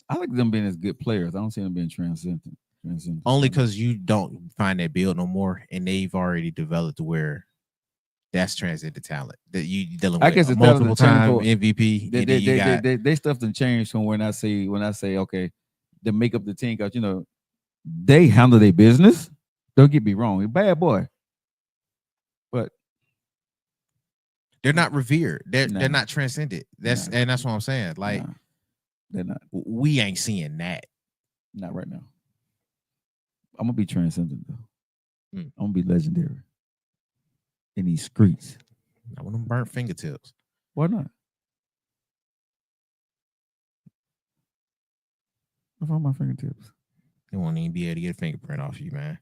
[SPEAKER 6] I like them being as good players. I don't see them being transcendent.
[SPEAKER 2] only because you don't find that build no more, and they've already developed to where that's transcendent talent that you dealing with.
[SPEAKER 6] I guess
[SPEAKER 2] a
[SPEAKER 6] it's
[SPEAKER 2] multiple time
[SPEAKER 6] for-
[SPEAKER 2] MVP. and then you got
[SPEAKER 6] They stuff done changed from when I say okay, they make up the team because they handle their business. Don't get me wrong, he's a bad boy, but
[SPEAKER 2] they're not revered. They're
[SPEAKER 6] Nah.
[SPEAKER 2] not transcendent. That's
[SPEAKER 6] Nah.
[SPEAKER 2] and that's what I'm saying. Like
[SPEAKER 6] nah, they're not.
[SPEAKER 2] we ain't seeing that.
[SPEAKER 6] Not right now. I'm gonna be transcendent though.
[SPEAKER 2] Mm.
[SPEAKER 6] I'm gonna be legendary in these streets.
[SPEAKER 2] I want them burnt fingertips.
[SPEAKER 6] Why not? What's on my fingertips?
[SPEAKER 2] They won't even be able to get a fingerprint off you, man.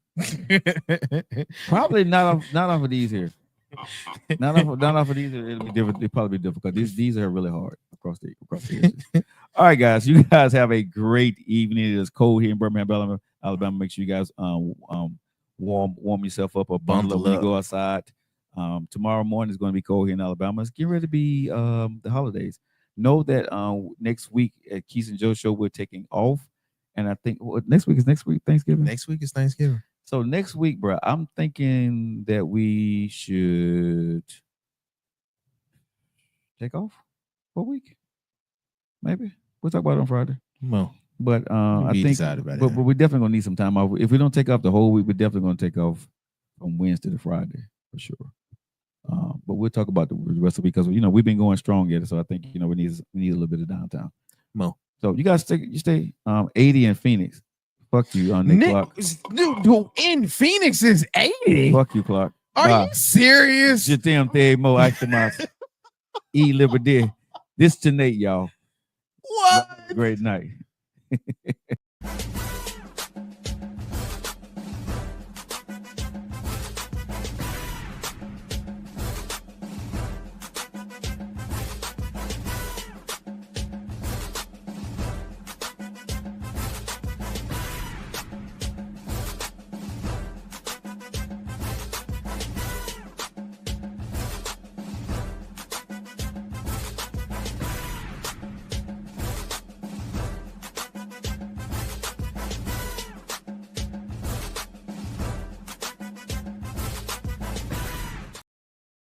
[SPEAKER 6] Probably not off of these here. Not off of these. It'll be different. It'll probably be difficult. These are really hard across the edges. All right, guys. You guys have a great evening. It is cold here in Birmingham, Alabama. Make sure you guys warm yourself up or bundle up when you go outside. Tomorrow morning is going to be cold here in Alabama. It's getting ready to be the holidays. Know that next week at Keith and Joe Show we're taking off, and I think next week Thanksgiving.
[SPEAKER 2] Next week is Thanksgiving.
[SPEAKER 6] So next week, bro, I'm thinking that we should take off for a week. Maybe we'll talk about it on Friday.
[SPEAKER 2] Well,
[SPEAKER 6] but I think, but we're definitely gonna need some time off. If we don't take off the whole week, we're definitely gonna take off from Wednesday to Friday for sure. But we'll talk about the rest of the week because we've been going strong yet. So I think we need a little bit of downtime.
[SPEAKER 2] Mo.
[SPEAKER 6] So you guys stay 80 in Phoenix. Fuck you on Nick Clock.
[SPEAKER 2] Dude, in Phoenix is 80.
[SPEAKER 6] Fuck you, Clock.
[SPEAKER 2] Are you serious?
[SPEAKER 6] Je t'aime te mo actimas. E liberté. This tonight, y'all.
[SPEAKER 2] What?
[SPEAKER 6] Great night.